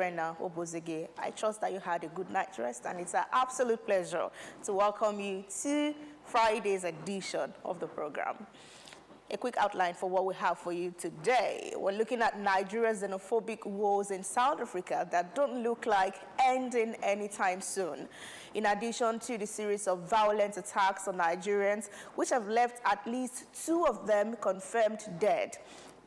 Rena Obozege. I trust that you had a good night's rest, and it's an absolute pleasure to welcome you to Friday's edition of the program. A quick outline for what we have for you today. We're looking at Nigeria's xenophobic woes in South Africa that don't look like ending anytime soon. In addition to the series of violent attacks on Nigerians, which have left at least 2 of them confirmed dead,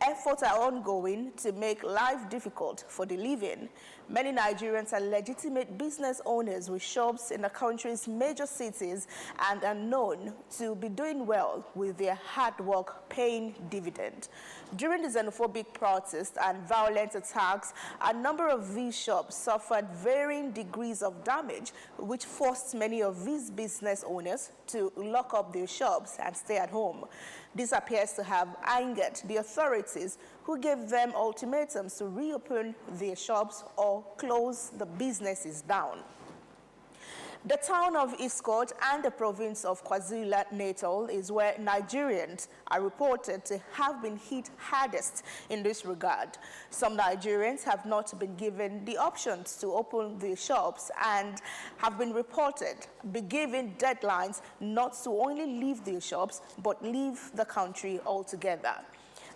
efforts are ongoing to make life difficult for the living. Many Nigerians are legitimate business owners with shops in the country's major cities and are known to be doing well with their hard work paying dividend. During the xenophobic protests and violent attacks, a number of these shops suffered varying degrees of damage, which forced many of these business owners to lock up their shops and stay at home. This appears to have angered the authorities, who gave them ultimatums to reopen their shops or close the businesses down. The town of Escort and the province of KwaZulu-Natal is where Nigerians are reported to have been hit hardest in this regard. Some Nigerians have not been given the options to open their shops and have been reported be given deadlines not to only leave their shops but leave the country altogether.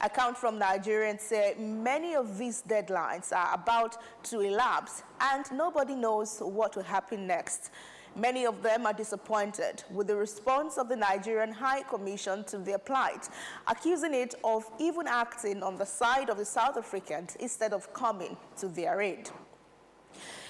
Accounts from Nigerians say many of these deadlines are about to elapse and nobody knows what will happen next. Many of them are disappointed with the response of the Nigerian High Commission to their plight, accusing it of even acting on the side of the South Africans instead of coming to their aid.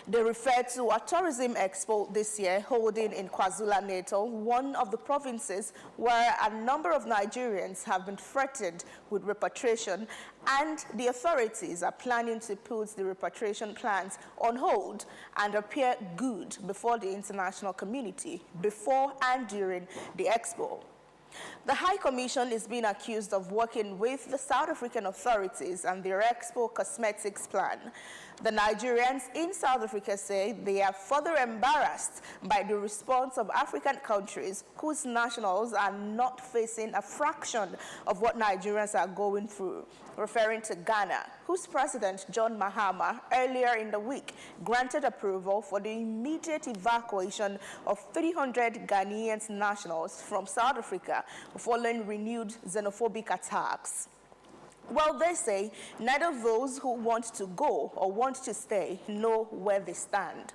They refer to a tourism expo this year holding in KwaZulu-Natal, one of the provinces where a number of Nigerians have been threatened with repatriation, and the authorities are planning to put the repatriation plans on hold and appear good before the international community before and during the expo. The High Commission is being accused of working with the South African authorities and their Expo Cosmetics plan. The Nigerians in South Africa say they are further embarrassed by the response of African countries whose nationals are not facing a fraction of what Nigerians are going through, referring to Ghana, whose President John Mahama earlier in the week granted approval for the immediate evacuation of 300 Ghanaian nationals from South Africa following renewed xenophobic attacks. Well, they say neither those who want to go or want to stay know where they stand.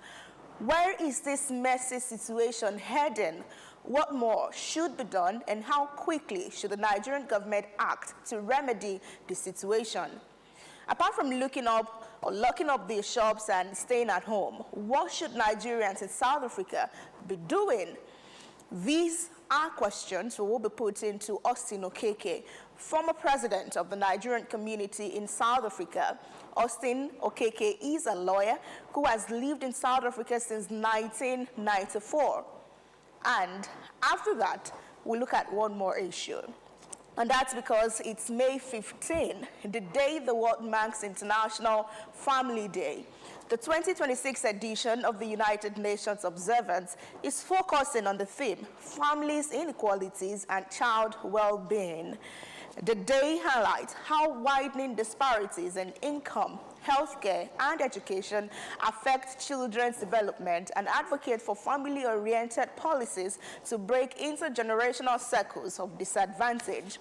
Where is this messy situation heading? What more should be done, and how quickly should the Nigerian government act to remedy the situation? Apart from locking up their shops and staying at home, what should Nigerians in South Africa be doing? These are questions we will be putting to Austin Okeke, former president of the Nigerian community in South Africa. Austin Okeke is a lawyer who has lived in South Africa since 1994. And after that, we'll look at one more issue. And that's because it's May 15, the day the world marks International Family Day. The 2026 edition of the United Nations observance is focusing on the theme, Families, Inequalities, and Child Well-being. The day highlights how widening disparities in income, healthcare, and education affect children's development and advocate for family-oriented policies to break intergenerational circles of disadvantage.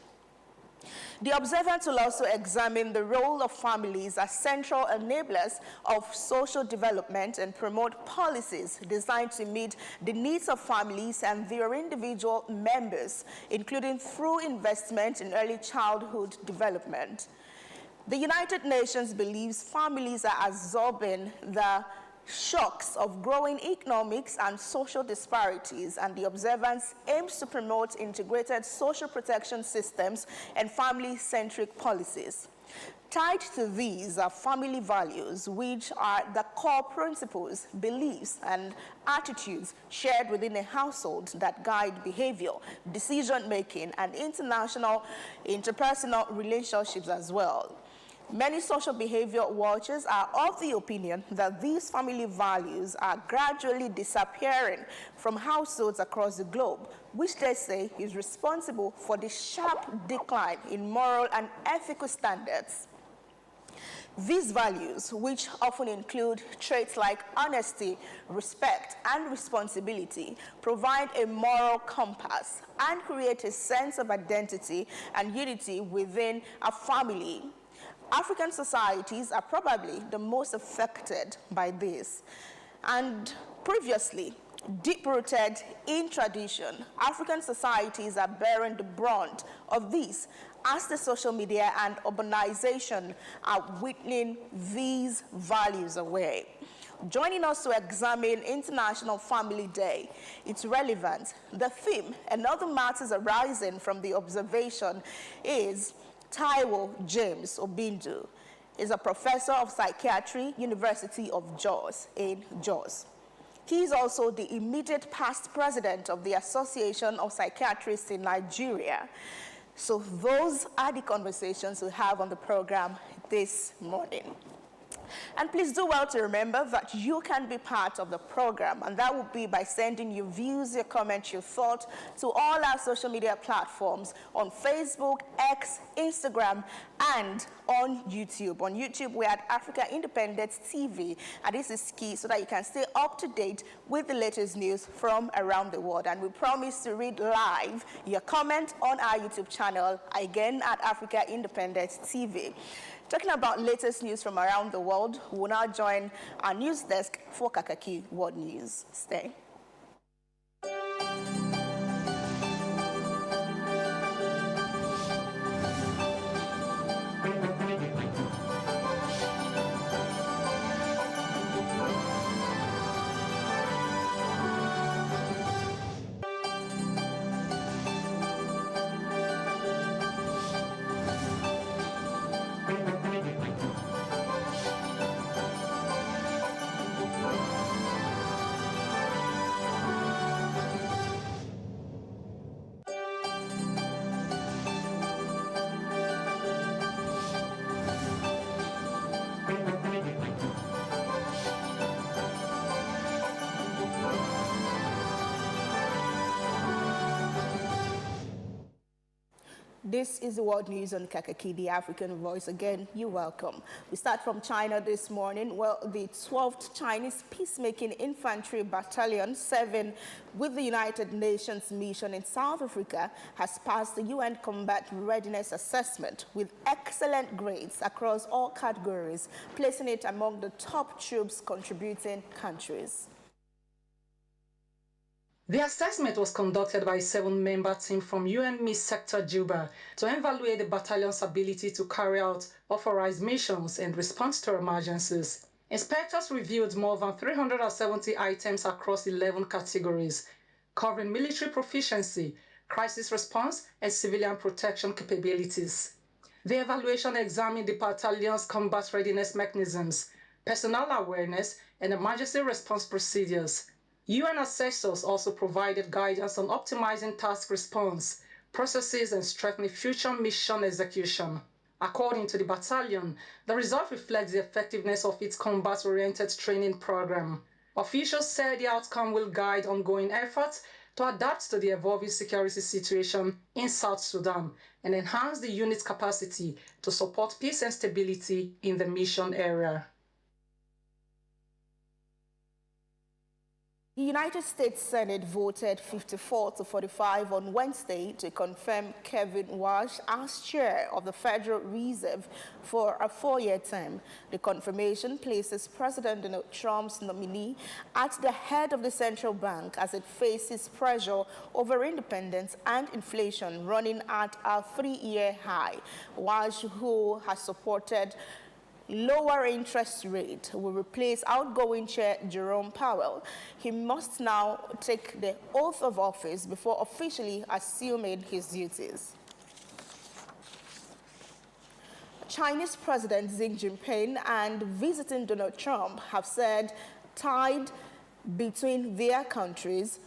The observance will also examine the role of families as central enablers of social development and promote policies designed to meet the needs of families and their individual members, including through investment in early childhood development. The United Nations believes families are absorbing the shocks of growing economics and social disparities, and the observance aims to promote integrated social protection systems and family-centric policies. Tied to these are family values, which are the core principles, beliefs, and attitudes shared within a household that guide behavior, decision-making, and interpersonal relationships as well. Many social behavior watchers are of the opinion that these family values are gradually disappearing from households across the globe, which they say is responsible for the sharp decline in moral and ethical standards. These values, which often include traits like honesty, respect, and responsibility, provide a moral compass and create a sense of identity and unity within a family. African societies are probably the most affected by this. And previously, deep-rooted in tradition, African societies are bearing the brunt of this as the social media and urbanization are whittling these values away. Joining us to examine International Family Day, its relevance, the theme, and other matters arising from the observation is Taiwo James Obindu. He's a professor of psychiatry, University of Jos in Jos. He is also the immediate past president of the Association of Psychiatrists in Nigeria. So those are the conversations we have on the program this morning. And please do well to remember that you can be part of the program, and that would be by sending your views, your comments, your thoughts to all our social media platforms on Facebook, X, Instagram, and on YouTube. On YouTube, we're at Africa Independence TV, and this is key so that you can stay up to date with the latest news from around the world. And we promise to read live your comment on our YouTube channel, again at Africa Independence TV. Talking about latest news from around the world, we will now join our news desk for Kakaaki World News. Stay. This is the World News on Kakaaki, the African Voice. Again, you're welcome. We start from China this morning. Well, the 12th Chinese Peacemaking Infantry Battalion, 7 with the United Nations mission in South Africa, has passed the UN Combat Readiness Assessment with excellent grades across all categories, placing it among the top troops contributing countries. The assessment was conducted by a 7-member team from UN MIS Sector Juba to evaluate the battalion's ability to carry out authorized missions and response to emergencies. Inspectors reviewed more than 370 items across 11 categories, covering military proficiency, crisis response, and civilian protection capabilities. The evaluation examined the battalion's combat readiness mechanisms, personnel awareness, and emergency response procedures. UN assessors also provided guidance on optimizing task response, processes, and strengthening future mission execution. According to the battalion, the result reflects the effectiveness of its combat-oriented training program. Officials said the outcome will guide ongoing efforts to adapt to the evolving security situation in South Sudan and enhance the unit's capacity to support peace and stability in the mission area. The United States Senate voted 54-45 on Wednesday to confirm Kevin Walsh as chair of the Federal Reserve for a 4-year term. The confirmation places President Donald Trump's nominee at the head of the central bank as it faces pressure over independence and inflation running at a 3-year high. Walsh, who has supported lower interest rate, will replace outgoing chair Jerome Powell. He must now take the oath of office before officially assuming his duties. Chinese President Xi Jinping and visiting Donald Trump have said ties between their countries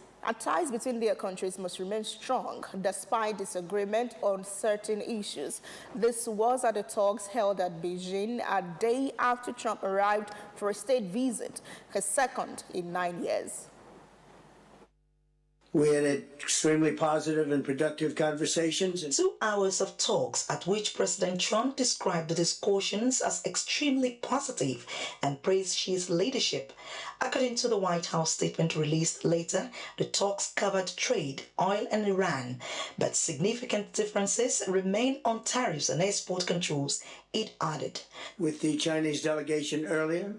must remain strong despite disagreement on certain issues. This was at the talks held at Beijing a day after Trump arrived for a state visit, his second in 9 years. We had extremely positive and productive conversations. 2 hours of talks at which President Trump described the discussions as extremely positive and praised Xi's leadership. According to the White House statement released later, the talks covered trade, oil and Iran, but significant differences remain on tariffs and export controls, it added. With the Chinese delegation earlier,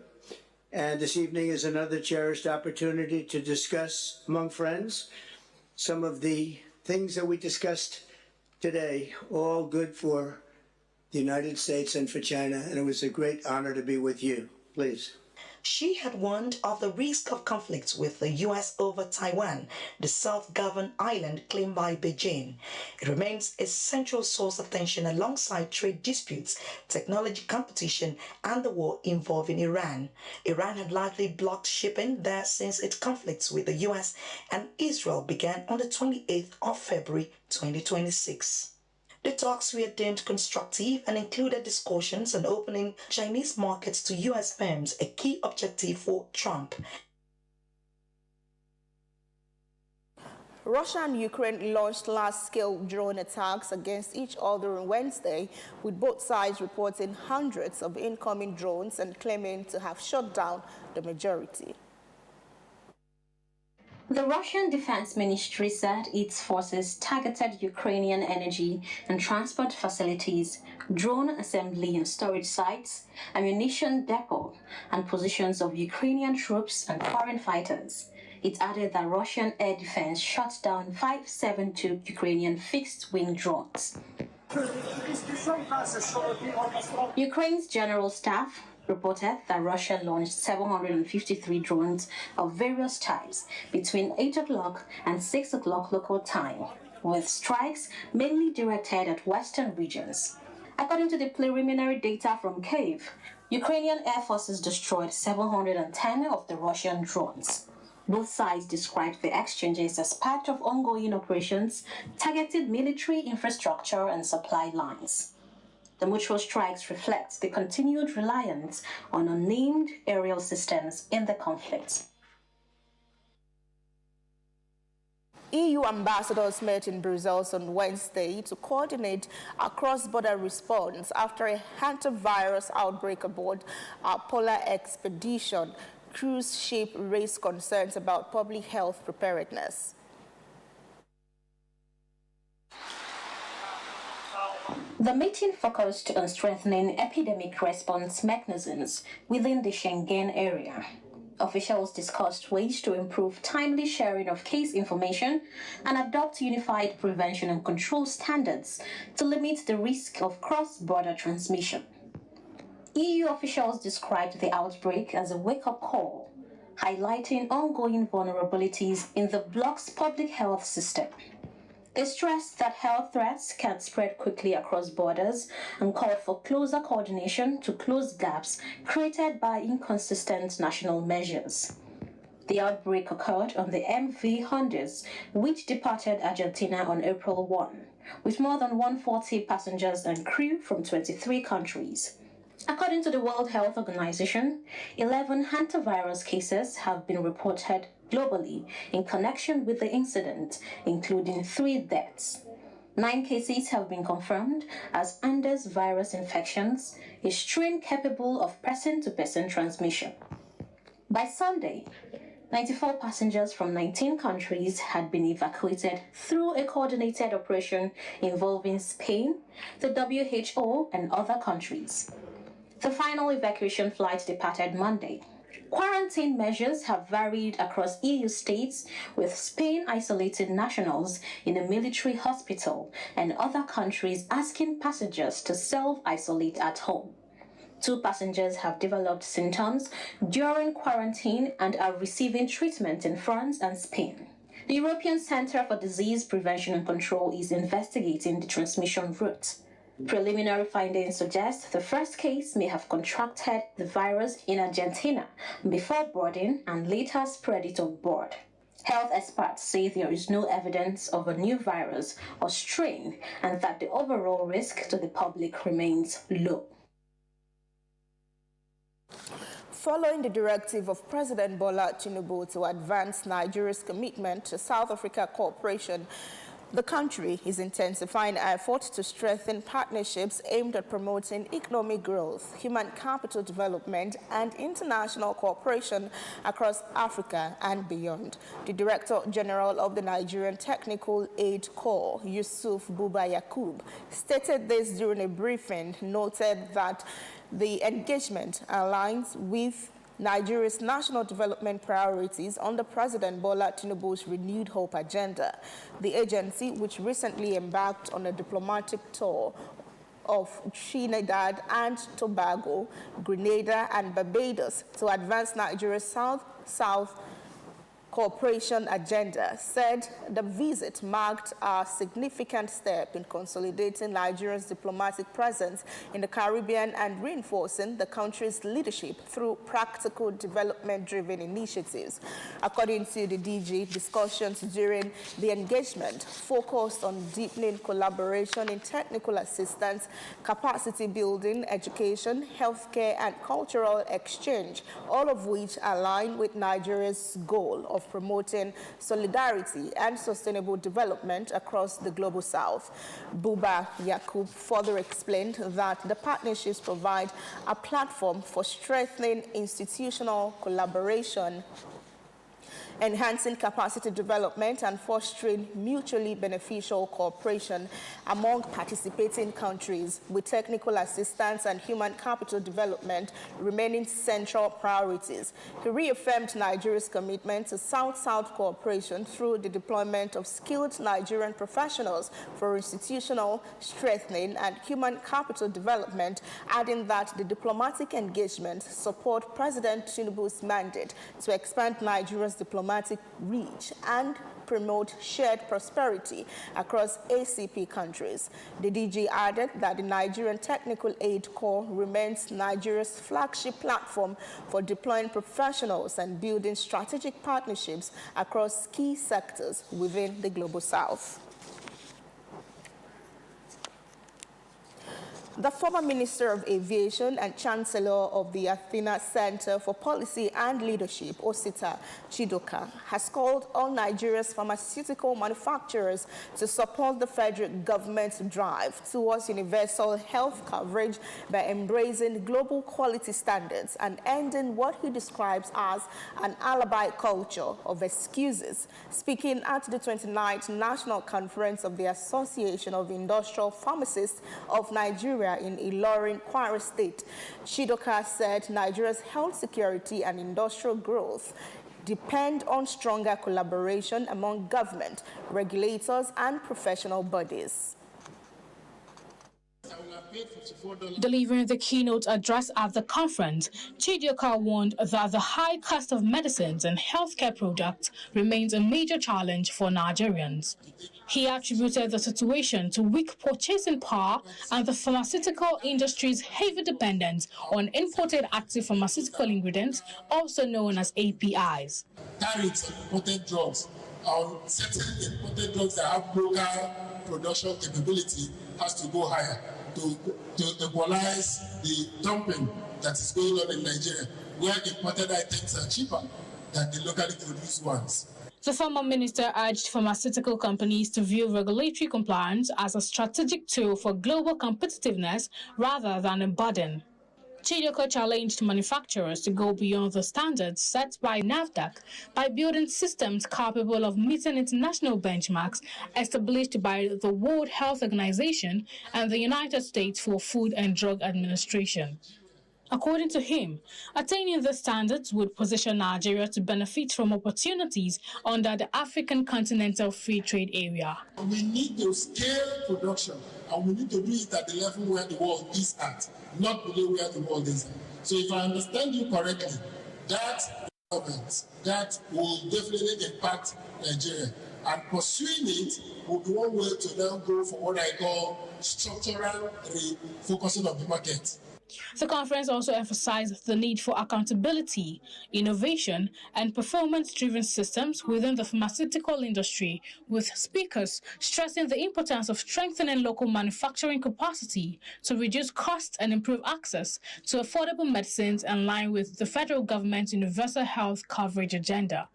and this evening is another cherished opportunity to discuss among friends some of the things that we discussed today, all good for the United States and for China, and it was a great honor to be with you. Please. Xi had warned of the risk of conflicts with the U.S. over Taiwan, the self-governed island claimed by Beijing. It remains a central source of tension alongside trade disputes, technology competition, and the war involving Iran. Iran had largely blocked shipping there since its conflicts with the U.S. and Israel began on the 28th of February 2026. The talks were deemed constructive and included discussions on opening Chinese markets to U.S. firms, a key objective for Trump. Russia and Ukraine launched large-scale drone attacks against each other on Wednesday, with both sides reporting hundreds of incoming drones and claiming to have shot down the majority. The Russian Defense Ministry said its forces targeted Ukrainian energy and transport facilities, drone assembly and storage sites, ammunition depot, and positions of Ukrainian troops and foreign fighters. It added that Russian air defense shot down 572 Ukrainian fixed-wing drones. Ukraine's general staff reported that Russia launched 753 drones of various types between 8 o'clock and 6 o'clock local time, with strikes mainly directed at western regions. According to the preliminary data from Kyiv, Ukrainian air forces destroyed 710 of the Russian drones. Both sides described the exchanges as part of ongoing operations targeted military infrastructure and supply lines. The mutual strikes reflect the continued reliance on unnamed aerial systems in the conflict. EU ambassadors met in Brussels on Wednesday to coordinate a cross-border response after a hantavirus outbreak aboard a polar expedition cruise ship raised concerns about public health preparedness. The meeting focused on strengthening epidemic response mechanisms within the Schengen area. Officials discussed ways to improve timely sharing of case information and adopt unified prevention and control standards to limit the risk of cross-border transmission. EU officials described the outbreak as a wake-up call, highlighting ongoing vulnerabilities in the bloc's public health system. They stressed that health threats can spread quickly across borders and called for closer coordination to close gaps created by inconsistent national measures. The outbreak occurred on the MV Honduras, which departed Argentina on April 1, with more than 140 passengers and crew from 23 countries. According to the World Health Organization, 11 hantavirus cases have been reported globally in connection with the incident, including 3 deaths. 9 cases have been confirmed as Andes virus infections, a strain capable of person-to-person transmission. By Sunday, 94 passengers from 19 countries had been evacuated through a coordinated operation involving Spain, the WHO, and other countries. The final evacuation flight departed Monday. Quarantine measures have varied across EU states, with Spain isolating nationals in a military hospital and other countries asking passengers to self-isolate at home. 2 passengers have developed symptoms during quarantine and are receiving treatment in France and Spain. The European Centre for Disease Prevention and Control is investigating the transmission route. Preliminary findings suggest the first case may have contracted the virus in Argentina before boarding and later spread it on board. Health experts say there is no evidence of a new virus or strain and that the overall risk to the public remains low. Following the directive of President Bola Tinubu to advance Nigeria's commitment to South Africa cooperation, the country is intensifying efforts to strengthen partnerships aimed at promoting economic growth, human capital development, and international cooperation across Africa and beyond. The Director General of the Nigerian Technical Aid Corps, Yusuf Buba Yakub, stated this during a briefing, noted that the engagement aligns with Nigeria's national development priorities under President Bola Tinubu's renewed hope agenda. The agency, which recently embarked on a diplomatic tour of Trinidad and Tobago, Grenada, and Barbados to advance Nigeria's South-South cooperation agenda, said the visit marked a significant step in consolidating Nigeria's diplomatic presence in the Caribbean and reinforcing the country's leadership through practical development-driven initiatives. According to the DG, discussions during the engagement focused on deepening collaboration in technical assistance, capacity building, education, healthcare, and cultural exchange, all of which align with Nigeria's goal of promoting solidarity and sustainable development across the global south. Buba Yakub further explained that the partnerships provide a platform for strengthening institutional collaboration, enhancing capacity development, and fostering mutually beneficial cooperation among participating countries, with technical assistance and human capital development remaining central priorities. He reaffirmed Nigeria's commitment to South-South cooperation through the deployment of skilled Nigerian professionals for institutional strengthening and human capital development, adding that the diplomatic engagement support President Tinubu's mandate to expand Nigeria's diplomatic reach and promote shared prosperity across ACP countries. The DG added that the Nigerian Technical Aid Corps remains Nigeria's flagship platform for deploying professionals and building strategic partnerships across key sectors within the Global South. The former Minister of Aviation and Chancellor of the Athena Center for Policy and Leadership, Osita Chidoka, has called on Nigeria's pharmaceutical manufacturers to support the federal government's drive towards universal health coverage by embracing global quality standards and ending what he describes as an alibi culture of excuses. Speaking at the 29th National Conference of the Association of Industrial Pharmacists of Nigeria in Ilorin, Kwara State, Chidoka said Nigeria's health security and industrial growth depend on stronger collaboration among government, regulators, and professional bodies. Delivering the keynote address at the conference, Chidoka warned that the high cost of medicines and healthcare products remains a major challenge for Nigerians. He attributed the situation to weak purchasing power and the pharmaceutical industry's heavy dependence on imported active pharmaceutical ingredients, also known as APIs. Tariffs on imported drugs, on certain imported drugs that have local production capability, has to go higher to equalize the dumping that is going on in Nigeria, where imported items are cheaper than the locally produced ones. The former minister urged pharmaceutical companies to view regulatory compliance as a strategic tool for global competitiveness rather than a burden. Chidoka challenged manufacturers to go beyond the standards set by NAFDAC by building systems capable of meeting international benchmarks established by the World Health Organization and the United States Food and Drug Administration. According to him, attaining the standards would position Nigeria to benefit from opportunities under the African Continental Free Trade Area. We need to scale production, and we need to do it at the level where the world is at, not below where the world is at. So if I understand you correctly, that government, that will definitely impact Nigeria. And pursuing it will be one way to then go for what I call structural refocusing of the market. The conference also emphasized the need for accountability, innovation, and performance-driven systems within the pharmaceutical industry, with speakers stressing the importance of strengthening local manufacturing capacity to reduce costs and improve access to affordable medicines in line with the federal government's universal health coverage agenda.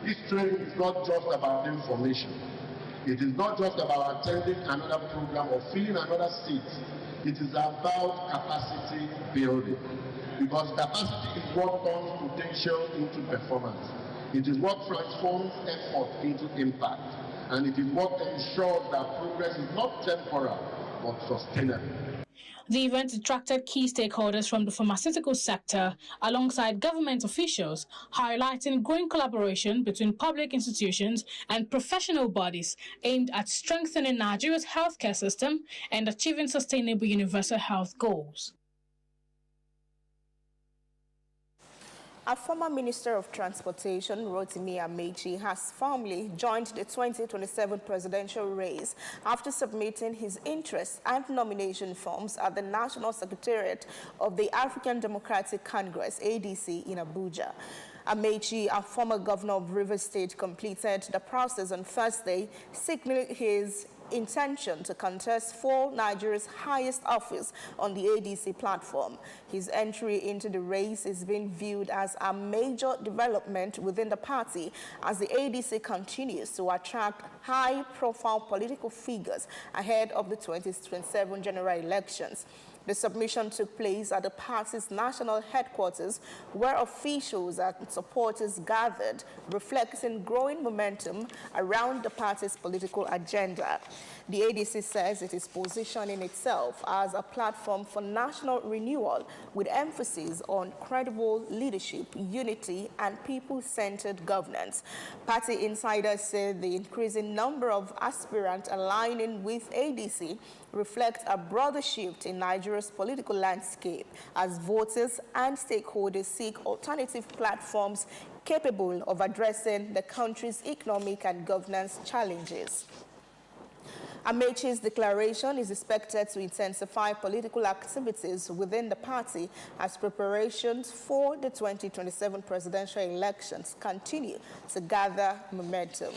This training is not just about information. It is not just about attending another program or filling another seat. It is about capacity building, because capacity is what turns potential into performance. It is what transforms effort into impact, and it is what ensures that progress is not temporal but sustainable. The event attracted key stakeholders from the pharmaceutical sector alongside government officials, highlighting growing collaboration between public institutions and professional bodies aimed at strengthening Nigeria's healthcare system and achieving sustainable universal health goals. Our former Minister of Transportation, Rotimi Amechi, has formally joined the 2027 presidential race after submitting his interest and nomination forms at the National Secretariat of the African Democratic Congress, ADC, in Abuja. Amechi, a former governor of Rivers State, completed the process on Thursday, signaling his intention to contest for Nigeria's highest office on the ADC platform. His entry into the race is being viewed as a major development within the party as the ADC continues to attract high-profile political figures ahead of the 2027 general elections. The submission took place at the party's national headquarters, where officials and supporters gathered, reflecting growing momentum around the party's political agenda. The ADC says it is positioning itself as a platform for national renewal with emphasis on credible leadership, unity, and people-centered governance. Party insiders say the increasing number of aspirants aligning with ADC reflect a broader shift in Nigeria's political landscape as voters and stakeholders seek alternative platforms capable of addressing the country's economic and governance challenges. Amechi's declaration is expected to intensify political activities within the party as preparations for the 2027 presidential elections continue to gather momentum.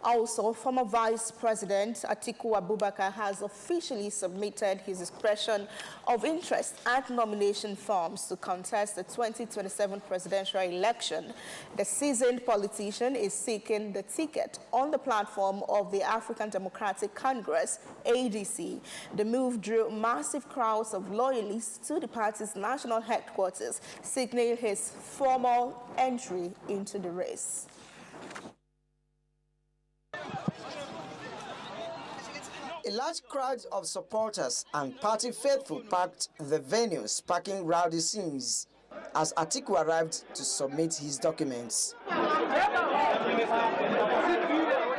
Also, former Vice President Atiku Abubakar has officially submitted his expression of interest and nomination forms to contest the 2027 presidential election. The seasoned politician is seeking the ticket on the platform of the African Democratic Congress, ADC. The move drew massive crowds of loyalists to the party's national headquarters, signaling his formal entry into the race. A large crowd of supporters and party faithful packed the venue, sparking rowdy scenes as Atiku arrived to submit his documents.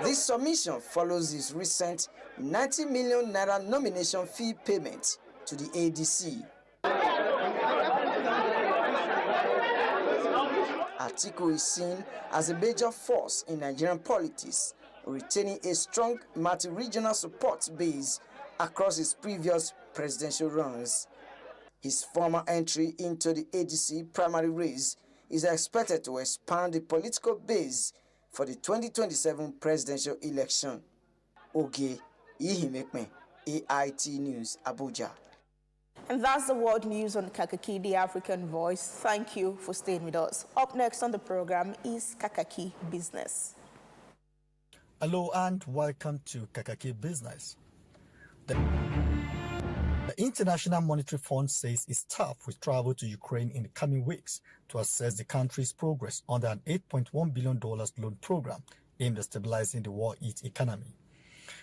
This submission follows his recent 90 million naira nomination fee payment to the ADC. Atiku is seen as a major force in Nigerian politics, retaining a strong multi-regional support base across his previous presidential runs. His former entry into the ADC primary race is expected to expand the political base for the 2027 presidential election. Oge Ihimekme, AIT News, Abuja. And that's the world news on Kakaaki, the African Voice. Thank you for staying with us. Up next on the program is Kakaaki Business. Hello and welcome to Kakaaki Business. The International Monetary Fund says its staff will travel to Ukraine in the coming weeks to assess the country's progress under an $8.1 billion loan program aimed at stabilizing the war-hit economy.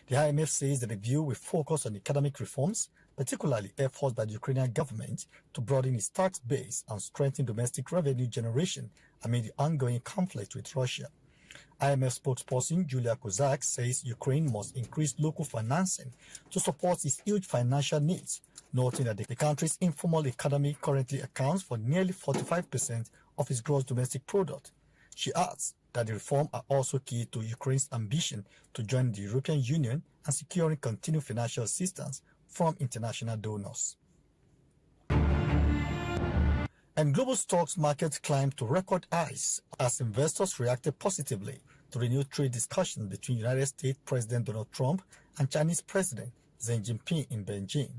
The IMF says the review will focus on economic reforms, particularly efforts by the Ukrainian government to broaden its tax base and strengthen domestic revenue generation amid the ongoing conflict with Russia. IMF spokesperson Julia Kozak says Ukraine must increase local financing to support its huge financial needs, noting that the country's informal economy currently accounts for nearly 45% of its gross domestic product. She adds that the reforms are also key to Ukraine's ambition to join the European Union and securing continued financial assistance from international donors. And global stocks markets climbed to record highs as investors reacted positively to renewed trade discussions between United States President Donald Trump and Chinese President Xi Jinping in Beijing.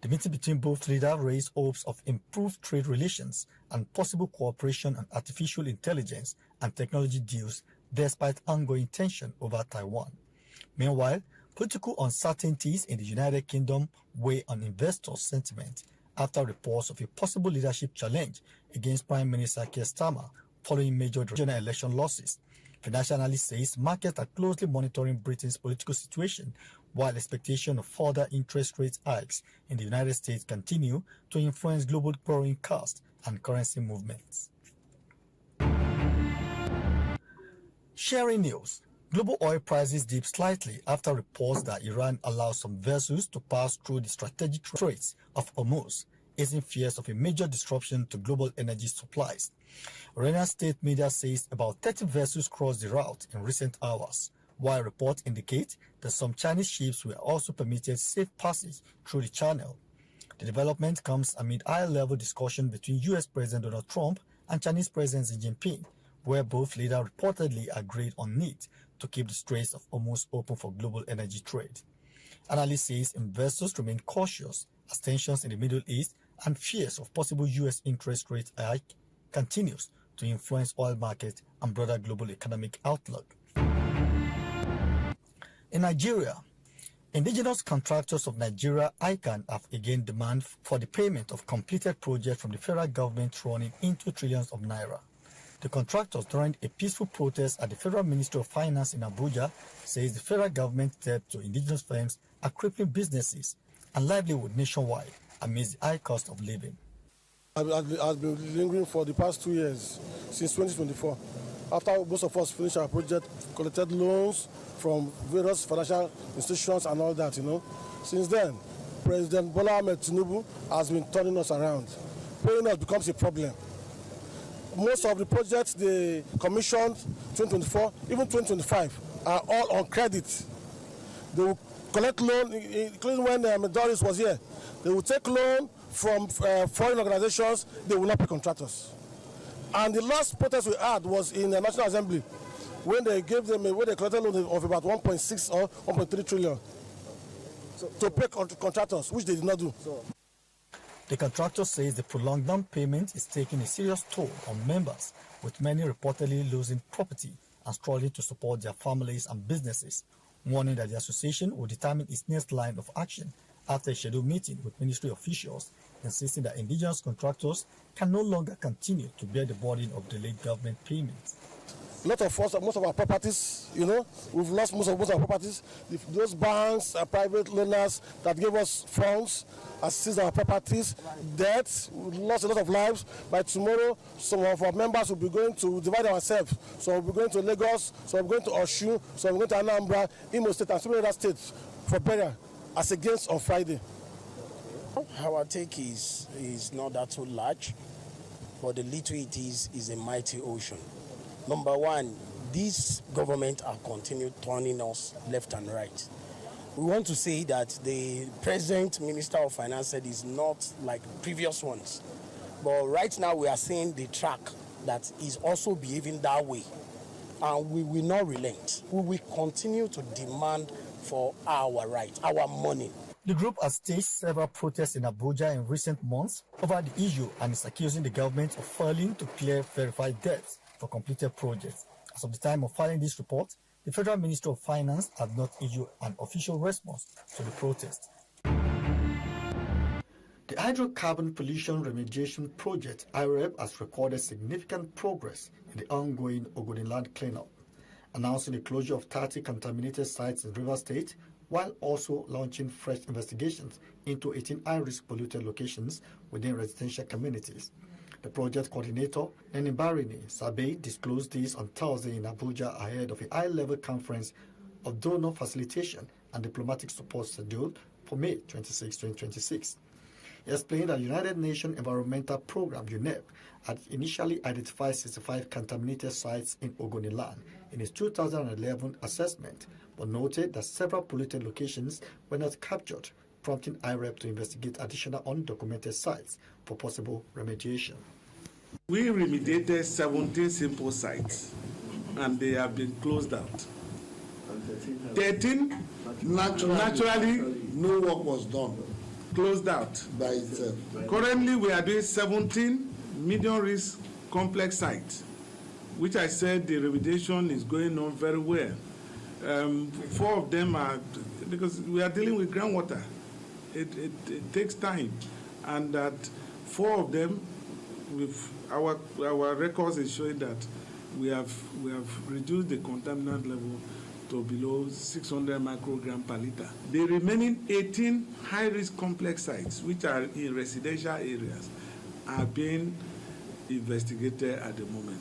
The meeting between both leaders raised hopes of improved trade relations and possible cooperation on artificial intelligence and technology deals despite ongoing tension over Taiwan. Meanwhile, political uncertainties in the United Kingdom weigh on investors' sentiment after reports of a possible leadership challenge against Prime Minister Keir Starmer following major regional election losses. Financial analysts say markets are closely monitoring Britain's political situation, while expectation of further interest rate hikes in the United States continue to influence global borrowing costs and currency movements. Sharing news. Global oil prices dipped slightly after reports that Iran allows some vessels to pass through the strategic Straits of Hormuz, easing fears of a major disruption to global energy supplies. Iranian state media says about 30 vessels crossed the route in recent hours, while reports indicate that some Chinese ships were also permitted safe passage through the channel. The development comes amid high-level discussion between U.S. President Donald Trump and Chinese President Xi Jinping, where both leaders reportedly agreed on need to keep the Straits of Hormuz open for global energy trade. Analysts say investors remain cautious as tensions in the Middle East and fears of possible U.S. interest rate hike continues to influence oil markets and broader global economic outlook. In Nigeria, indigenous contractors of Nigeria, ICANN, have again demanded for the payment of completed projects from the federal government running into trillions of naira. The contractors, during a peaceful protest at the Federal Ministry of Finance in Abuja, says the federal government's debt to indigenous firms are crippling businesses and livelihood nationwide amidst the high cost of living. I've been lingering for the past 2 years, since 2024. After most of us finished our project, collected loans from various financial institutions and all that, Since then, President Bola Ahmed Tinubu has been turning us around. Paying us becomes a problem. Most of the projects they commissioned 2024, even 2025, are all on credit. They will collect loan, including when Doris was here. They will take loan from foreign organizations. They will not pay contractors. And the last protest we had was in the National Assembly, when they gave them when they collected loan of about 1.6 or 1.3 trillion to pay contractors, which they did not do. The contractor says the prolonged non-payment is taking a serious toll on members, with many reportedly losing property and struggling to support their families and businesses, warning that the association will determine its next line of action after a scheduled meeting with ministry officials, insisting that indigenous contractors can no longer continue to bear the burden of delayed government payments. A lot of us, most of our properties, we've lost most of our properties. Those banks, private loaners that gave us funds, assist our properties, debts, we lost a lot of lives. By tomorrow, some of our members will be going to divide ourselves. So we'll be going to Lagos, so we're going to Osun, so we're going to Anambra, Imo State, and so many other states for burial, as against on Friday. Our take is not that so large, but the little it is a mighty ocean. Number one, this government are continued turning us left and right. We want to say that the present Minister of Finance said is not like previous ones. But right now we are seeing the track that is also behaving that way. And we will not relent. We will continue to demand for our right, our money. The group has staged several protests in Abuja in recent months over the issue and is accusing the government of failing to clear verified debts for completed projects. As of the time of filing this report, the Federal Ministry of Finance has not issued an official response to the protest. The Hydrocarbon Pollution Remediation Project, IREP, has recorded significant progress in the ongoing Ogoniland cleanup, announcing the closure of 30 contaminated sites in Rivers State, while also launching fresh investigations into 18 high-risk polluted locations within residential communities. The project coordinator, Nenibarini Sabe, disclosed this on Thursday in Abuja ahead of a high-level conference of donor facilitation and diplomatic support scheduled for May 26, 2026. He explained that the United Nations Environmental Programme, UNEP, had initially identified 65 contaminated sites in Ogoniland in its 2011 assessment, but noted that several polluted locations were not captured prompting IREP to investigate additional undocumented sites for possible remediation. We remediated 17 simple sites, and they have been closed out. 13, naturally, no work was done closed out by itself. Currently, we are doing 17 medium-risk complex sites, which I said the remediation is going on very well. 4 of them are, because we are dealing with groundwater. It takes time, and that 4 of them, with our records is showing that we have reduced the contaminant level to below 600 microgram per liter. The remaining 18 high-risk complex sites, which are in residential areas, are being investigated at the moment.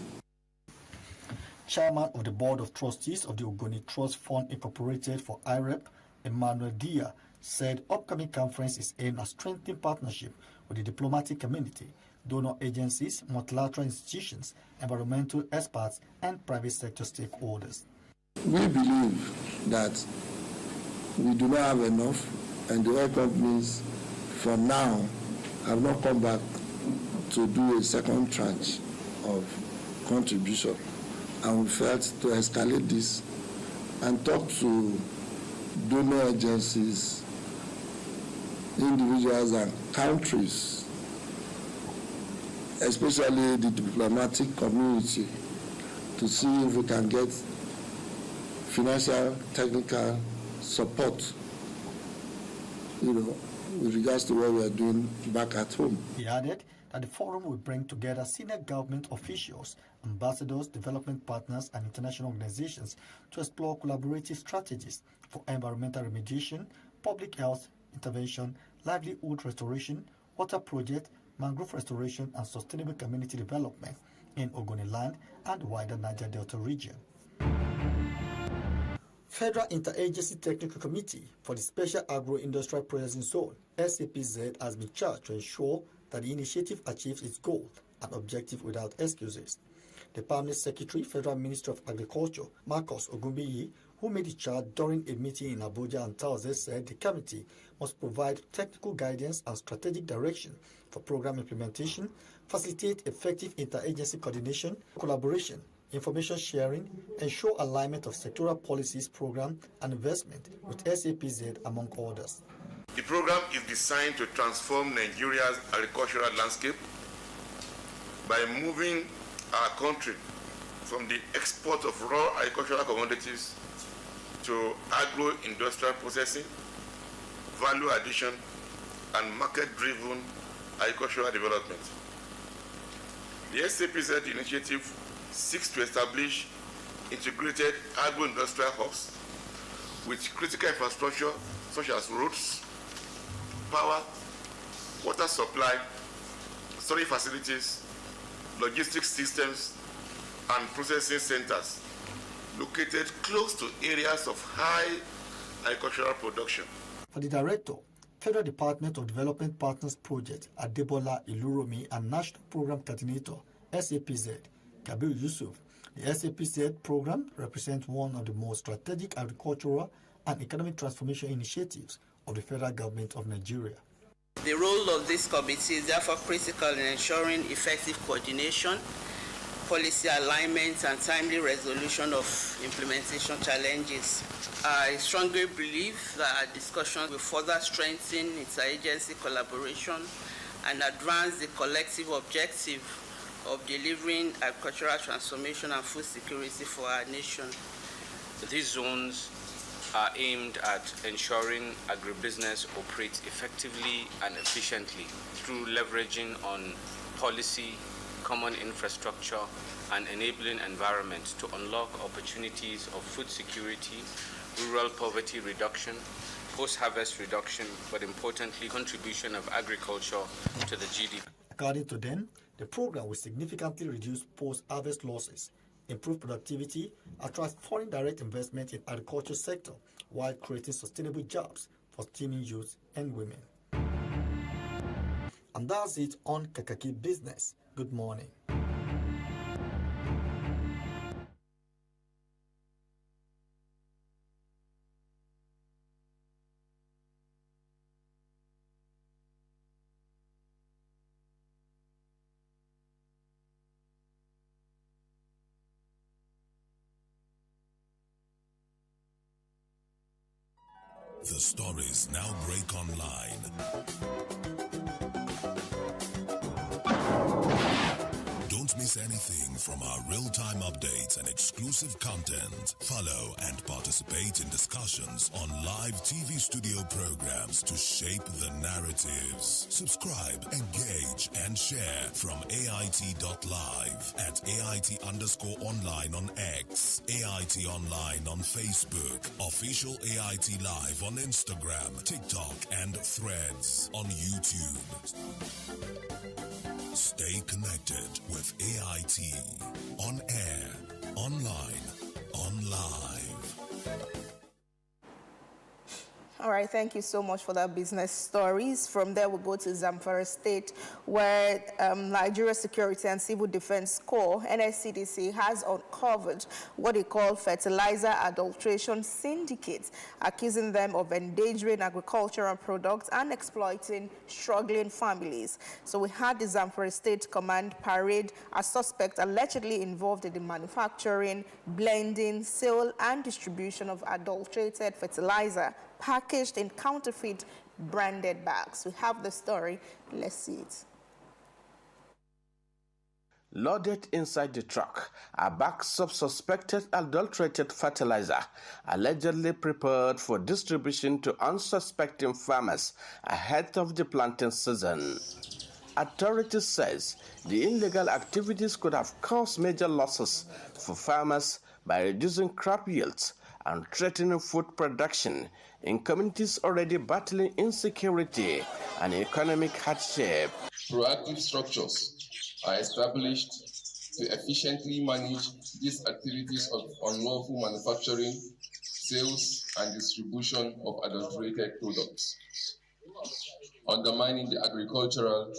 Chairman of the Board of Trustees of the Ogoni Trust Fund Incorporated for IREP, Emmanuel Dia, said upcoming conference is aimed at strengthening partnership with the diplomatic community, donor agencies, multilateral institutions, environmental experts, and private sector stakeholders. We believe that we do not have enough, and the oil companies, for now, have not come back to do a second tranche of contribution. And we felt to escalate this and talk to donor agencies, individuals, and countries, especially the diplomatic community, to see if we can get financial, technical support, with regards to what we are doing back at home. He added that the forum will bring together senior government officials, ambassadors, development partners, and international organizations to explore collaborative strategies for environmental remediation, public health intervention, livelihood restoration, water project, mangrove restoration, and sustainable community development in Ogoniland and the wider Niger Delta region. Federal Interagency Technical Committee for the Special Agro-Industrial Processing Zone, SAPZ, has been charged to ensure that the initiative achieves its goal and objective without excuses. The Permanent Secretary, Federal Ministry of Agriculture, Marcus Ogumbiyi, who made the charge during a meeting in Abuja on Thursday, said the committee must provide technical guidance and strategic direction for program implementation, facilitate effective interagency coordination, collaboration, information sharing, ensure alignment of sectoral policies, program, and investment with SAPZ, among others. The program is designed to transform Nigeria's agricultural landscape by moving our country from the export of raw agricultural commodities to agro-industrial processing, value addition, and market-driven agricultural development. The SAPZ initiative seeks to establish integrated agro-industrial hubs with critical infrastructure such as roads, power, water supply, storage facilities, logistics systems, and processing centers located close to areas of high agricultural production. For the director, Federal Department of Development Partners Project, Adebola Iluromi, and National Program Coordinator, SAPZ, Kabir Yusuf, the SAPZ program represents one of the most strategic agricultural and economic transformation initiatives of the federal government of Nigeria. The role of this committee is therefore critical in ensuring effective coordination, policy alignment, and timely resolution of implementation challenges. I strongly believe that our discussion will further strengthen interagency collaboration and advance the collective objective of delivering agricultural transformation and food security for our nation. These zones are aimed at ensuring agribusiness operates effectively and efficiently through leveraging on policy, common infrastructure, and enabling environment to unlock opportunities of food security, rural poverty reduction, post-harvest reduction, but importantly, contribution of agriculture to the GDP. According to them, the program will significantly reduce post-harvest losses, improve productivity, attract foreign direct investment in agriculture sector, while creating sustainable jobs for teeming youth and women. And that's it on Kakaaki Business. Good morning. The stories now break online. Don't miss anything from our real-time updates and exclusive content. Follow and participate in discussions on live TV studio programs to shape the narratives. Subscribe, engage, and share from AIT.live at AIT_online on X, AIT Online on Facebook, Official AIT Live on Instagram, TikTok, and Threads on YouTube. Stay connected with AIT. On air, online, on live. All right, thank you so much for that business stories. From there, we'll go to Zamfara State, where Nigeria Security and Civil Defense Corps, NSCDC, has uncovered what they call fertilizer adulteration syndicates, accusing them of endangering agricultural products and exploiting struggling families. So we had the Zamfara State Command parade a suspect allegedly involved in the manufacturing, blending, sale, and distribution of adulterated fertilizer packaged in counterfeit branded bags. We have the story. Let's see it. Loaded inside the truck are bags of suspected adulterated fertilizer, allegedly prepared for distribution to unsuspecting farmers ahead of the planting season. Authorities says the illegal activities could have caused major losses for farmers by reducing crop yields and threatening food production in communities already battling insecurity and economic hardship. Proactive structures are established to efficiently manage these activities of unlawful manufacturing, sales, and distribution of adulterated products, undermining the agricultural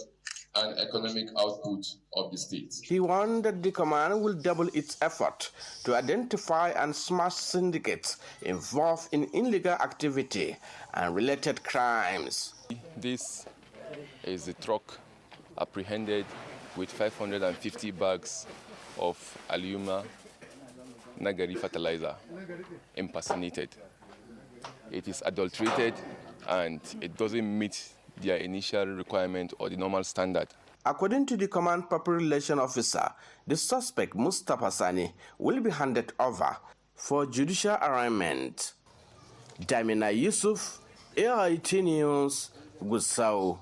and economic output of the state. He warned that the command will double its effort to identify and smash syndicates involved in illegal activity and related crimes. This is the truck apprehended with 550 bags of Aluma Nagari fertilizer impersonated. It is adulterated and it doesn't meet their initial requirement or the normal standard. According to the Command Public Relations Officer, the suspect, Mustafa Sani, will be handed over for judicial arraignment. Damina Yusuf, AIT News, Gusau.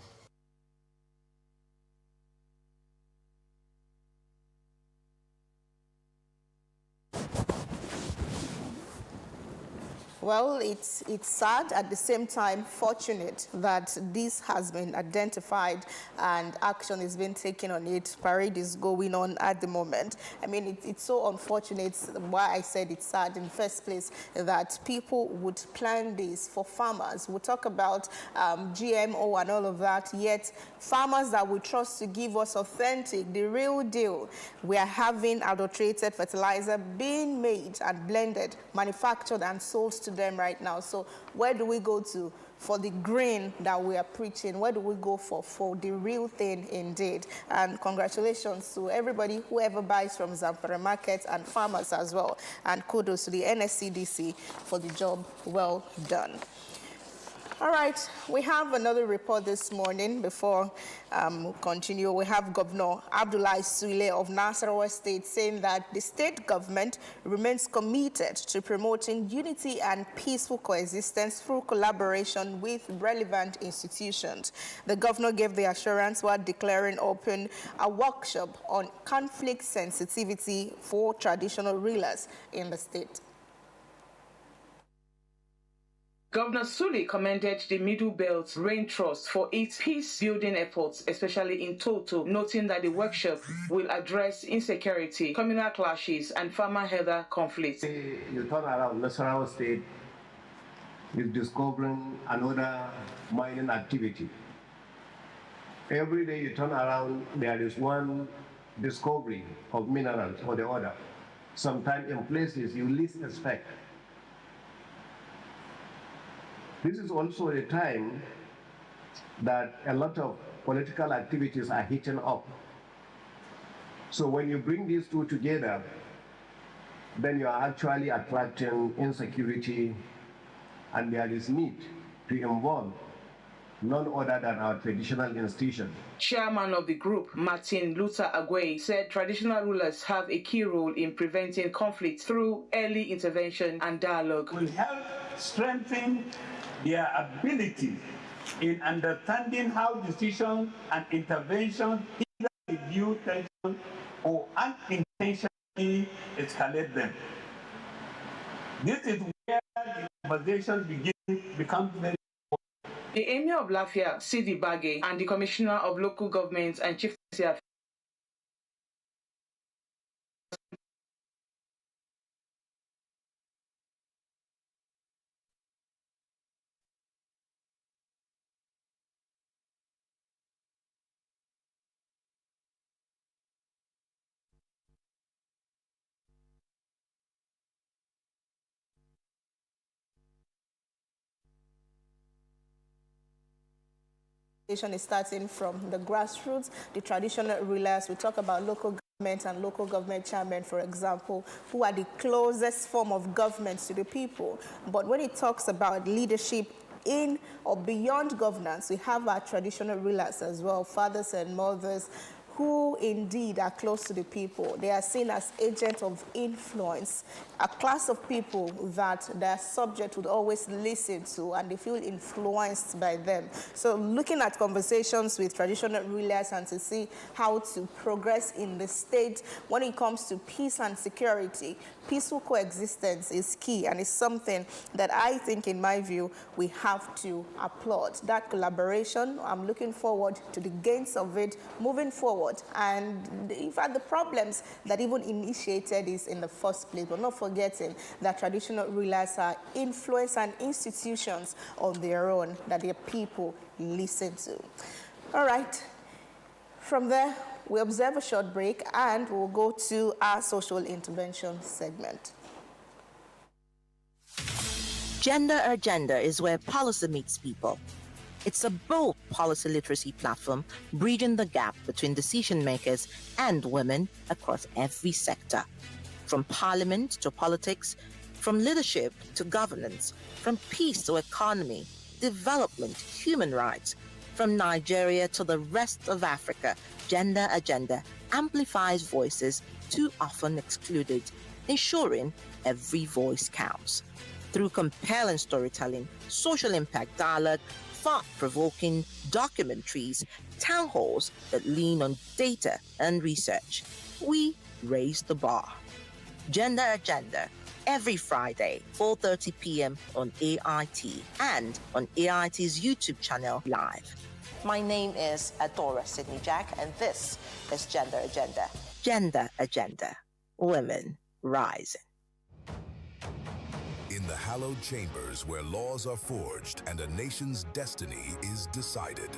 Well, it's sad, at the same time fortunate that this has been identified and action is being taken on it. Parade is going on at the moment. I mean, it's so unfortunate, why I said it's sad in the first place, that people would plan this for farmers. We'll talk about GMO and all of that, yet farmers that we trust to give us authentic, the real deal, we are having adulterated fertilizer being made and blended, manufactured and sold to them right now. So where do we go to for the grain that we are preaching? Where do we go for the real thing indeed? And congratulations to everybody, whoever buys from Zamfara markets and farmers as well. And kudos to the NSCDC for the job well done. All right, we have another report this morning. Before we continue, we have Governor Abdullahi Sule of Nasarawa State saying that the state government remains committed to promoting unity and peaceful coexistence through collaboration with relevant institutions. The governor gave the assurance while declaring open a workshop on conflict sensitivity for traditional rulers in the state. Governor Sule commended the Middle Belt Rain Trust for its peace-building efforts, especially in Toto, noting that the workshop will address insecurity, communal clashes, and farmer-herder conflicts. You turn around, Nasarawa State is discovering another mining activity. Every day you turn around, there is one discovery of minerals or the other, sometimes in places you least expect. This is also a time that a lot of political activities are heating up. So when you bring these two together, then you are actually attracting insecurity and there is need to involve none other than our traditional institutions. Chairman of the group, Martin Luther Agway, said traditional rulers have a key role in preventing conflict through early intervention and dialogue. Will help strengthen their ability in understanding how decision and intervention either reduce tension or unintentionally escalate them. This is where the conversation becomes very. The Emir of Lafia, Sidi Bagay, and the Commissioner of Local Government and Chief Affairs Is starting from the grassroots, the traditional rulers. We talk about local government and local government chairmen, for example, who are the closest form of government to the people. But when it talks about leadership in or beyond governance, we have our traditional rulers as well, fathers and mothers, who indeed are close to the people. They are seen as agents of influence, a class of people that their subject would always listen to and they feel influenced by them. So looking at conversations with traditional rulers and to see how to progress in the state when it comes to peace and security, peaceful coexistence is key, and it's something that I think, in my view, we have to applaud. That collaboration, I'm looking forward to the gains of it moving forward. And in fact, the problems that even initiated this in the first place, but not forgetting that traditional rulers are influence and institutions on their own that their people listen to. All right. From there, we observe a short break and we'll go to our social intervention segment. Gender Agenda is where policy meets people. It's a bold policy literacy platform bridging the gap between decision makers and women across every sector. From parliament to politics, from leadership to governance, from peace to economy, development, human rights, from Nigeria to the rest of Africa, Gender Agenda amplifies voices too often excluded, ensuring every voice counts. Through compelling storytelling, social impact dialogue, thought-provoking documentaries, town halls that lean on data and research, we raise the bar. Gender Agenda, every Friday, 4:30 p.m. on AIT and on AIT's YouTube channel live. My name is Adora Sidney Jack, and this is Gender Agenda. Gender Agenda, women rising. In the hallowed chambers where laws are forged and a nation's destiny is decided.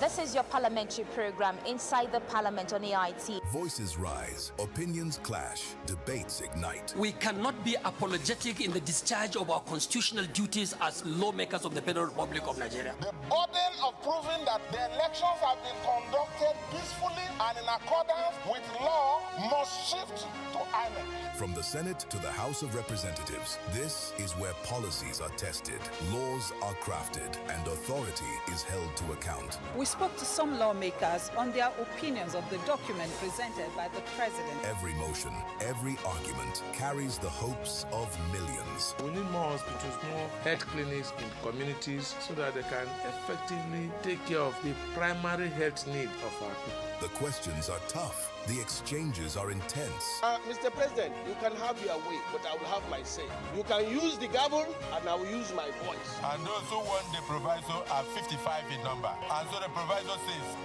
This is your parliamentary program, Inside the Parliament on AIT. Voices rise, opinions clash, debates ignite. We cannot be apologetic in the discharge of our constitutional duties as lawmakers of the Federal Republic of Nigeria. The burden of proving that the elections have been conducted peacefully and in accordance with law must shift to INEC. From the Senate to the House of Representatives, this is where policies are tested, laws are crafted, and authority is held to account. We spoke to some lawmakers on their opinions of the document presented by the president. Every motion, every argument carries the hopes of millions. We need more hospitals, more health clinics in communities so that they can effectively take care of the primary health need of our people. The questions are tough. The exchanges are intense. Mr. President, you can have your way, but I will have my say. You can use the gavel, and I will use my voice. And those who want the proviso are 55 in number. And so the proviso says,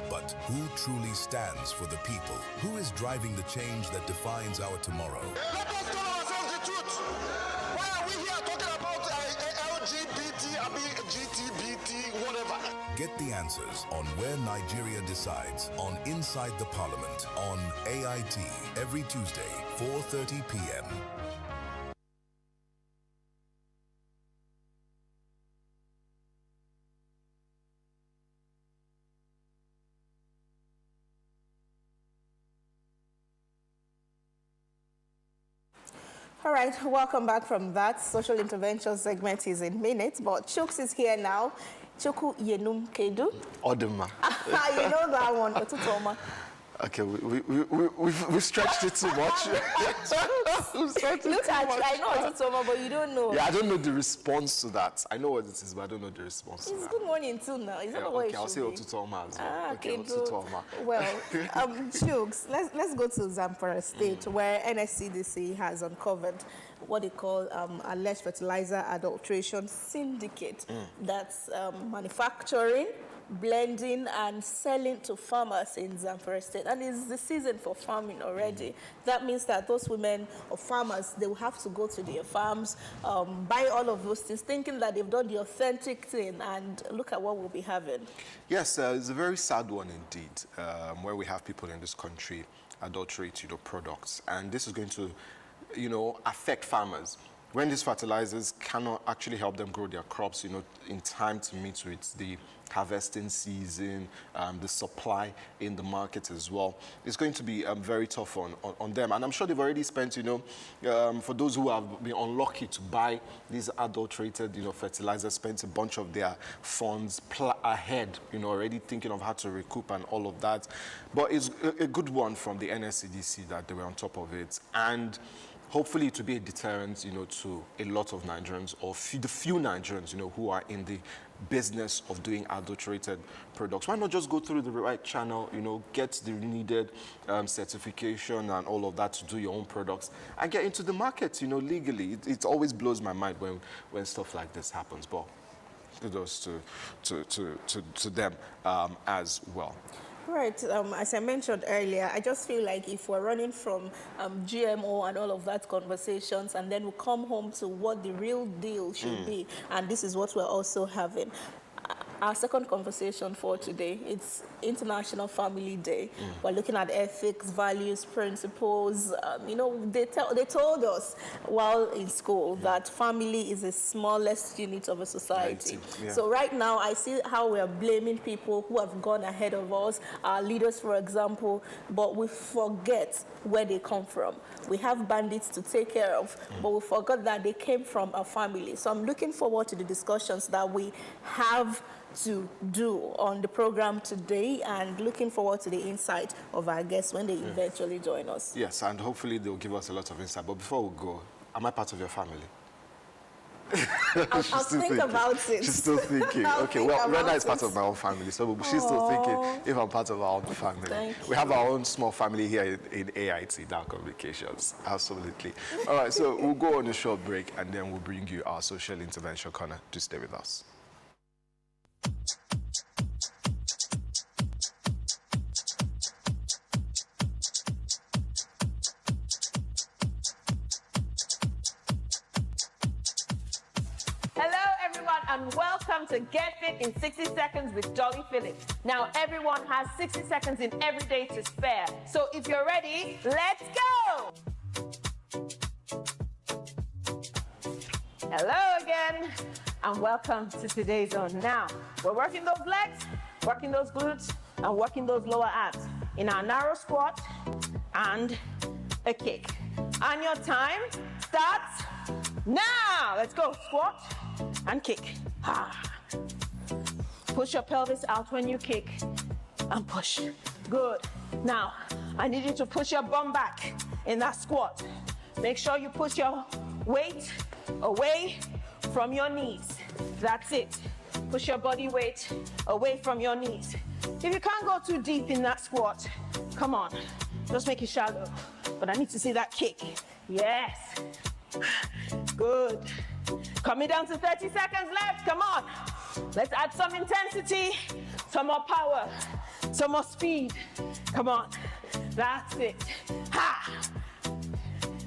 but who truly stands for the people? Who is driving the change that defines our tomorrow? Let us tell ourselves the truth. Why are we here talking about LGBT, GTBT, whatever? Get the answers on Where Nigeria Decides on Inside the Parliament on AIT every Tuesday, 4:30 p.m. All right, welcome back from that. Social intervention segment is in minutes, but Chuks is here now. Chuku Yenum Kedu. Odema. You know that one, Otutoma. Okay, we stretched it too much. Look at you, I know Otutoma, but you don't know. Yeah, I don't know the response to that. I know what it is, but I don't know the response to that. It's good morning too now. Is that the way it should I'll say be? Otutoma as well. Okay, Otutoma. Well, Chuks, let's go to Zamfara State, where NSCDC has uncovered what they call alleged fertilizer adulteration syndicate that's manufacturing, blending and selling to farmers in Zamfara State. And it's the season for farming already. That means that those women or farmers, they will have to go to their farms, buy all of those things, thinking that they've done the authentic thing, and look at what we'll be having. Yes, it's a very sad one indeed, where we have people in this country adulterate, products. And this is going to, affect farmers. When these fertilizers cannot actually help them grow their crops, in time to meet with the harvesting season, the supply in the market as well, it's going to be very tough on them. And I'm sure they've already spent, for those who have been unlucky to buy these adulterated, fertilizers, spent a bunch of their funds ahead, already thinking of how to recoup and all of that. But it's a good one from the NSCDC that they were on top of it. And hopefully to be a deterrent, to a lot of Nigerians, or the few Nigerians, who are in the business of doing adulterated products. Why not just go through the right channel, get the needed certification and all of that to do your own products and get into the market, legally. It always blows my mind when stuff like this happens, but kudos to them as well. Right, as I mentioned earlier, I just feel like if we're running from GMO and all of that conversations, and then we come home to what the real deal should be, and this is what we're also having. Our second conversation for today, it's International Family Day. We're looking at ethics, values, principles. They told us while in school that family is the smallest unit of a society. Yeah. So right now, I see how we are blaming people who have gone ahead of us, our leaders, for example, but we forget where they come from. We have bandits to take care of, but we forgot that they came from a family. So I'm looking forward to the discussions that we have to do on the program today, and looking forward to the insight of our guests when they eventually join us. Yes, and hopefully they'll give us a lot of insight. But before we go, am I part of your family? I'll think about it. She's still thinking. Okay, well, Rena is part of my own family, so she's still thinking if I'm part of our own family. We have our own small family here in AIT, Down Communications. Absolutely. All right, so we'll go on a short break, and then we'll bring you our social intervention corner. To stay with us. And welcome to Get Fit in 60 Seconds with Dolly Phillips. Now, everyone has 60 seconds in every day to spare. So if you're ready, let's go! Hello again, and welcome to today's zone. Now, we're working those legs, working those glutes, and working those lower abs in our narrow squat and a kick. And your time starts now. Let's go. Squat and kick. Push your pelvis out when you kick and push. Good. Now, I need you to push your bum back in that squat. Make sure you push your weight away from your knees. That's it. Push your body weight away from your knees. If you can't go too deep in that squat, come on, just make it shallow. But I need to see that kick. Yes. Good. Coming down to 30 seconds left. Come on. Let's add some intensity, some more power, some more speed. Come on. That's it. Ha!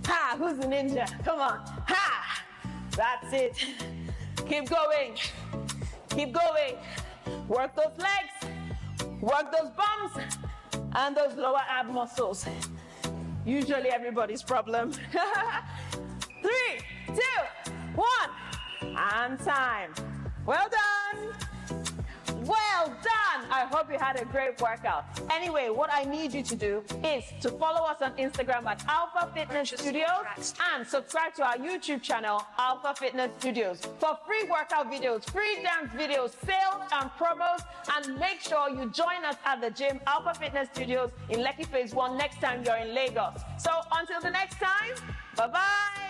Ha! Who's the ninja? Come on. Ha! That's it. Keep going. Keep going. Work those legs. Work those bums and those lower ab muscles. Usually everybody's problem. 3, 2, 1, and time. Well done. Well done! I hope you had a great workout. Anyway, what I need you to do is to follow us on Instagram at Alpha Fitness Studios and subscribe to our YouTube channel, Alpha Fitness Studios, for free workout videos, free dance videos, sales and promos, and make sure you join us at the gym, Alpha Fitness Studios in Lekki Phase 1 next time you're in Lagos. So until the next time, bye-bye!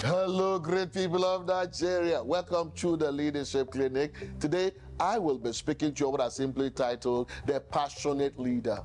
Hello, great people of Nigeria. Welcome to the Leadership Clinic. Today, I will be speaking to you what I simply titled The Passionate Leader.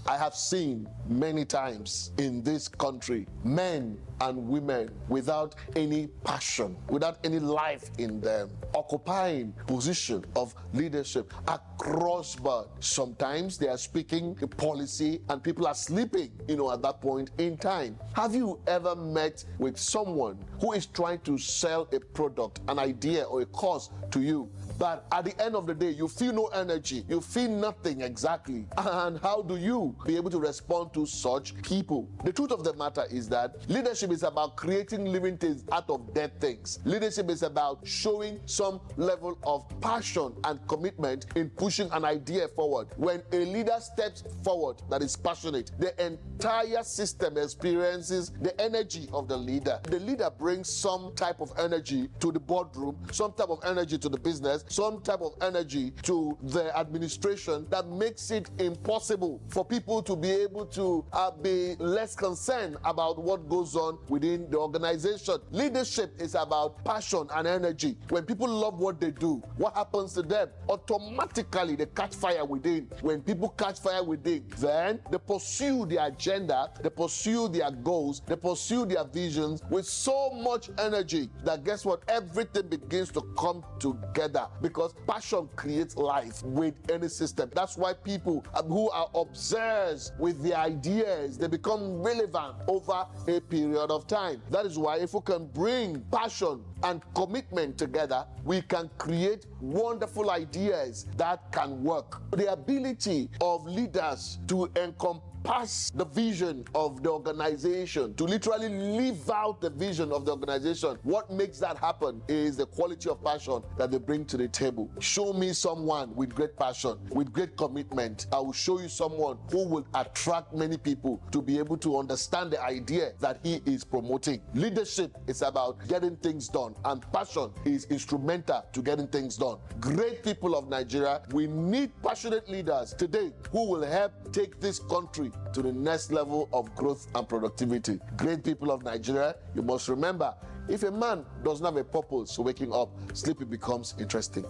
I have seen many times in this country men and women without any passion, without any life in them, occupying position of leadership across board. Sometimes they are speaking a policy and people are sleeping, at that point in time. Have you ever met with someone who is trying to sell a product, an idea or a cause to you, but at the end of the day, you feel no energy, you feel nothing exactly? And how do you be able to respond to such people? The truth of the matter is that leadership is about creating living things out of dead things. Leadership is about showing some level of passion and commitment in pushing an idea forward. When a leader steps forward that is passionate, the entire system experiences the energy of the leader. The leader brings some type of energy to the boardroom, some type of energy to the business, some type of energy to the administration that makes it impossible for people to be able to be less concerned about what goes on within the organization. Leadership is about passion and energy. When people love what they do, what happens to them? Automatically, they catch fire within. When people catch fire within, then they pursue their agenda, they pursue their goals, they pursue their visions with so much energy that guess what? Everything begins to come together, because passion creates life with any system. That's why people who are obsessed with their ideas, they become relevant over a period of time. That is why if we can bring passion and commitment together, we can create wonderful ideas that can work. The ability of leaders to encompass the vision of the organization, to literally live out the vision of the organization. What makes that happen is the quality of passion that they bring to the table. Show me someone with great passion, with great commitment. I will show you someone who will attract many people to be able to understand the idea that he is promoting. Leadership is about getting things done, and passion is instrumental to getting things done. Great people of Nigeria, we need passionate leaders today who will help take this country to the next level of growth and productivity. Great people of Nigeria, you must remember, if a man doesn't have a purpose for waking up, sleeping becomes interesting.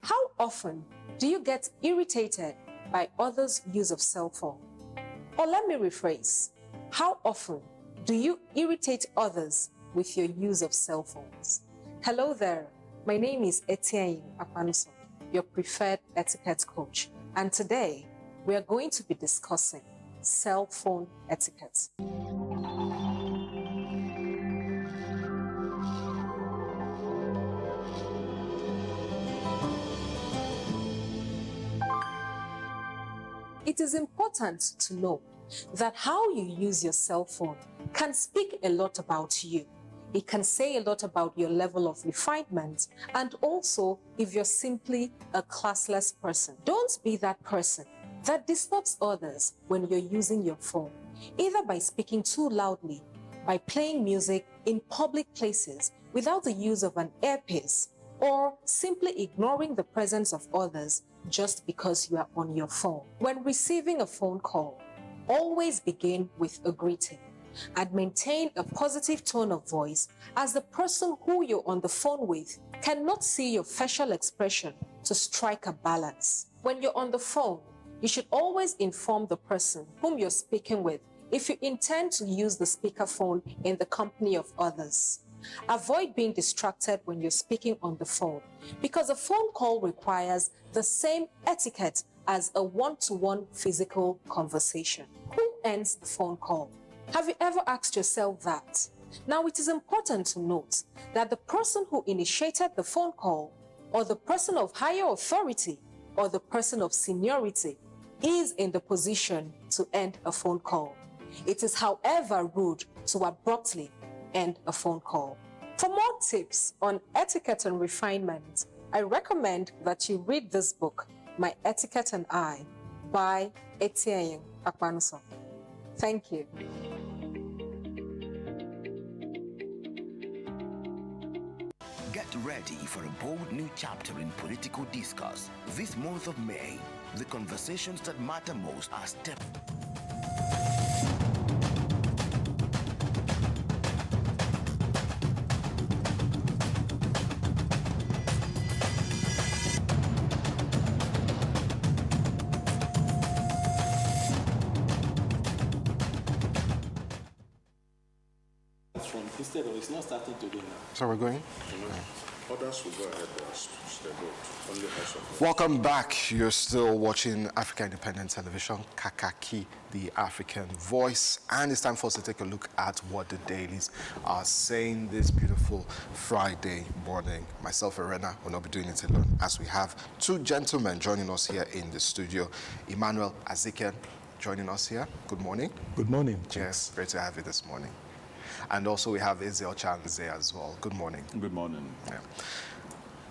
How often do you get irritated by others' use of cell phone? Or let me rephrase, how often do you irritate others with your use of cell phones? Hello there, my name is Etienne Apanso, your preferred etiquette coach. And today, we are going to be discussing cell phone etiquette. It is important to know that how you use your cell phone can speak a lot about you. It can say a lot about your level of refinement, and also if you're simply a classless person. Don't be that person that disturbs others when you're using your phone, either by speaking too loudly, by playing music in public places without the use of an earpiece, or simply ignoring the presence of others just because you are on your phone. When receiving a phone call, always begin with a greeting and maintain a positive tone of voice, as the person who you're on the phone with cannot see your facial expression to strike a balance. When you're on the phone, you should always inform the person whom you're speaking with if you intend to use the speakerphone in the company of others. Avoid being distracted when you're speaking on the phone, because a phone call requires the same etiquette as a one-to-one physical conversation. Who ends the phone call? Have you ever asked yourself that? Now, it is important to note that the person who initiated the phone call, or the person of higher authority, or the person of seniority is in the position to end a phone call. It is, however, rude to abruptly end a phone call. For more tips on etiquette and refinement, I recommend that you read this book, My Etiquette and I, by Etienne Akpanuso. Thank you. Get ready for a bold new chapter in political discourse. This month of May, the conversations that matter most are Instead of it's not starting today now. So we're going? Others will go ahead their vote. Only House of Welcome back. You're still watching Africa Independent Television, Kakaaki, the African Voice. And it's time for us to take a look at what the dailies are saying this beautiful Friday morning. Myself, Irena, will not be doing it alone, as we have two gentlemen joining us here in the studio. Emmanuel Azikian joining us here. Good morning. Good morning. Yes, great to have you this morning. And also we have Ezel Chanze as well. Good morning. Good morning. Yeah.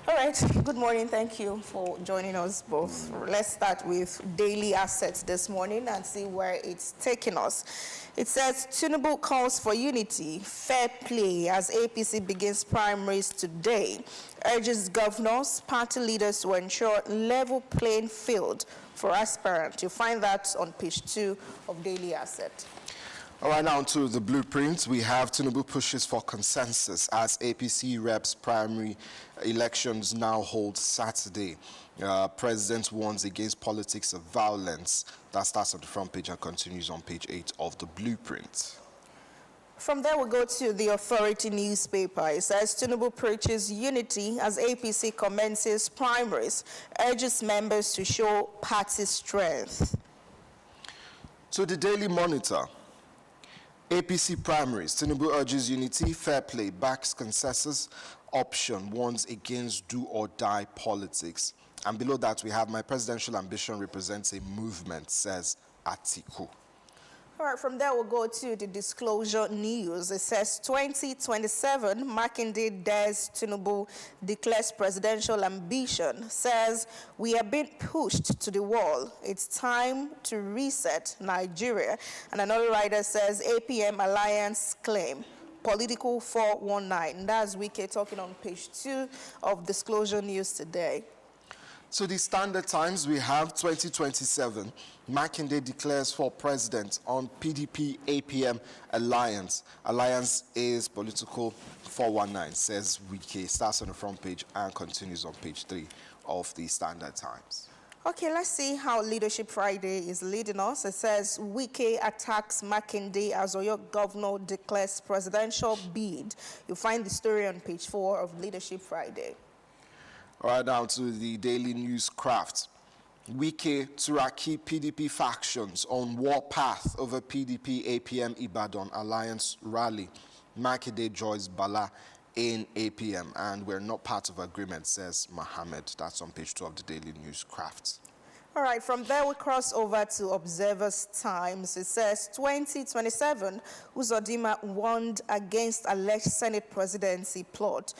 All right, good morning. Thank you for joining us both. Let's start with daily assets this morning and see where it's taking us. It says, Tinubu calls for unity, fair play as APC begins primaries today. Urges governors, party leaders to ensure level playing field for aspirants. You'll find that on page 2 of daily asset. All right, now to the blueprint. We have Tinubu pushes for consensus as APC reps primary elections now hold Saturday. President warns against politics of violence. That starts on the front page and continues on page 8 of the blueprint. From there, we'll go to the Authority newspaper. It says, Tinubu preaches unity as APC commences primaries, urges members to show party strength. To the Daily Monitor. APC primaries. Tinubu urges unity, fair play, backs consensus option, warns against do-or-die politics. And below that, we have my presidential ambition represents a movement, says Atiku. All right, from there, we'll go to the Disclosure News. It says 2027, Makinde dares Tinubu, declares presidential ambition, says we are being pushed to the wall. It's time to reset Nigeria. And another writer says APM alliance claim, political 419. That's Wike talking on page 2 of Disclosure News today. So the Standard Times, we have 2027. Makinde declares for president on PDP APM alliance. Alliance is political 419, says Wike. Starts on the front page and continues on page 3 of the Standard Times. Okay, let's see how Leadership Friday is leading us. It says Wike attacks Makinde as Oyo governor declares presidential bid. You'll find the story on page 4 of Leadership Friday. All right, now to the Daily News Craft. Wike, Turaki, PDP factions on war path over PDP APM Ibadan Alliance rally. Makinde joins Bala in APM, and we're not part of agreement, says Mohammed. That's on page 2 of the Daily News Craft. All right, from there we cross over to Observer's Times. It says 2027, Uzodinma warned against alleged Senate presidency plot.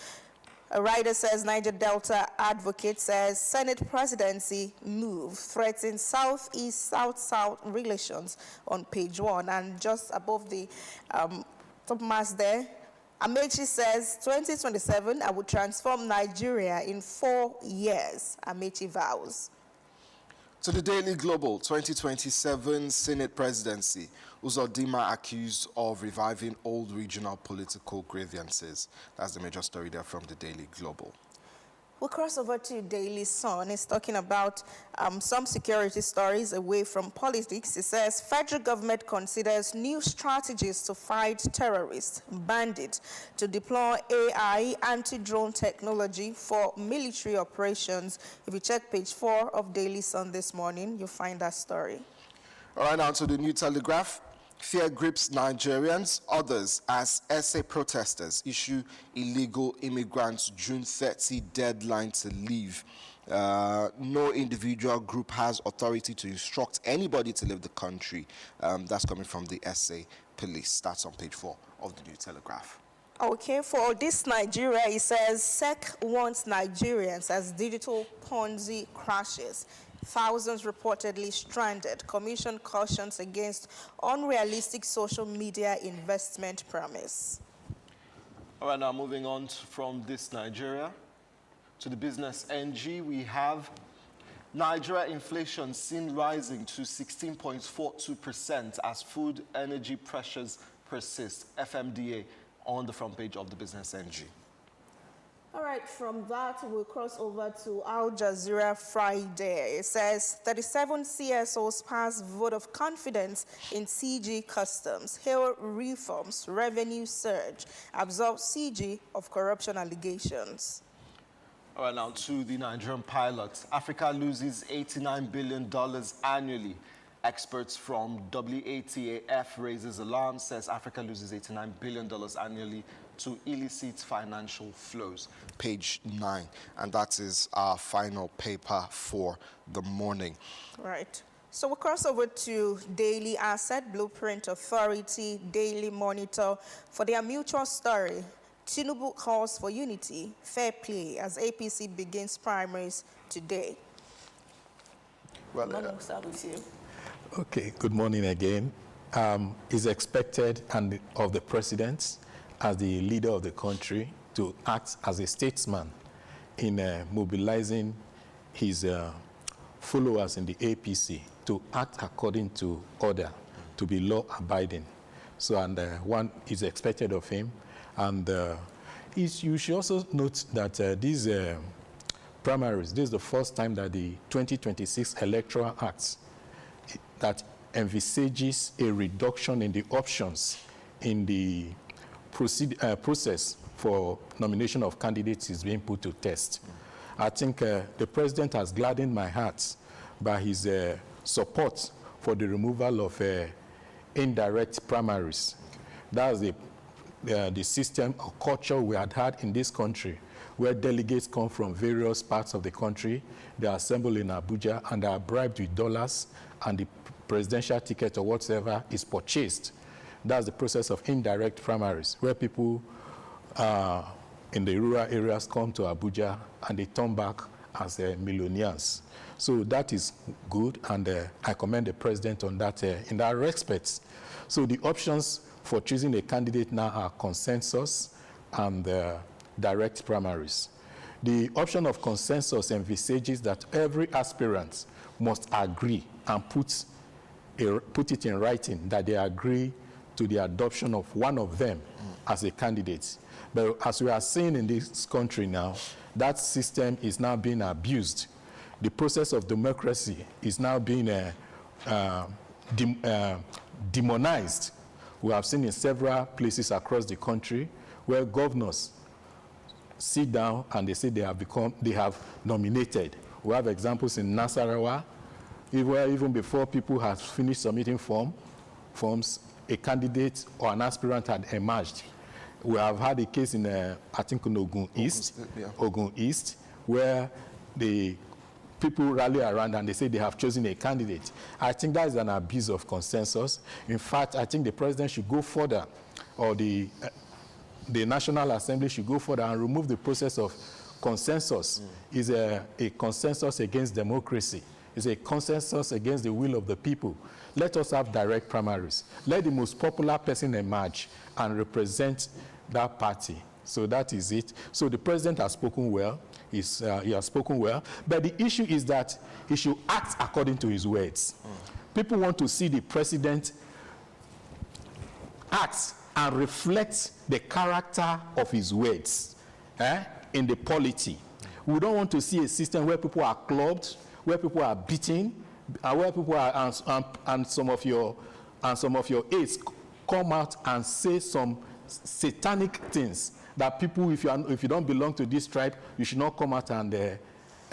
A writer says Niger Delta advocate says Senate presidency move threatens Southeast-South-South relations on page 1. And just above the top mask there, Amechi says 2027, I will transform Nigeria in 4 years, Amechi vows. To the Daily Global, 2027 Senate presidency. Uzodinma accused of reviving old regional political grievances. That's the major story there from the Daily Global. We'll cross over to Daily Sun. It's talking about some security stories away from politics. It says federal government considers new strategies to fight terrorists, bandits, to deploy AI anti-drone technology for military operations. If you check page 4 of Daily Sun this morning, you'll find that story. All right, now to the New Telegraph. Fear grips Nigerians. Others, as SA protesters, issue illegal immigrants June 30 deadline to leave. No individual group has authority to instruct anybody to leave the country. That's coming from the SA police. That's on page 4 of the New Telegraph. Okay, for this Nigeria, it says SEC wants Nigerians as digital Ponzi crashes. Thousands reportedly stranded. Commission cautions against unrealistic social media investment promise. All right, now moving on from this Nigeria to the business NG, we have Nigeria inflation seen rising to 16.42% as food energy pressures persist. FMDA on the front page of the business NG. All right, from that, we'll cross over to Al Jazeera Friday. It says 37 CSOs pass vote of confidence in CG Customs. Hail reforms, revenue surge, absolve CG of corruption allegations. All right, now to the Nigerian pilots. Africa loses $89 billion annually. Experts from WATAF raises alarm, says Africa loses $89 billion annually to illicit financial flows. Page 9. And that is our final paper for the morning. Right. So we'll cross over to Daily Asset, Blueprint Authority, Daily Monitor. For their mutual story, Tinubu calls for unity, fair play as APC begins primaries today. Well, we'll start with you. Okay, good morning again. It's expected of the president as the leader of the country to act as a statesman in mobilizing his followers in the APC to act according to order, to be law-abiding. So, and one is expected of him. And you should also note that these primaries, this is the first time that the 2026 Electoral Act that envisages a reduction in the options in the process for nomination of candidates is being put to test. I think the president has gladdened my heart by his support for the removal of indirect primaries. That's the system or culture we had in this country, where delegates come from various parts of the country, they are assembled in Abuja and are bribed with dollars, and the presidential ticket or whatever is purchased. That's the process of indirect primaries, where people in the rural areas come to Abuja and they turn back as millionaires. So that is good, and I commend the president on that in that respect. So the options for choosing a candidate now are consensus and direct primaries. The option of consensus envisages that every aspirant must agree and put it in writing that they agree to the adoption of one of them as a candidate. But as we are seeing in this country now, that system is now being abused. The process of democracy is now being demonized. We have seen in several places across the country where governors sit down and they say they have nominated. We have examples in Nasarawa, where even before people have finished submitting forms, a candidate or an aspirant had emerged. We have had a case in, I think, in Ogun East, where the people rally around and they say they have chosen a candidate. I think that is an abuse of consensus. In fact, I think the president should go further, or the National Assembly should go further and remove the process of consensus. It's a consensus against democracy. It's a consensus against the will of the people. Let us have direct primaries. Let the most popular person emerge and represent that party. So that is it. So the president has spoken well. He has spoken well. But the issue is that he should act according to his words. People want to see the president act and reflect the character of his words in the polity. We don't want to see a system where people are clubbed, where people are beaten, and where people are and some of your aides come out and say some satanic things that people, if you don't belong to this tribe, you should not come out and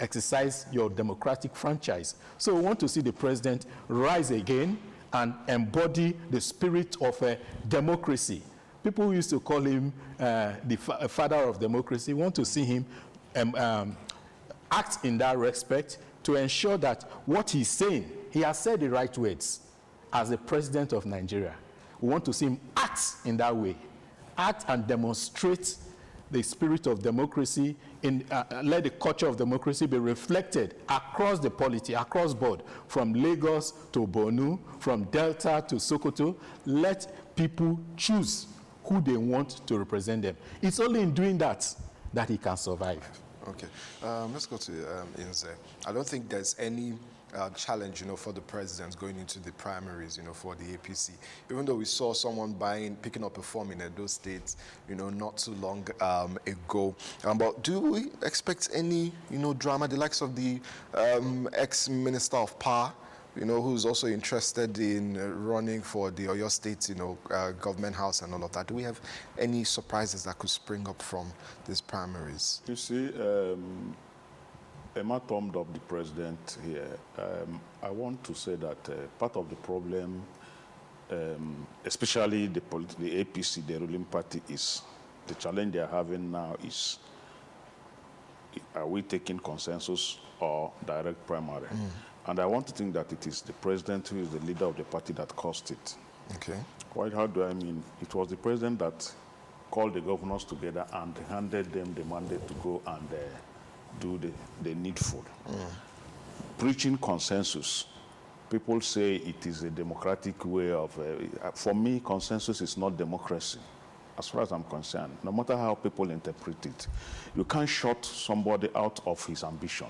exercise your democratic franchise. So we want to see the president rise again and embody the spirit of democracy. People used to call him the father of democracy. We want to see him act in that respect to ensure that what he's saying, he has said the right words as the president of Nigeria. We want to see him act in that way, act and demonstrate the spirit of democracy, let the culture of democracy be reflected across the polity, across board, from Lagos to Borno, from Delta to Sokoto. Let people choose who they want to represent them. It's only in doing that that he can survive. Okay, let's go to Inze. I don't think there's any challenge, for the president going into the primaries, for the APC. Even though we saw someone picking up a form in Edo State, not too long ago. But do we expect any, drama? The likes of the ex-minister of power, who's also interested in running for the Oyo State, government house and all of that. Do we have any surprises that could spring up from these primaries? You see, Emma thumbed up the president here. I want to say that part of the problem, especially the APC, the ruling party, is the challenge they are having now is, are we taking consensus or direct primary? And I want to think that it is the president who is the leader of the party that caused it. Okay. How do I mean? It was the president that called the governors together and handed them the mandate to go and do the needful. Preaching consensus. People say it is a democratic way of, for me, consensus is not democracy, as far as I'm concerned. No matter how people interpret it, you can't shut somebody out of his ambition.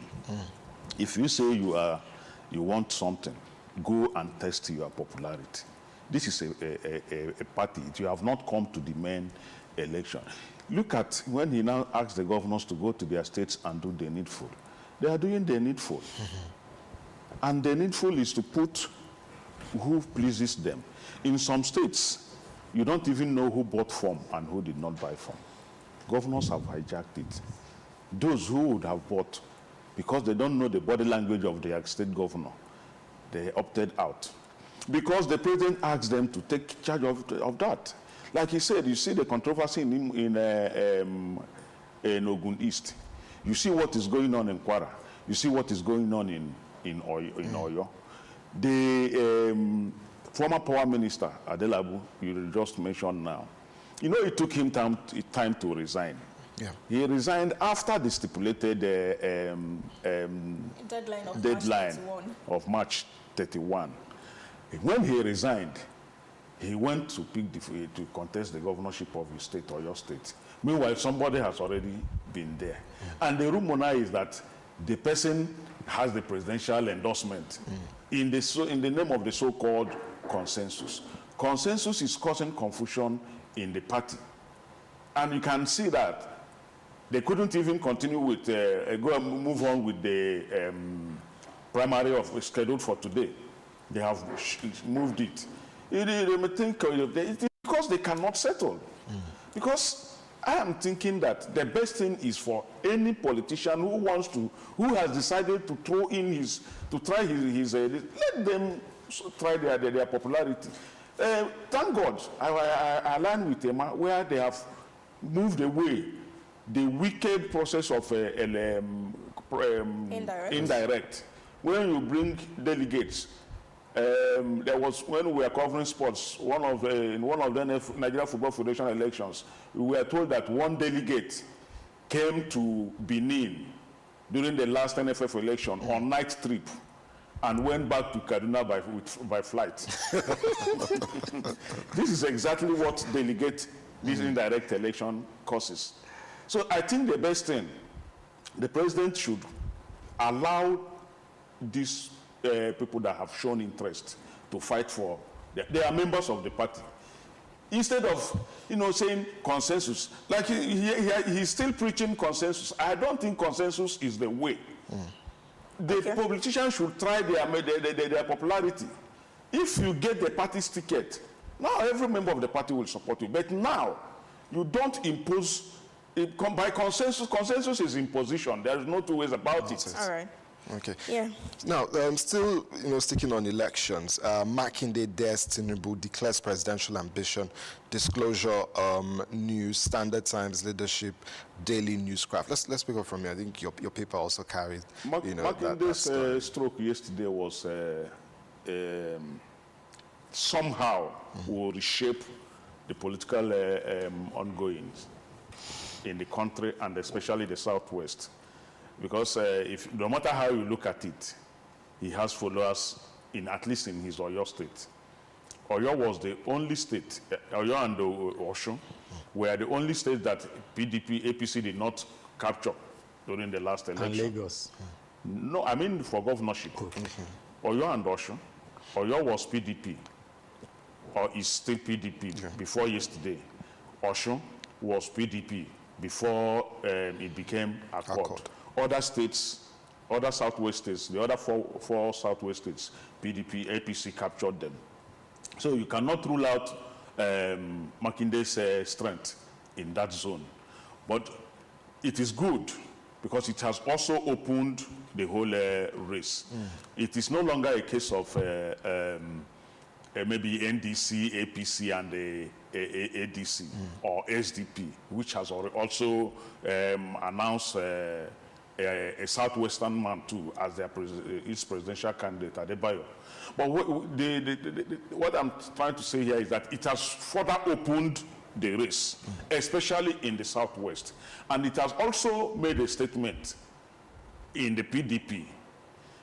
If you say you want something, go and test your popularity. This is a party. You have not come to demand election. Look at when he now asks the governors to go to their states and do the needful. They are doing the needful. And the needful is to put who pleases them. In some states, you don't even know who bought form and who did not buy form. Governors have hijacked it. Those who would have bought, because they don't know the body language of their state governor, they opted out. Because the president asked them to take charge of that. Like he said, you see the controversy in Ogun East. You see what is going on in Kwara. You see what is going on in Oyo. The former power minister, Adelabu, you just mentioned now, it took him time to resign. Yeah. He resigned after the stipulated deadline of March 31. When he resigned, he went to to contest the governorship of his state, or your state. Meanwhile, somebody has already been there. And the rumor now is that the person has the presidential endorsement in the name of the so-called consensus. Consensus is causing confusion in the party. And you can see that they couldn't even continue with, move on with the primary scheduled for today. They have moved it. It is because they cannot settle. Because I am thinking that the best thing is for any politician who has decided to try his, let them try their popularity. Thank God, I aligned with Emma where they have moved away the wicked process of indirect. When you bring delegates, there was, when we were covering sports, in one of the Nigeria Football Federation elections, we were told that one delegate came to Benin during the last NFF election on night trip and went back to Kaduna by flight. This is exactly what this indirect election causes. So I think the best thing, the president should allow these people that have shown interest to fight for, they are members of the party. Instead of, saying consensus, like he's still preaching consensus. I don't think consensus is the way. The politicians should try their popularity. If you get the party's ticket, now every member of the party will support you. But now, you don't impose, by consensus. Consensus is imposition. There is no two ways about it. All right. Okay. Yeah. Now, still, sticking on elections, Makinde dares Tinubu, declares presidential ambition, disclosure, news, Standard Times, leadership, daily newscraft. Let's pick up from here. I think your paper also carried, Makinde's stroke yesterday was somehow will reshape the political ongoings in the country and especially the Southwest. Because no matter how you look at it, he has followers at least in his Oyo state. Oyo was the only state, Oyo and Osun were the only state that PDP, APC did not capture during the last election. And Lagos. No, I mean for governorship. Oyo and Osun. Oyo was PDP, or is still PDP before yesterday. Osun was PDP before it became Accord. Other states, other Southwest states, the other four Southwest states, PDP, APC captured them. So you cannot rule out Makinde's strength in that zone. But it is good because it has also opened the whole race. It is no longer a case of maybe NDC, APC, and ADC or SDP, which has also announced a Southwestern man too as their its presidential candidate, Adebayo. But what I'm trying to say here is that it has further opened the race, especially in the Southwest. And it has also made a statement in the PDP,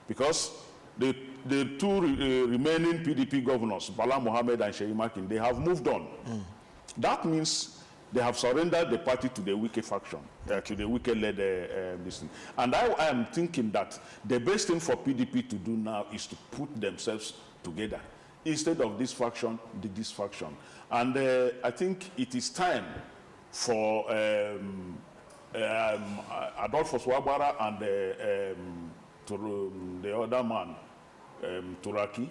because the two remaining PDP governors, Bala Mohammed and Sheyi Makin, they have moved on. That means they have surrendered the party to the Wike faction, to the Wike-led listen. And I am thinking that the best thing for PDP to do now is to put themselves together. Instead of this faction, this faction. And I think it is time for Adolphus Wabara and the other man, Turaki,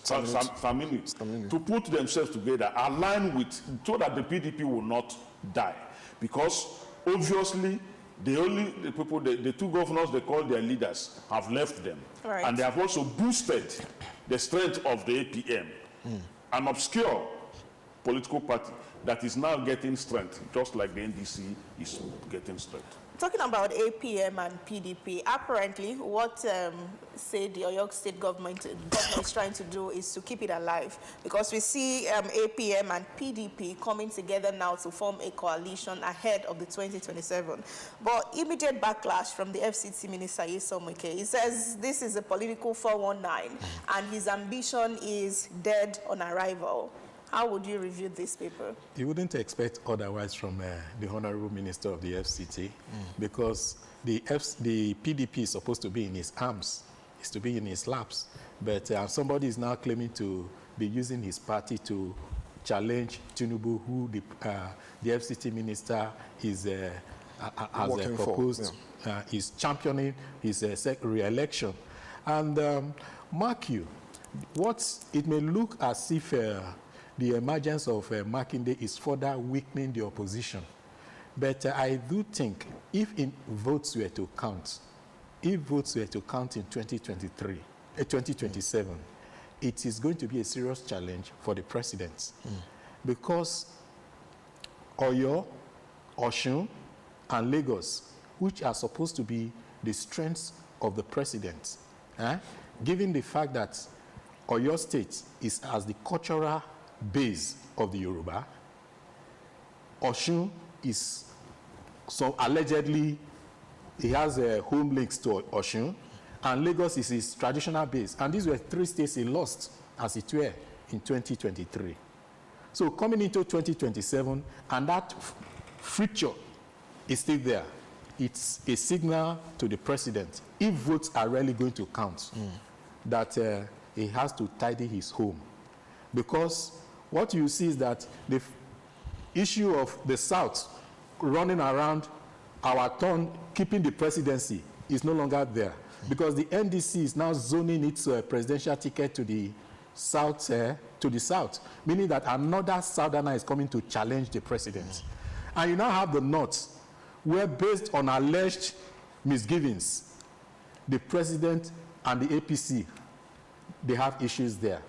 Samini, to put themselves together, align with, so that the PDP will not die. Because obviously, the two governors they call their leaders have left them. Right. And they have also boosted the strength of the APM, an obscure political party that is now getting strength, just like the NDC is getting strength. Talking about APM and PDP, apparently what say the Oyo State government is trying to do is to keep it alive, because we see APM and PDP coming together now to form a coalition ahead of the 2027. But immediate backlash from the FCT Minister Nyesom Wike. He says this is a political 419 and his ambition is dead on arrival. How would you review this paper? You wouldn't expect otherwise from the Honorable Minister of the FCT, because the PDP is supposed to be in his arms, is to be in his laps. But somebody is now claiming to be using his party to challenge Tinubu, who the FCT Minister is has proposed, is championing his re-election. And mark you, it may look as if the emergence of Makinde is further weakening the opposition. But I do think if votes were to count, in 2027, it is going to be a serious challenge for the president. Because Oyo, Osun, and Lagos, which are supposed to be the strengths of the president, given the fact that Oyo State is as the cultural base of the Yoruba, Osun is, so allegedly, he has home links to Osun, and Lagos is his traditional base. And these were three states he lost, as it were, in 2023. So coming into 2027, and that fracture is still there. It's a signal to the president, if votes are really going to count, that he has to tidy his home. Because what you see is that the issue of the South running around our turn, keeping the presidency, is no longer there. Because the NDC is now zoning its presidential ticket to the South, meaning that another Southerner is coming to challenge the president. And you now have the North, where based on alleged misgivings, the president and the APC, they have issues there.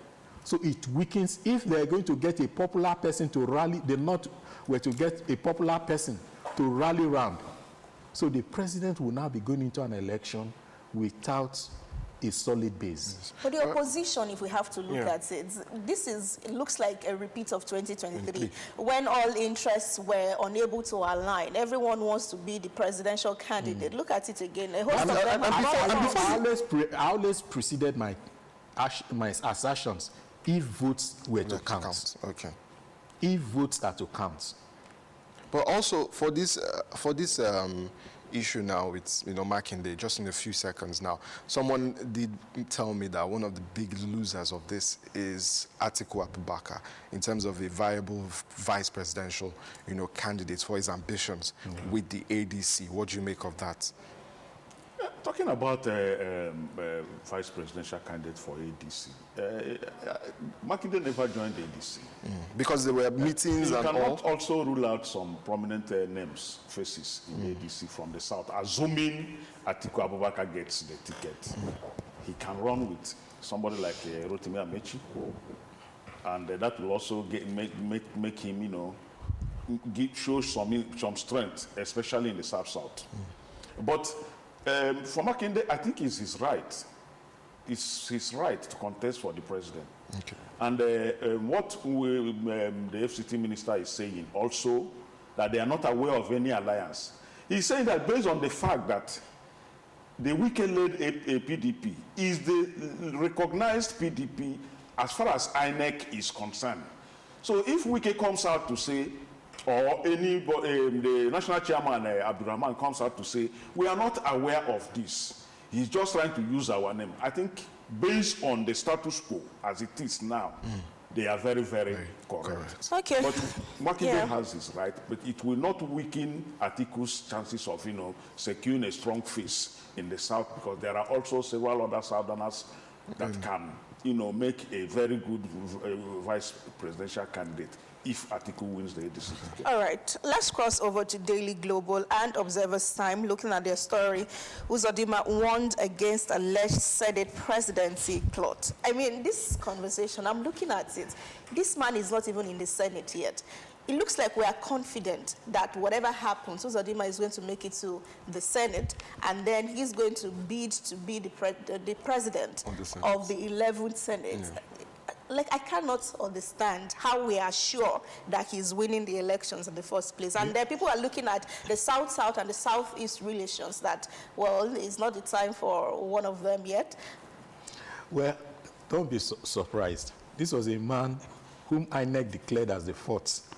So it weakens. If they're going to get a popular person to rally, the North were to get a popular person to rally around. So the president will now be going into an election without a solid base. For the opposition, if we have to look at it, it looks like a repeat of 2023, when all interests were unable to align. Everyone wants to be the presidential candidate. Look at it again. A host of them I always preceded my assertions if votes were to count. Okay. If votes are to count. But also for this issue now with Makinde, just in a few seconds now, someone did tell me that one of the big losers of this is Atiku Abubakar in terms of a viable vice presidential candidate for his ambitions with the ADC. What do you make of that? Talking about vice presidential candidate for ADC, Makinde never joined ADC. Because there were meetings and all? You cannot also rule out some prominent names, faces in ADC from the south, assuming Atiku Abubakar gets the ticket. He can run with somebody like Rotimi Amechi, and that will also make him, show some strength, especially in the south. But for Makinde, I think it's his right. It's his right to contest for the president. Okay. And what the FCT minister is saying also, that they are not aware of any alliance. He's saying that based on the fact that the Wike-led PDP is the recognized PDP as far as INEC is concerned. So if Wike comes out to say, or the national chairman, Abdurrahman, comes out to say, we are not aware of this. He's just trying to use our name. I think based on the status quo as it is now, they are very, very correct. Okay. But Makinde has his right, but it will not weaken Atiku's chances of, securing a strong face in the south, because there are also several other southerners that can, make a very good vice presidential candidate if Atiku wins the ADC. All right, let's cross over to Daily Global and Observer's Time, looking at their story. Uzodimma warned against alleged Senate presidency plot. I mean, this conversation, I'm looking at it. This man is not even in the Senate yet. It looks like we are confident that whatever happens, Uzodimma is going to make it to the Senate, and then he's going to bid to be the president of the 11th Senate. Yeah. Like, I cannot understand how we are sure that he's winning the elections in the first place. And there people are looking at the South-South and the South-East relations that, well, it's not the time for one of them yet. Well, don't be surprised. This was a man whom INEC declared as the fourth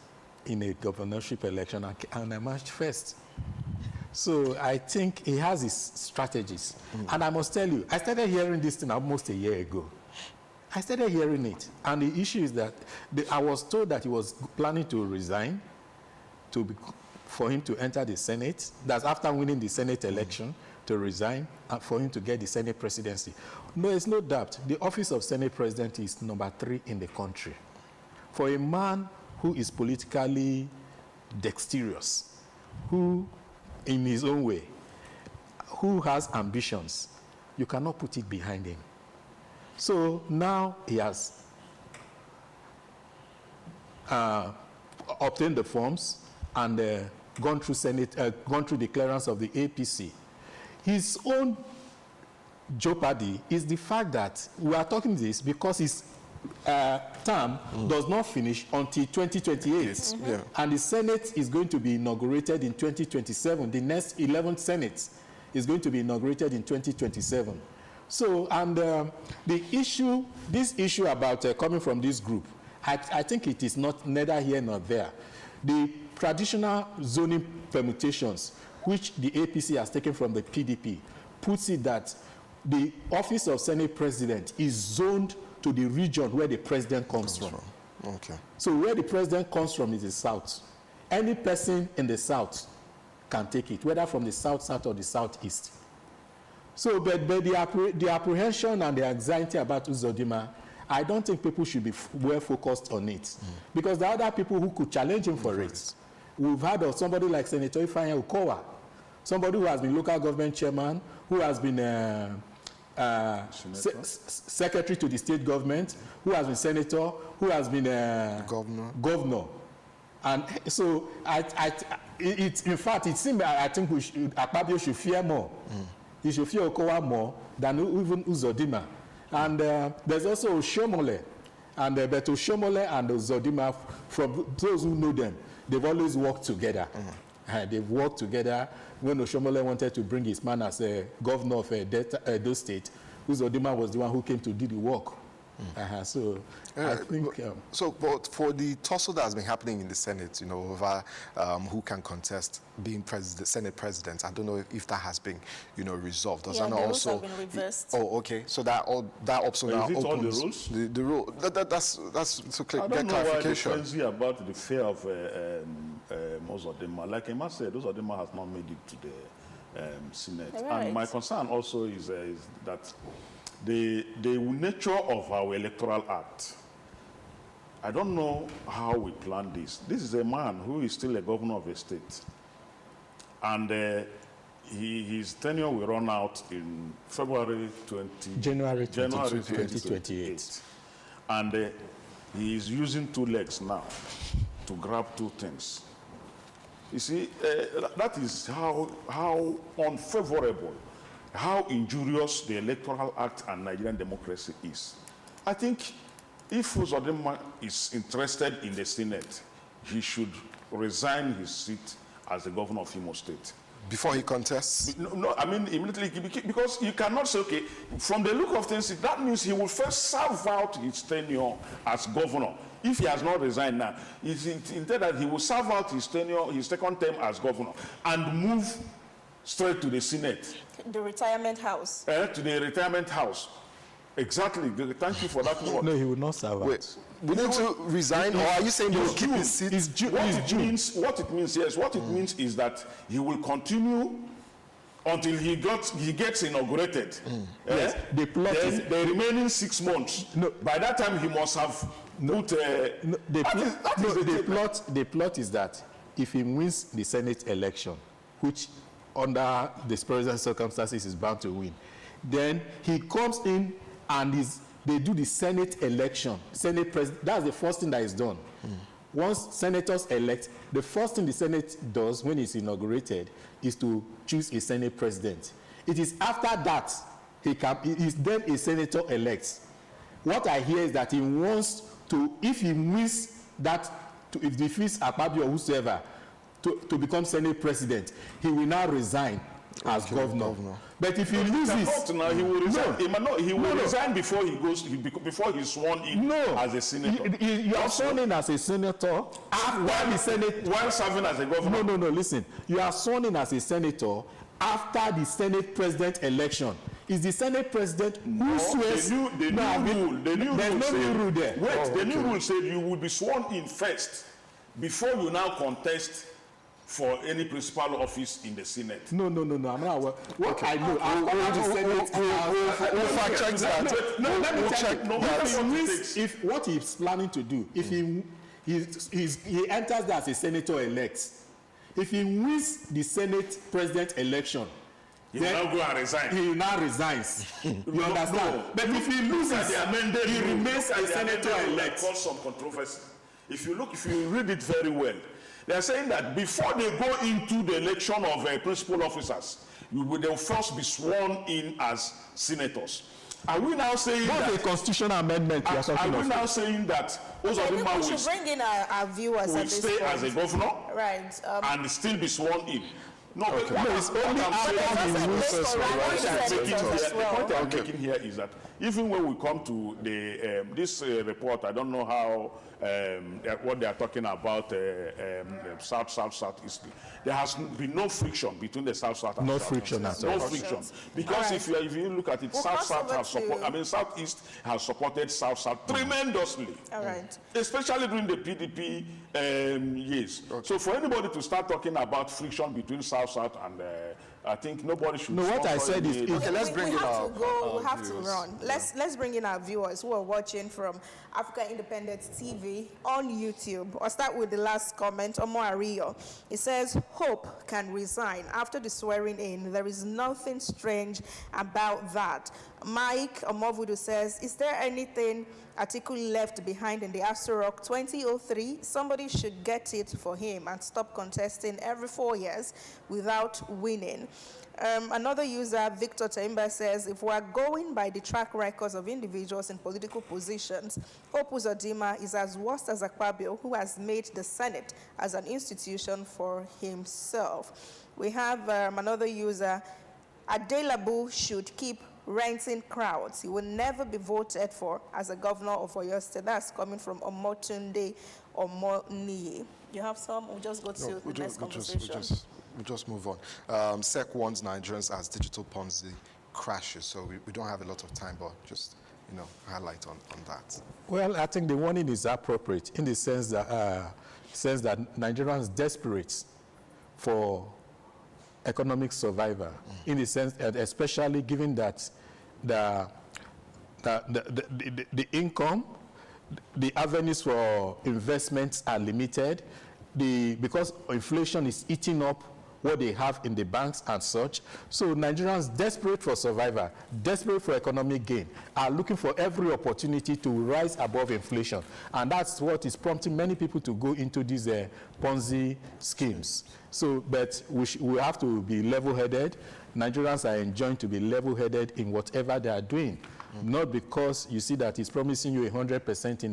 in a governorship election and emerged first. So I think he has his strategies. And I must tell you, I started hearing this thing almost a year ago. I started hearing it, and the issue is that I was told that he was planning to resign for him to enter the Senate. That's after winning the Senate election, to resign and for him to get the Senate presidency. No, it's no doubt. The office of Senate President is number 3 in the country. For a man who is politically dexterous, who, in his own way, who has ambitions, you cannot put it behind him. So now he has obtained the forms and gone through the clearance of the APC. His own jeopardy is the fact that we are talking this because his term does not finish until 2028. And the Senate is going to be inaugurated in 2027. The next 11th Senate is going to be inaugurated in 2027. So, and this issue about coming from this group, I think it is neither here nor there. The traditional zoning permutations, which the APC has taken from the PDP, puts it that the office of Senate President is zoned to the region where the president comes from. Okay. So where the president comes from is the south. Any person in the south can take it, whether from the south-south or the southeast. So, but the apprehension and the anxiety about Uzodimma, I don't think people should be well focused on it. Because there are other people who could challenge him for it. We've heard of somebody like Senator Ifeanyi Ukowa, somebody who has been local government chairman, who has been secretary to the state government, who has been senator, who has been governor. And so, in fact, it seems I think Akpabio should fear more. He should fear Okowa more than even Uzodimma. And there's also Oshomole. And but Oshomole and Uzodimma, from those who know them, they've always worked together. They've worked together. When Oshomole wanted to bring his man as a governor of Edo State, Uzodimma was the one who came to do the work. So I think but for the tussle that has been happening in the Senate, you know, over who can contest being Senate president, I don't know if that has been, you know, resolved. Does that not also have been reversed? Oh, okay. So that option now opens all the rules. The rule. That's to get clarification. I don't know why the frenzy about the fear of Uzodimma. Like Emma said, Uzodimma has not made it to the Senate. Right. And my concern also is that the nature of our electoral act, I don't know how we plan this. This is a man who is still a governor of a state. And his tenure will run out in January 2028. And he is using two legs now to grab two things. You see, that is how unfavorable, how injurious the Electoral Act and Nigerian democracy is. I think if Uzodimma is interested in the Senate, he should resign his seat as the governor of Imo State. Before he contests? No, I mean immediately, because you cannot say, okay, from the look of things, that means he will first serve out his tenure as governor. If he has not resigned now, it's intended that he will serve out his tenure, his second term as governor, and move straight to the Senate. The retirement house. To the retirement house. Exactly. Thank you for that word. No, he will not serve out. We need to resign, or are you saying he will keep his seat? What it means is that he will continue until he gets inaugurated. Yes, the plot is the remaining 6 months. No, by that time he must have put. The plot is that if he wins the Senate election, which under the present circumstances is bound to win, then he comes in and they do the Senate election. Senate president, that's the first thing that is done. Once senators elect, the first thing the Senate does when it's inaugurated is to choose a Senate president. It is after that he is then a senator elects. What I hear is that he wants to, if he wins that, if he defeats Akpabio or whosoever to become Senate president, he will now resign as governor. But if he loses, now he will resign. He will resign before he goes, before he's sworn in as a senator. You are sworn in as a senator while serving as a governor. No. Listen, you are sworn in as a senator after the Senate president election. Is the Senate president who swears? The new rule there. Wait, the new rule said you will be sworn in first before you now contest for any principal office in the Senate. No. I'm not aware. What I know, we'll fact check that. Let me check. If what he's planning to do, if he enters there as a senator elect, if he wins the Senate president election, he will now go and resign. He now resigns. You understand? No. But if he loses, he remains a senator elect. Cause some controversy. If you read it very well, they are saying that before they go into the election of principal officers, they will first be sworn in as senators. Are we now saying what's the constitutional amendment you are talking about? Are we now saying that Uzodimma will bring in our viewers will stay as a governor, right, and still be sworn in? No, it's only after he wins. The point I'm making here is that even when we come to the this report, I don't know how what they are talking about south-east. There has been no friction between the south-south and friction at all. No friction, because if you look at it, south-south has support. I mean, south-east has supported south-south tremendously. All right. Especially during the PDP years. So for anybody to start talking about friction between south-south I think nobody should. No, what I said is, okay, let's bring in our we have to run. Let's bring in our viewers who are watching from Africa Independent TV on YouTube. I'll start with the last comment. Omo Ario. It says, Hope can resign after the swearing in. There is nothing strange about that. Mike Omovudu says, is there anything Atiku left behind in the Aso Rock 2003? Somebody should get it for him and stop contesting every 4 years without winning. Another user, Victor Taimba, says, if we're going by the track records of individuals in political positions, Hope Uzodinma is as worst as Akpabio, who has made the Senate as an institution for himself. We have another user, Adelabu should keep renting crowds. He will never be voted for as a governor of Oyo State. That's coming from Omotunde Omoniyi. You have some? We'll just go to the next conversation. We'll just move on. SEC warns Nigerians as digital Ponzi crashes. So we don't have a lot of time, but just, highlight on that. Well, I think the warning is appropriate in the sense that Nigerians desperate for economic survival, in the sense, especially given that the income, the avenues for investments are limited, because inflation is eating up what they have in the banks and such. So Nigerians desperate for survival, desperate for economic gain, are looking for every opportunity to rise above inflation. And that's what is prompting many people to go into these Ponzi schemes. So, but we have to be level-headed. Nigerians are enjoying to be level-headed in whatever they are doing. Not because you see that it's promising you 100%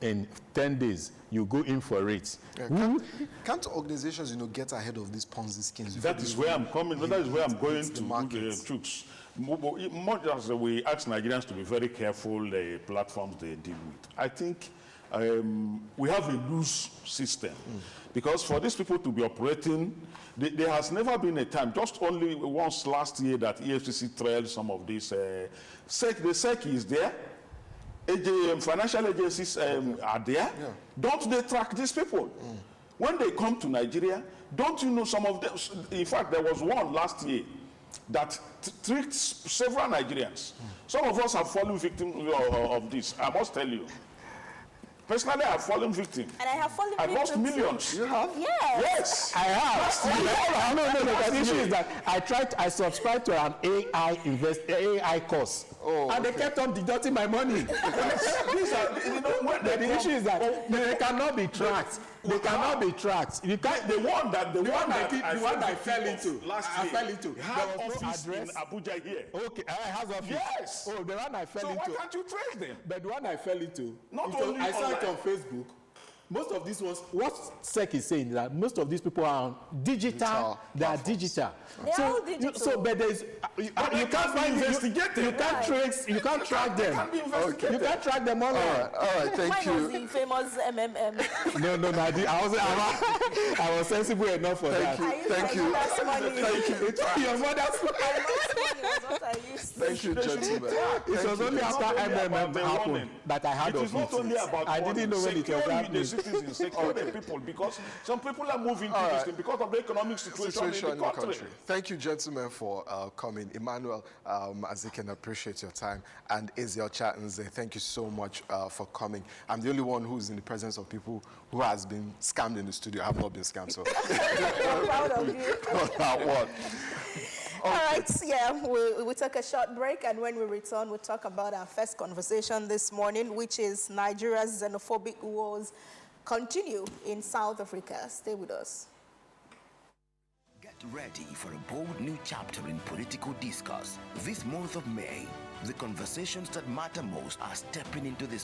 in 10 days, you go in for it. Yeah, can't organizations, get ahead of these Ponzi schemes? That is where I'm coming. That is where I'm going to Chooks. Much as we ask Nigerians to be very careful, the platforms they deal with. I think we have a loose system. Because for these people to be operating, there has never been a time, just only once last year that EFCC trailed some of these. The SEC is there. Financial agencies are there. Yeah. Don't they track these people? When they come to Nigeria, don't you know some of them? In fact, there was one last year that tricked several Nigerians. Some of us have fallen victim of this, I must tell you. Personally, I have fallen victim. And I have fallen victim. I lost millions. You have? Yes. Yes. I have. No. The issue is that I subscribed to an AI course. And they kept on deducting my money. The issue is that they cannot be tracked. They cannot be tracked. You can't. The one I fell into. I fell into. There was no address in Abuja here. Okay, I have office. Yes. Oh, the one I fell into. So why can't you trace them? But the one I fell into. I saw it on Facebook. Most of these ones, what SEC is saying is that most of these people are digital. They are digital. They're all digital. So, but there's you can't investigate them. You can't trace. You can't track them. Okay. You can't track them online. All right. Thank you. Mine was the famous MMM. No, I was sensible enough for that. Thank you. Your mother's Thank you, gentlemen. It was only after MMM happened that I had it. It is not only about I didn't know when it was happening. Citizens, secure the people, because some people are moving to this thing because of the economic situation in the country. Thank you, gentlemen, for coming. Emmanuel, as you can appreciate your time, and Ezeal Chatunze, thank you so much for coming. I'm the only one who's in the presence of people who has been scammed in the studio. I have not been scammed, so I'm proud of you. That one. All right, we take a short break, and when we return, we'll talk about our first conversation this morning, which is Nigeria's xenophobic wars continue in South Africa. Stay with us. Get ready for a bold new chapter in political discourse. This month of May, the conversations that matter most are stepping into this.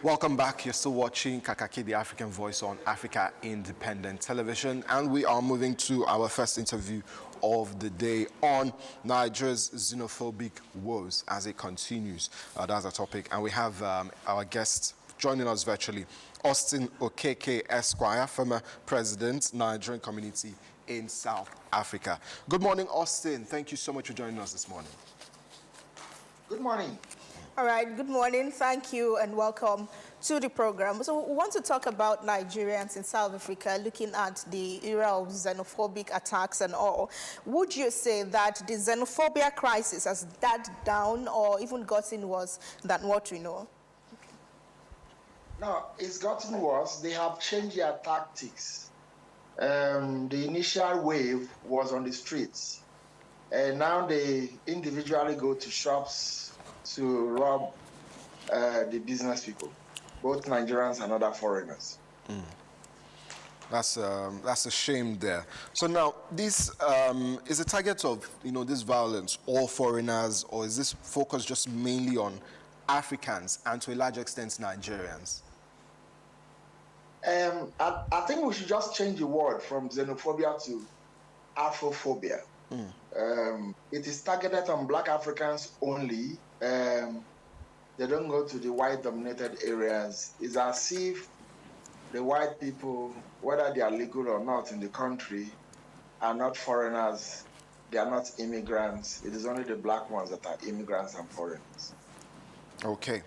Welcome back. You're still watching Kakaaki, the African Voice on Africa Independent Television, and we are moving to our first interview of the day on Nigeria's xenophobic woes as it continues. That's our topic, and we have our guest joining us virtually, Austin Okeke Esquire, former president, Nigerian community in South Africa. Good morning, Austin. Thank you so much for joining us this morning. Good morning. All right, good morning. Thank you and welcome to the program. So we want to talk about Nigerians in South Africa, looking at the era of xenophobic attacks and all. Would you say that the xenophobia crisis has died down or even gotten worse than what we know? No, it's gotten worse. They have changed their tactics. The initial wave was on the streets. And now they individually go to shops to rob the business people, both Nigerians and other foreigners. That's a shame there. So now, this is the target of this violence all foreigners, or is this focused just mainly on Africans and to a large extent Nigerians? I think we should just change the word from xenophobia to Afrophobia. It is targeted on Black Africans only. They don't go to the white-dominated areas. It's as if the white people, whether they are legal or not in the country, are not foreigners. They are not immigrants. It is only the Black ones that are immigrants and foreigners. Okay.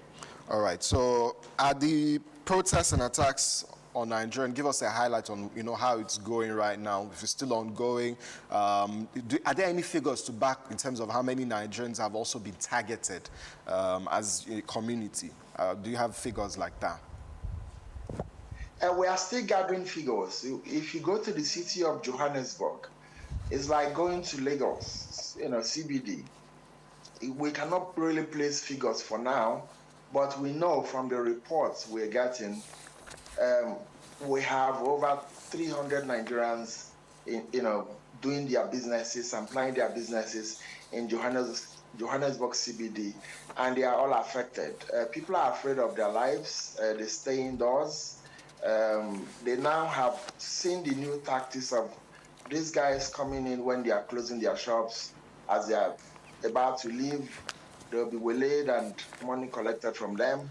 All right. So are the protests and attacks on Nigeria, and give us a highlight on how it's going right now, if it's still ongoing. Are there any figures to back in terms of how many Nigerians have also been targeted as a community? Do you have figures like that? We are still gathering figures. If you go to the city of Johannesburg, it's like going to Lagos, CBD. We cannot really place figures for now, but we know from the reports we're getting, we have over 300 Nigerians, doing their businesses and planning their businesses in Johannesburg CBD, and they are all affected. People are afraid of their lives. They stay indoors. They now have seen the new tactics of these guys coming in when they are closing their shops. As they are about to leave, they'll be waylaid and money collected from them.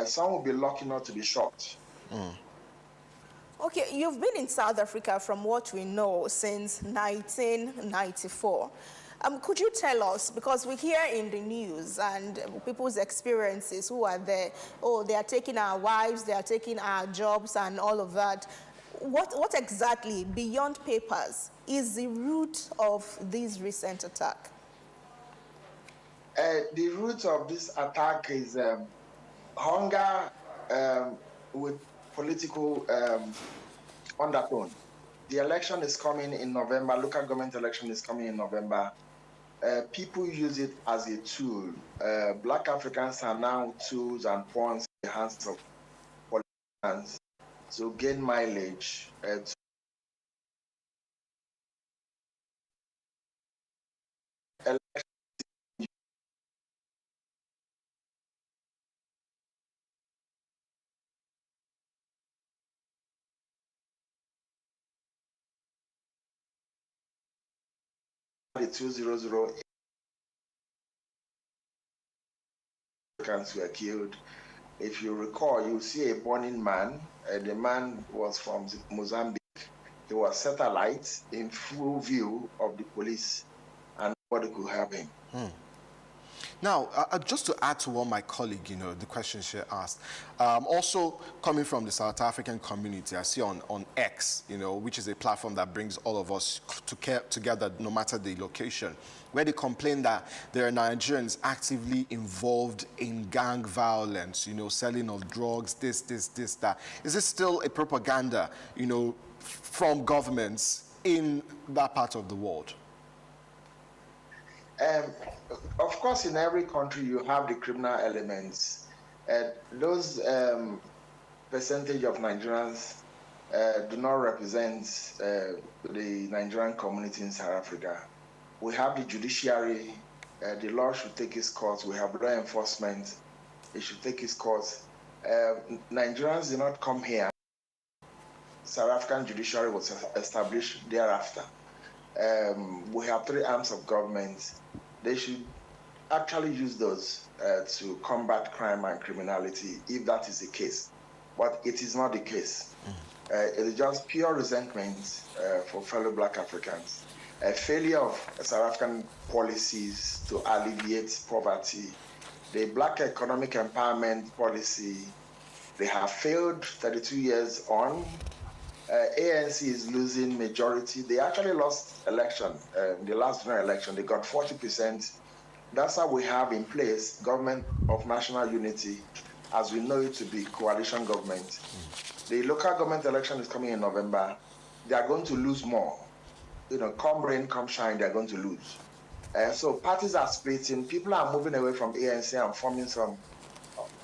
Some will be lucky not to be shot. Okay, you've been in South Africa, from what we know, since 1994. Could you tell us, because we hear in the news and people's experiences who are there, they are taking our wives, they are taking our jobs and all of that. What exactly, beyond papers, is the root of this recent attack? The root of this attack is hunger with political undertone. The election is coming in November. Local government election is coming in November. People use it as a tool. Black Africans are now tools and pawns in the hands of politicians to gain mileage. The 2008 Africans were killed. If you recall, you see a burning man. The man was from Mozambique. He was set alight in full view of the police, and nobody could help him. Now, just to add to what my colleague, the question she asked, also coming from the South African community, I see on X, which is a platform that brings all of us together no matter the location, where they complain that there are Nigerians actively involved in gang violence, selling of drugs, this, that. Is this still a propaganda, from governments in that part of the world? Of course, in every country you have the criminal elements. Those percentage of Nigerians do not represent the Nigerian community in South Africa. We have the judiciary. The law should take its course. We have law enforcement. It should take its course. Nigerians did not come here. South African judiciary was established thereafter. We have 3 arms of government. They should actually use those to combat crime and criminality, if that is the case. But it is not the case. It is just pure resentment for fellow Black Africans. A failure of South African policies to alleviate poverty, the Black economic empowerment policy, They have failed 32 years on. ANC is losing majority. They actually lost election, the last general election. They got 40%. That's how we have in place government of national unity, as we know it to be coalition government. The local government election is coming in November. They are going to lose more. You know, come rain, come shine, they are going to lose. So parties are splitting. People are moving away from ANC and forming some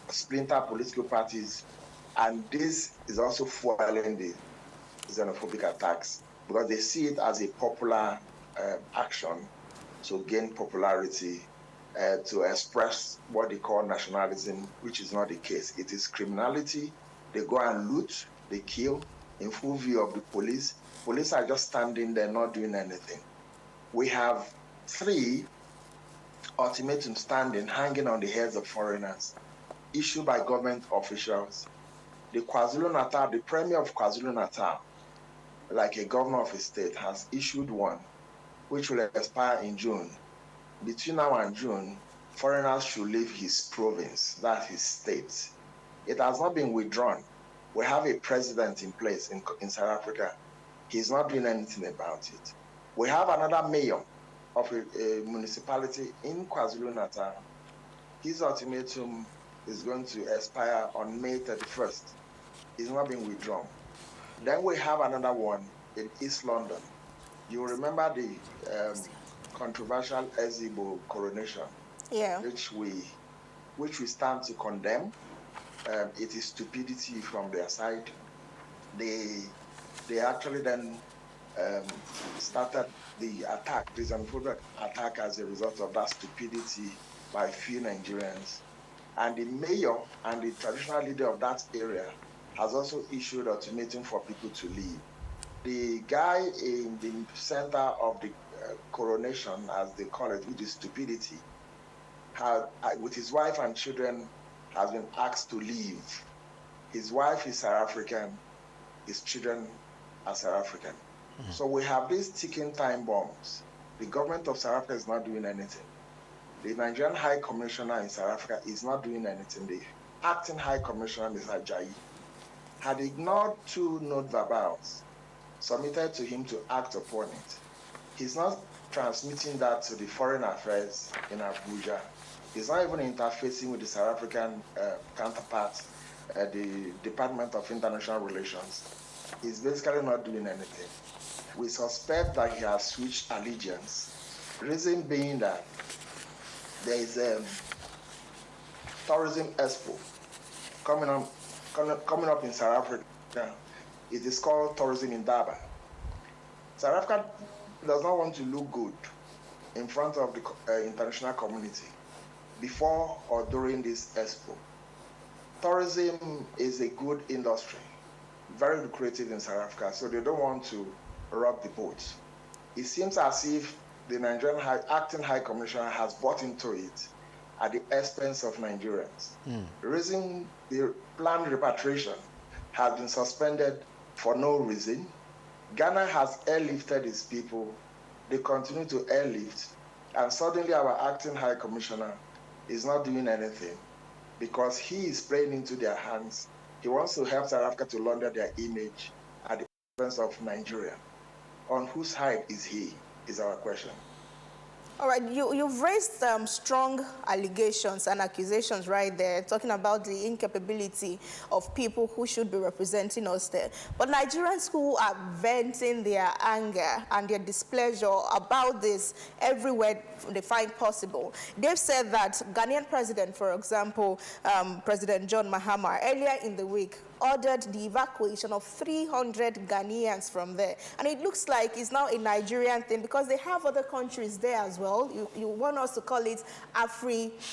splinter political parties. And this is also fueling the xenophobic attacks because they see it as a popular action to gain popularity, to express what they call nationalism, which is not the case. It is criminality. They go and loot, they kill in full view of the police. Police are just standing there not doing anything. We have 3 ultimatums standing, hanging on the heads of foreigners, issued by government officials. The KwaZulu-Natal, the Premier of KwaZulu-Natal, like a governor of a state, has issued one, which will expire in June. Between now and June, foreigners should leave his province, that's his state. It has not been withdrawn. We have a president in place in South Africa. He's not doing anything about it. We have another mayor of a municipality in KwaZulu-Natal. His ultimatum is going to expire on May 31st. It's not been withdrawn. Then we have another one in East London. You remember the controversial Ezigbo coronation, which we stand to condemn. It is stupidity from their side. They actually then started the attack, this xenophobic attack, as a result of that stupidity by few Nigerians. And the mayor and the traditional leader of that area has also issued an ultimatum for people to leave. The guy in the center of the coronation, as they call it, which is stupidity, with his wife and children, has been asked to leave. His wife is South African, his children are South African. So we have these ticking time bombs. The government of South Africa is not doing anything. The Nigerian High Commissioner in South Africa is not doing anything. The acting High Commissioner, Mr. Ajayi, had ignored 2 note verbals submitted to him to act upon it. He's not transmitting that to the Foreign Affairs in Abuja. He's not even interfacing with the South African counterpart, the Department of International Relations. He's basically not doing anything. We suspect that he has switched allegiance. Reason being that there is a tourism expo coming up in South Africa. It is called Tourism in Durban. South Africa does not want to look good in front of the international community before or during this expo. Tourism is a good industry, very lucrative in South Africa, so they don't want to rock the boat. It seems as if the Nigerian acting High Commissioner has bought into it at the expense of Nigerians. The reason the planned repatriation has been suspended for no reason. Ghana has airlifted its people. They continue to airlift. And suddenly our acting High Commissioner is not doing anything because he is playing into their hands. He wants to help South Africa to launder their image at the expense of Nigeria. On whose side is he, is our question. All right, you've raised strong allegations and accusations right there, talking about the incapability of people who should be representing us there. But Nigerians who are venting their anger and their displeasure about this everywhere they find possible. They've said that Ghanaian president, for example, President John Mahama, earlier in the week, ordered the evacuation of 300 Ghanaians from there. And it looks like it's now a Nigerian thing because they have other countries there as well. You want us to call it Afrophobia.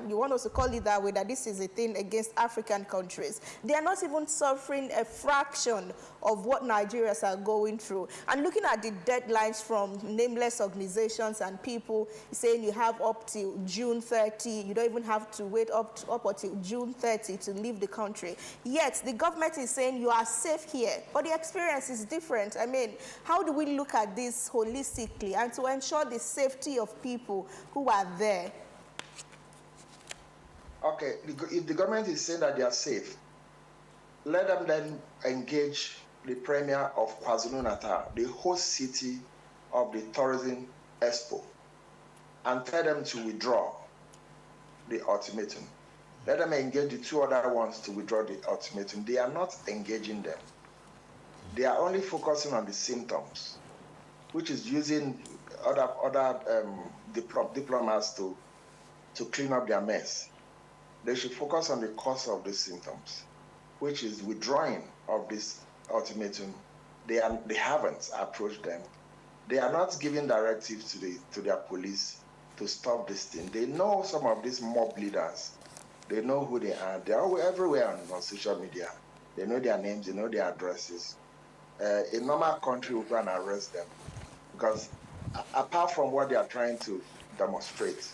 You want us to call it that way, that this is a thing against African countries. They are not even suffering a fraction of what Nigerians are going through. And looking at the deadlines from nameless organizations and people saying you have up till June 30, you don't even have to wait up until June 30 to leave the country. Yet the government is saying you are safe here, but the experience is different. I mean, how do we look at this holistically and to ensure the safety of people who are there? Okay, if the government is saying that they are safe, let them then engage the Premier of KwaZulu-Natal, the host city of the tourism expo, and tell them to withdraw the ultimatum. Let them engage the two other ones to withdraw the ultimatum. They are not engaging them. They are only focusing on the symptoms, which is using other diplomats to clean up their mess. They should focus on the cause of the symptoms, which is withdrawing of this ultimatum. They haven't approached them. They are not giving directives to their police to stop this thing. They know some of these mob leaders. They know who they are. They are everywhere on social media. They know their names. They know their addresses. A normal country will go and arrest them because apart from what they are trying to demonstrate,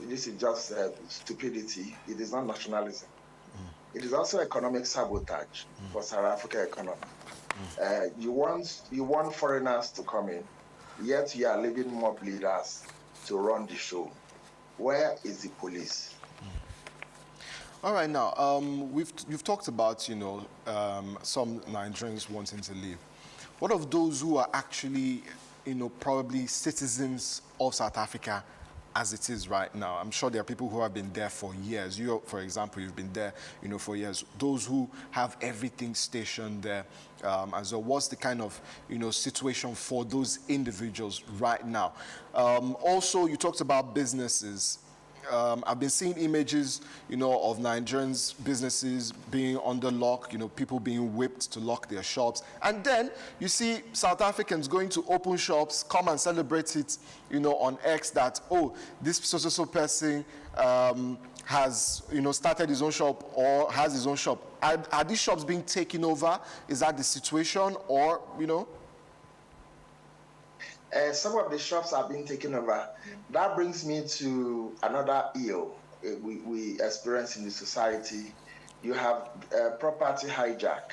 this is just stupidity. It is not nationalism. It is also economic sabotage for South Africa economy. You want foreigners to come in, yet you are leaving mob leaders to run the show. Where is the police? All right, now you've talked about some Nigerians wanting to leave. What of those who are actually probably citizens of South Africa as it is right now? I'm sure there are people who have been there for years. You, for example, you've been there for years. Those who have everything stationed there as well. What's the kind of situation for those individuals right now? Also, you talked about businesses. I've been seeing images, of Nigerians' businesses being under lock, people being whipped to lock their shops. And then you see South Africans going to open shops, come and celebrate it, on X that, oh, this so-so-so person has, started his own shop or has his own shop. Are these shops being taken over? Is that the situation or, Some of the shops are being taken over. That brings me to another ill we experience in the society. You have property hijack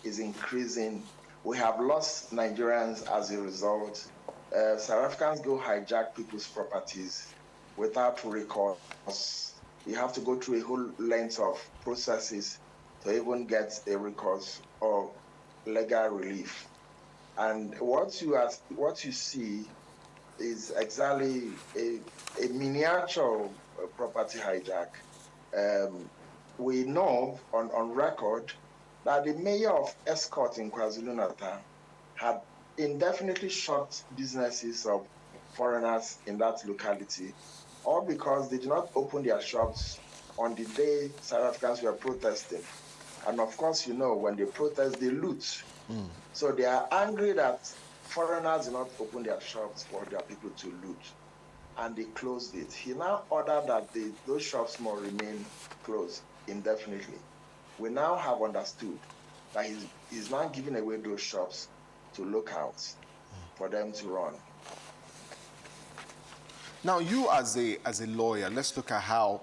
is increasing. We have lost Nigerians as a result. South Africans go hijack people's properties without recourse. You have to go through a whole length of processes to even get a recourse or legal relief. And what you see is exactly a miniature property hijack. We know on record that the mayor of Escort in KwaZulu-Natal had indefinitely shut businesses of foreigners in that locality, all because they did not open their shops on the day South Africans were protesting. And of course, when they protest, they loot. So they are angry that foreigners do not open their shops for their people to loot, and they closed it. He now ordered that those shops must remain closed indefinitely. We now have understood that he's now giving away those shops to locals for them to run. Now, you as a lawyer, let's look at how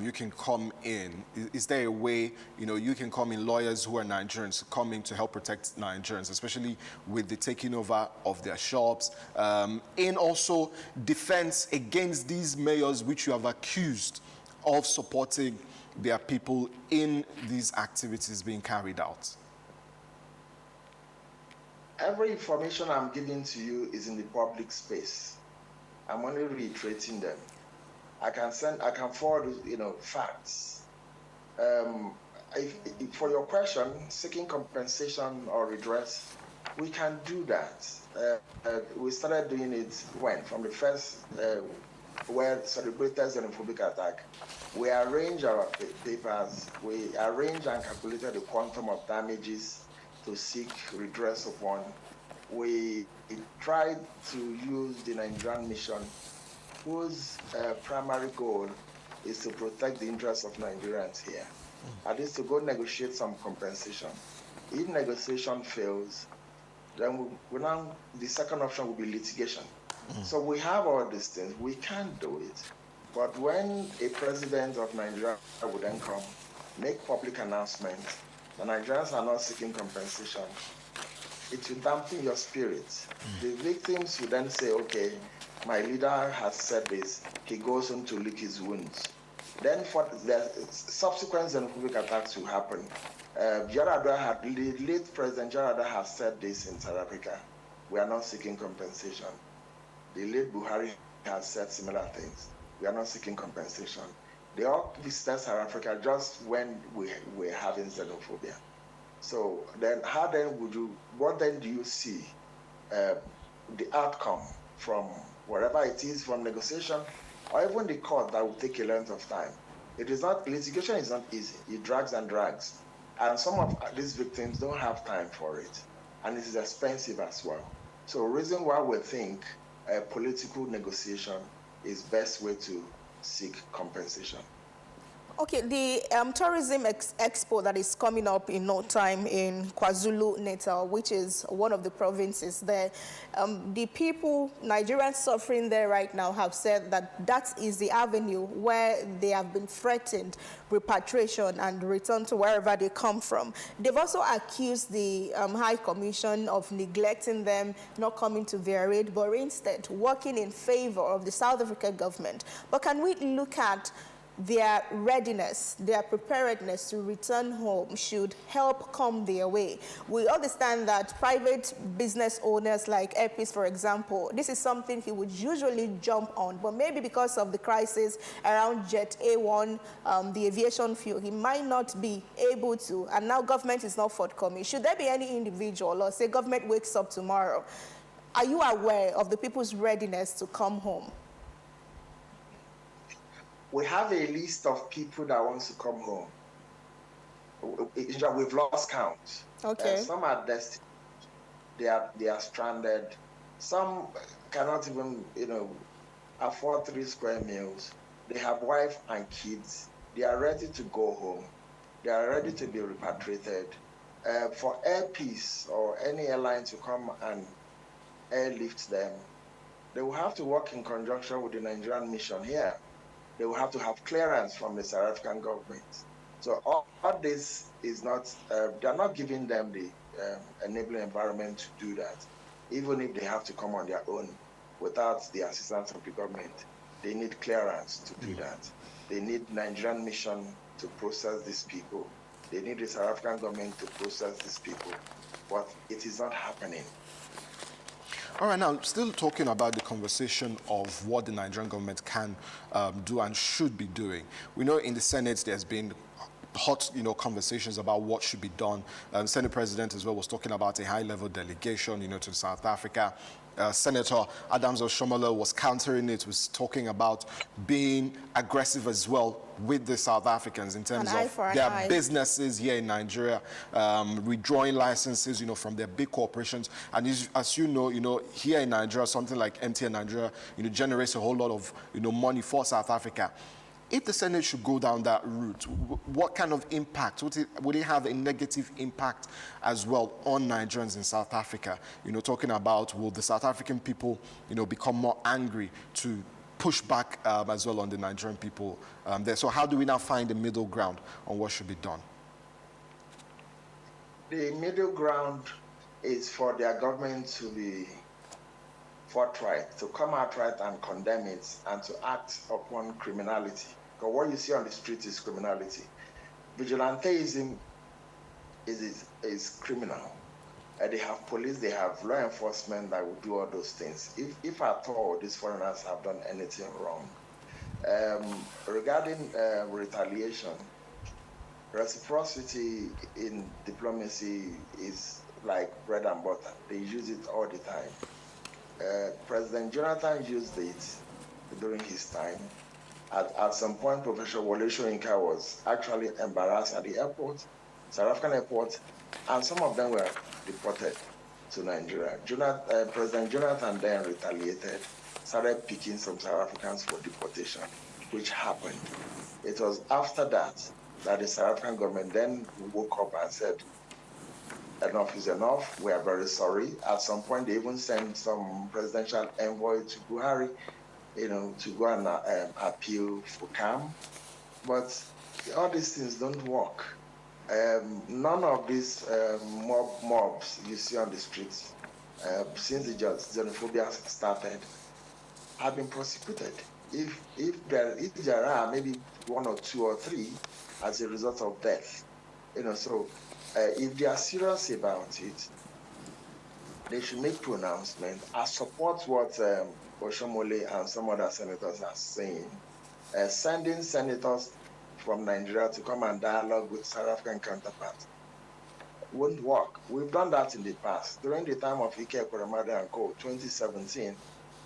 you can come in. Is there a way, you can come in, lawyers who are Nigerians, come in to help protect Nigerians, especially with the taking over of their shops, and also defense against these mayors which you have accused of supporting their people in these activities being carried out? Every information I'm giving to you is in the public space. I'm only reiterating them. I can forward, facts. If for your question, seeking compensation or redress, we can do that. We started doing it from the first where celebrated xenophobic attack. We arranged our papers. We arranged and calculated the quantum of damages to seek redress upon. We tried to use the Nigerian mission, whose primary goal is to protect the interests of Nigerians here. At least to go negotiate some compensation. If negotiation fails, then the second option will be litigation. So we have all these things. We can do it. But when a president of Nigeria would then come, make public announcements, the Nigerians are not seeking compensation, it will dampen your spirit. The victims will then say, okay, my leader has said this, he goes on to lick his wounds. Then for the subsequent xenophobic attacks will happen. The late President Jaradua has said this in South Africa. We are not seeking compensation. The late Buhari has said similar things. We are not seeking compensation. They all visited South Africa just when we were having xenophobia. So then what then do you see the outcome from wherever it is, from negotiation, or even the court that will take a length of time? Litigation is not easy. It drags and drags. And some of these victims don't have time for it. And it is expensive as well. So reason why we think political negotiation is best way to seek compensation. Okay, the tourism expo that is coming up in no time in KwaZulu-Natal, which is one of the provinces there, the people, Nigerians suffering there right now, have said that that is the avenue where they have been threatened repatriation and return to wherever they come from. They've also accused the High Commission of neglecting them, not coming to their aid, but instead working in favor of the South African government. But can we look at their readiness, their preparedness to return home should help come their way? We understand that private business owners like Epis, for example, this is something he would usually jump on, but maybe because of the crisis around Jet A1, the aviation fuel, he might not be able to, and now government is not forthcoming. Should there be any individual, or say government wakes up tomorrow, are you aware of the people's readiness to come home? We have a list of people that want to come home. We've lost count. Okay. Some are destined. They are stranded. Some cannot even, afford 3 square meals. They have wife and kids. They are ready to go home. They are ready to be repatriated. For Air Peace or any airline to come and airlift them, they will have to work in conjunction with the Nigerian mission here. They will have to have clearance from the South African government. So all this is not, they're not giving them the enabling environment to do that. Even if they have to come on their own without the assistance of the government, they need clearance to do that. They need Nigerian mission to process these people. They need the South African government to process these people. But it is not happening. All right, now, still talking about the conversation of what the Nigerian government can do and should be doing. We know in the Senate there's been hot, conversations about what should be done. Senate President as well was talking about a high-level delegation, to South Africa. Senator Adams Oshiomhole was countering it, was talking about being aggressive as well with the South Africans in terms of their businesses here in Nigeria, withdrawing licenses, from their big corporations. And as you know, here in Nigeria, something like MTN Nigeria, generates a whole lot of, money for South Africa. If the Senate should go down that route, what kind of impact? Would it have a negative impact as well on Nigerians in South Africa? Talking about, will the South African people, become more angry to push back as well on the Nigerian people there? So how do we now find the middle ground on what should be done? The middle ground is for their government to be forthright, to come outright and condemn it, and to act upon criminality. Because what you see on the street is criminality. Vigilanteism is criminal. They have police, they have law enforcement that will do all those things. If at all these foreigners have done anything wrong. Regarding retaliation, reciprocity in diplomacy is like bread and butter. They use it all the time. President Jonathan used it during his time. At some point, Professor Wole Soyinka was actually embarrassed at the airport, South African airport, and some of them were deported to Nigeria. President Jonathan then retaliated, started picking some South Africans for deportation, which happened. It was after that the South African government then woke up and said, enough is enough, we are very sorry. At some point, they even sent some presidential envoy to Buhari, to go and appeal for calm. But all these things don't work. None of these mobs you see on the streets since the xenophobia started have been prosecuted. if there are maybe 1 or 2 or 3 as a result of death, so if they are serious about it, they should make pronouncement. I support what Oshomole and some other senators are saying. Sending senators from Nigeria to come and dialogue with South African counterparts won't work. We've done that in the past. During the time of Ike Ekweremadu and Co., 2017,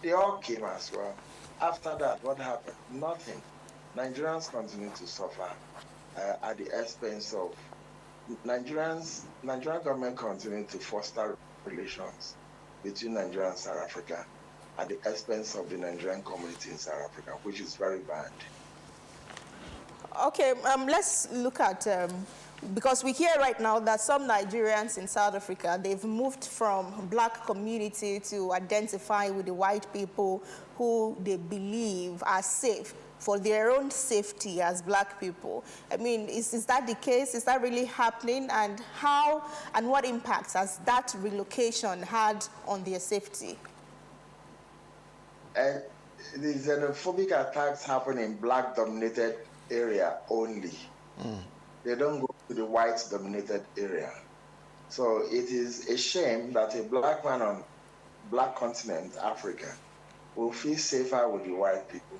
they all came as well. After that, what happened? Nothing. Nigerians continue to suffer at the expense of Nigerian government continue to foster relations between Nigeria and South Africa at the expense of the Nigerian community in South Africa, which is very bad. Okay, let's look at, because we hear right now that some Nigerians in South Africa, they've moved from black community to identify with the white people who they believe are safe for their own safety as black people. I mean, is that the case? Is that really happening? And how and what impacts has that relocation had on their safety? The xenophobic attacks happen in black-dominated area only. They don't go to the white-dominated area. So it is a shame that a black man on black continent, Africa, will feel safer with the white people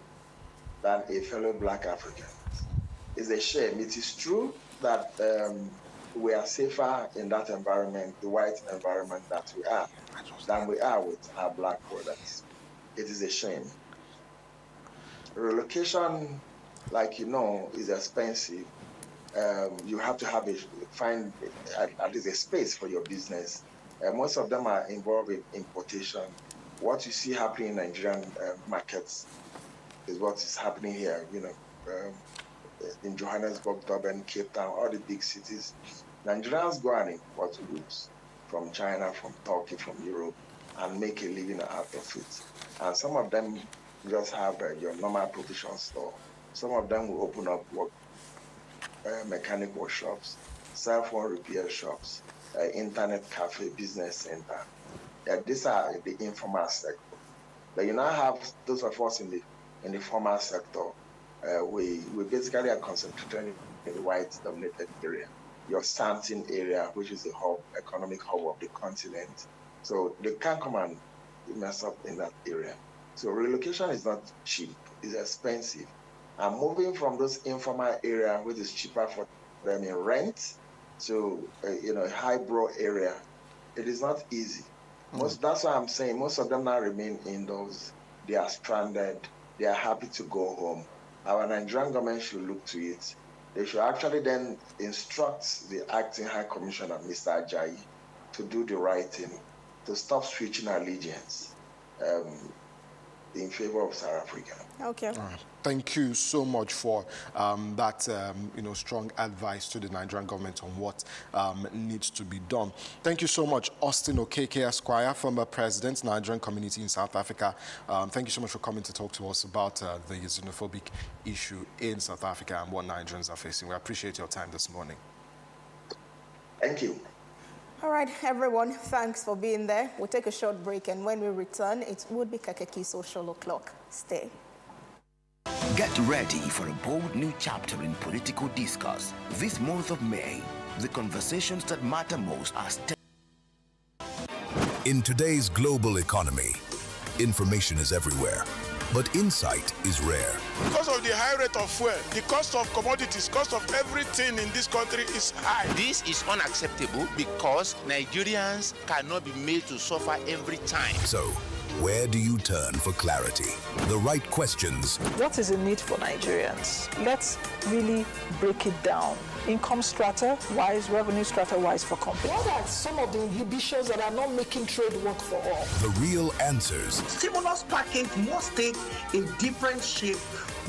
than a fellow black African. It's a shame. It is true that we are safer in that environment, the white environment that we are, than we are with our black brothers. It is a shame. Relocation, like you know, is expensive. You have to find at least a space for your business. Most of them are involved in importation. What you see happening in Nigerian markets is what is happening here, in Johannesburg, Durban, Cape Town, all the big cities. Nigerians go and import goods from China, from Turkey, from Europe, and make a living out of it. And some of them just have your normal provision store. Some of them will open up mechanic workshops, cell phone repair shops, internet cafe, business center. These are the informal sector. But you now have those of us in the formal sector. We basically are concentrated in the white-dominated area, your Stanton area, which is the economic hub of the continent. So they can't come and mess up in that area. So relocation is not cheap; it's expensive. And moving from those informal area, which is cheaper for them in rent, to a highbrow area, it is not easy. That's why I'm saying most of them now remain indoors. They are stranded. They are happy to go home. Our Nigerian government should look to it. They should actually then instruct the acting High Commissioner, Mr. Ajayi, to do the right thing, to stop switching allegiance in favor of South Africa. Okay. Thank you so much for that strong advice to the Nigerian government on what needs to be done. Thank you so much, Austin Okeke Esquire, former president, Nigerian community in South Africa. Thank you so much for coming to talk to us about the xenophobic issue in South Africa and what Nigerians are facing. We appreciate your time this morning. Thank you. All right, everyone, thanks for being there. We'll take a short break, and when we return, it would be Kakaaki Social O'Clock. Stay. Get ready for a bold new chapter in political discourse. This month of May, the conversations that matter most are In today's global economy, information is everywhere, but insight is rare. Because of the high rate of fuel, the cost of commodities, cost of everything in this country is high. This is unacceptable because Nigerians cannot be made to suffer every time. So, where do you turn for clarity? The right questions. What is the need for Nigerians? Let's really break it down. Income strata-wise, revenue strata-wise for companies. What are some of the inhibitions that are not making trade work for all? The real answers. Stimulus package must take a different shape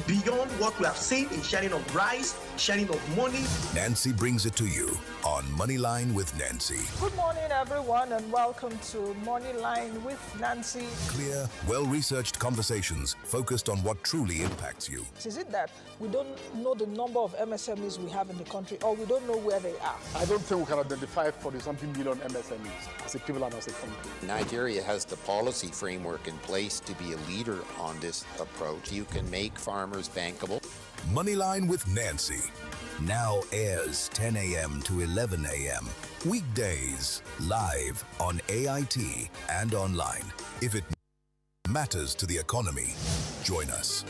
beyond what we have seen in sharing of rice, sharing of money. Nancy brings it to you on Moneyline with Nancy. Good morning, everyone, and welcome to Moneyline with Nancy. Clear, well-researched conversations focused on what truly impacts you. Is it that we don't know the number of MSMEs we have in the country country, or we don't know where they are. I don't think we can identify 40-something million MSMEs as a people and as a country. Nigeria has the policy framework in place to be a leader on this approach. You can make farmers bankable. Moneyline with Nancy now airs 10 a.m. to 11 a.m. weekdays live on AIT and online. If it matters to the economy, join us.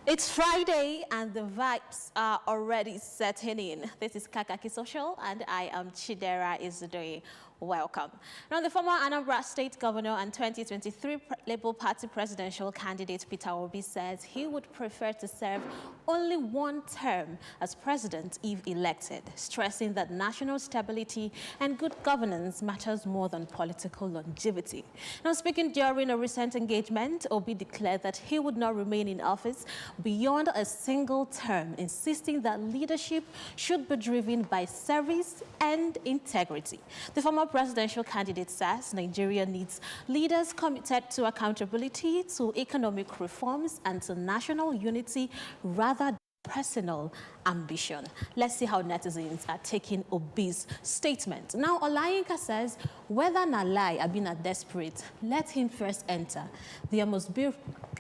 It's Friday and the vibes are already setting in. This is Kakaaki Social and I am Chidera Izudoye. Welcome. Now, the former Anambra State Governor and 2023 Labour Party presidential candidate Peter Obi says he would prefer to serve only one term as president if elected, stressing that national stability and good governance matters more than political longevity. Now, speaking during a recent engagement, Obi declared that he would not remain in office beyond a single term, insisting that leadership should be driven by service and integrity. The former presidential candidate says Nigeria needs leaders committed to accountability, to economic reforms, and to national unity rather than personal ambition. Let's see how netizens are taking Obi's statement. Now, Olayinka says, whether na lie or being desperate, let him first enter. There must be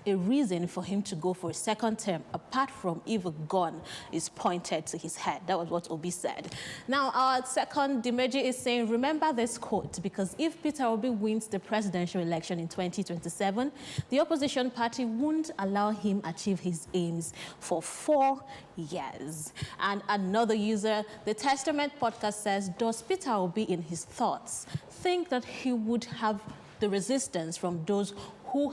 a reason for him to go for a second term, apart from if a gun is pointed to his head. That was what Obi said. Now, our second Dimeji is saying, remember this quote, because if Peter Obi wins the presidential election in 2027, the opposition party won't allow him achieve his aims for 4 years. And another user, the Testament podcast says, does Peter Obi in his thoughts think that he would have the resistance from those who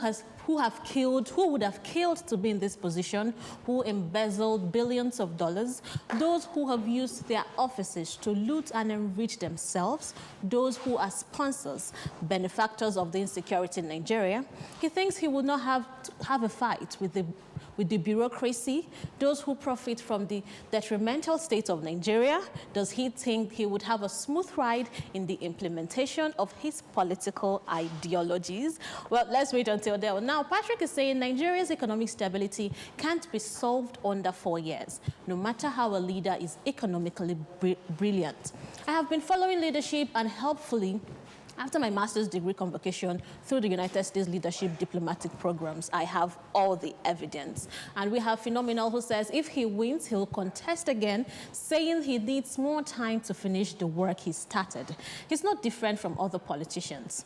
would have killed to be in this position, who embezzled billions of dollars, those who have used their offices to loot and enrich themselves, those who are sponsors, benefactors of the insecurity in Nigeria? He thinks he would not have a fight with the bureaucracy, those who profit from the detrimental state of Nigeria. Does he think he would have a smooth ride in the implementation of his political ideologies? Well, let's wait until then. Now, Patrick is saying Nigeria's economic stability can't be solved under 4 years, no matter how a leader is economically brilliant. I have been following leadership and helpfully after my master's degree convocation through the United States Leadership Diplomatic Programs, I have all the evidence. And we have Phenomenal who says if he wins, he'll contest again, saying he needs more time to finish the work he started. He's not different from other politicians.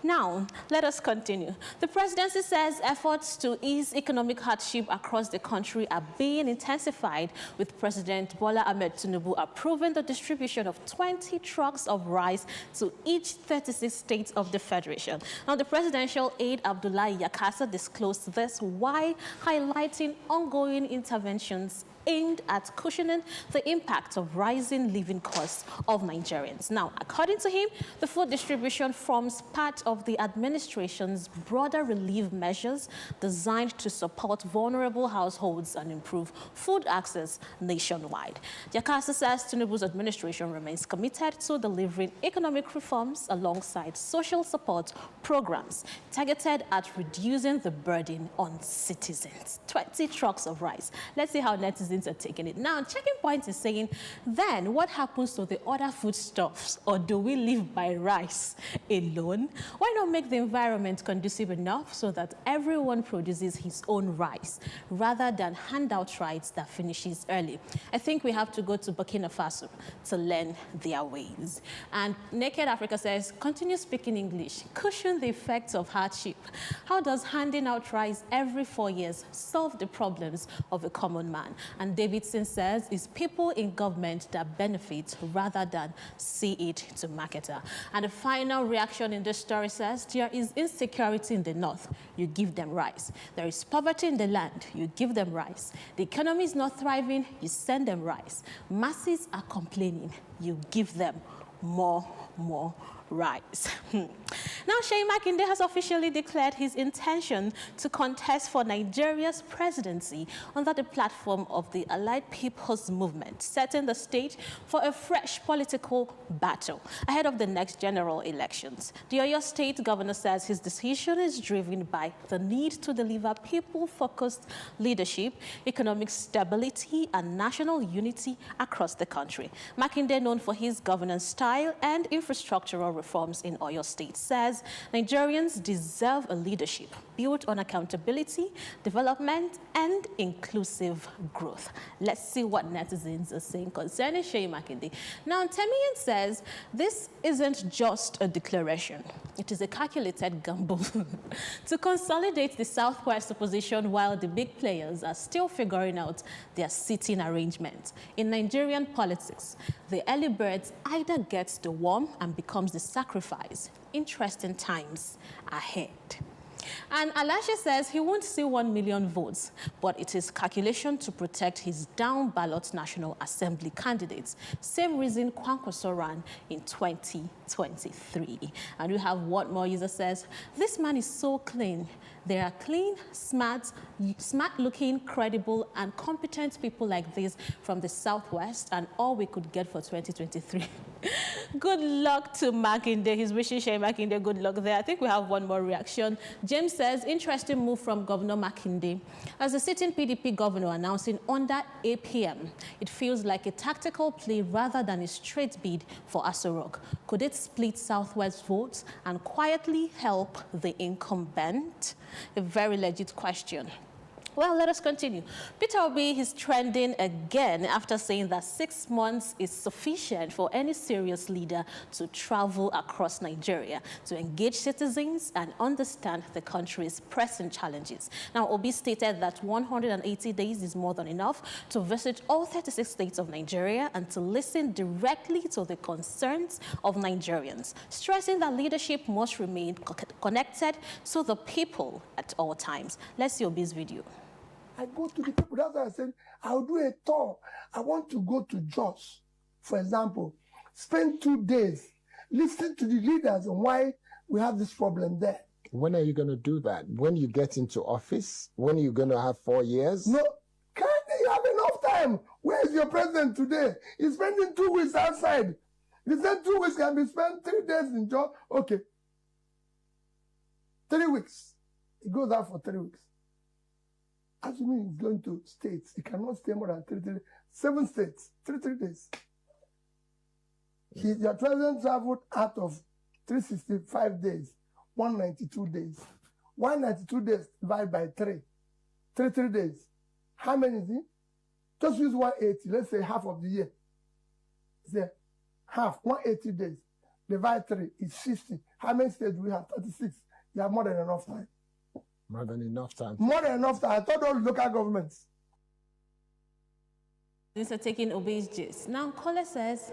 Now, let us continue. The presidency says efforts to ease economic hardship across the country are being intensified, with President Bola Ahmed Tinubu approving the distribution of 20 trucks of rice to each 36 states of the Federation. Now, the presidential aide, Abdullahi Yakasa, disclosed this while highlighting ongoing interventions aimed at cushioning the impact of rising living costs of Nigerians. Now, according to him, the food distribution forms part of the administration's broader relief measures designed to support vulnerable households and improve food access nationwide. Jakasa says Tinubu's administration remains committed to delivering economic reforms alongside social support programs targeted at reducing the burden on citizens. 20 trucks of rice. Let's see how netizens are taking it. Now, Checking Point is saying, then what happens to the other foodstuffs? Or do we live by rice alone? Why not make the environment conducive enough so that everyone produces his own rice, rather than hand out rice that finishes early? I think we have to go to Burkina Faso to learn their ways. And Naked Africa says, continue speaking English, cushion the effects of hardship. How does handing out rice every 4 years solve the problems of a common man? And Davidson says, it's people in government that benefit rather than see it to marketer. And the final reaction in this story says, there is insecurity in the north, you give them rice. There is poverty in the land, you give them rice. The economy is not thriving, you send them rice. Masses are complaining, you give them more rise. Now, Seyi Makinde has officially declared his intention to contest for Nigeria's presidency under the platform of the Allied People's Movement, setting the stage for a fresh political battle ahead of the next general elections. The Oyo State governor says his decision is driven by the need to deliver people-focused leadership, economic stability, and national unity across the country. Makinde, known for his governance style and infrastructural reforms in Oyo State, says Nigerians deserve a leadership built on accountability, development, and inclusive growth. Let's see what netizens are saying concerning Seyi Makinde. Now, Temian says this isn't just a declaration. It is a calculated gamble to consolidate the Southwest opposition while the big players are still figuring out their seating arrangements. In Nigerian politics, the early birds either gets the worm and becomes the sacrifice. Interesting times ahead. And Alashe says he won't see 1 million votes, but it is calculation to protect his down-ballot National Assembly candidates. Same reason Kwankwaso ran in 2023. And we have one more user says, this man is so clean. There are clean, smart-looking, credible, and competent people like this from the Southwest, and all we could get for 2023. Good luck to Makinde. He's wishing Seyi Makinde good luck there. I think we have one more reaction. James says, interesting move from Governor Makinde. As the sitting PDP governor announcing under APM, it feels like a tactical play rather than a straight bid for Aso Rock. Could it split Southwest votes and quietly help the incumbent? A very legit question. Well, let us continue. Peter Obi is trending again after saying that 6 months is sufficient for any serious leader to travel across Nigeria to engage citizens and understand the country's pressing challenges. Now, Obi stated that 180 days is more than enough to visit all 36 states of Nigeria and to listen directly to the concerns of Nigerians, stressing that leadership must remain connected to the people at all times. Let's see Obi's video. I go to the people. That's why I said, I'll do a tour. I want to go to Jos, for example, spend 2 days, listen to the leaders and why we have this problem there. When are you going to do that? When you get into office? When are you going to have 4 years? No, can't you have enough time? Where is your president today? He's spending 2 weeks outside. He said 2 weeks can be spent 3 days in Jos. Okay. 3 weeks. He goes out for 3 weeks. Assuming he's going to states, he cannot stay more than 7 states, 3 days. Your president traveled out of 365 days, 192 days. 192 days divided by 3. 3 days. How many is it? Just use 180, let's say half of the year. Say half, 180 days. Divide 3 is 50. How many states do we have? 36. You have more than enough time. More than enough time. More than enough time. I thought all local governments. These are taking Obi's gist. Now, Kole says,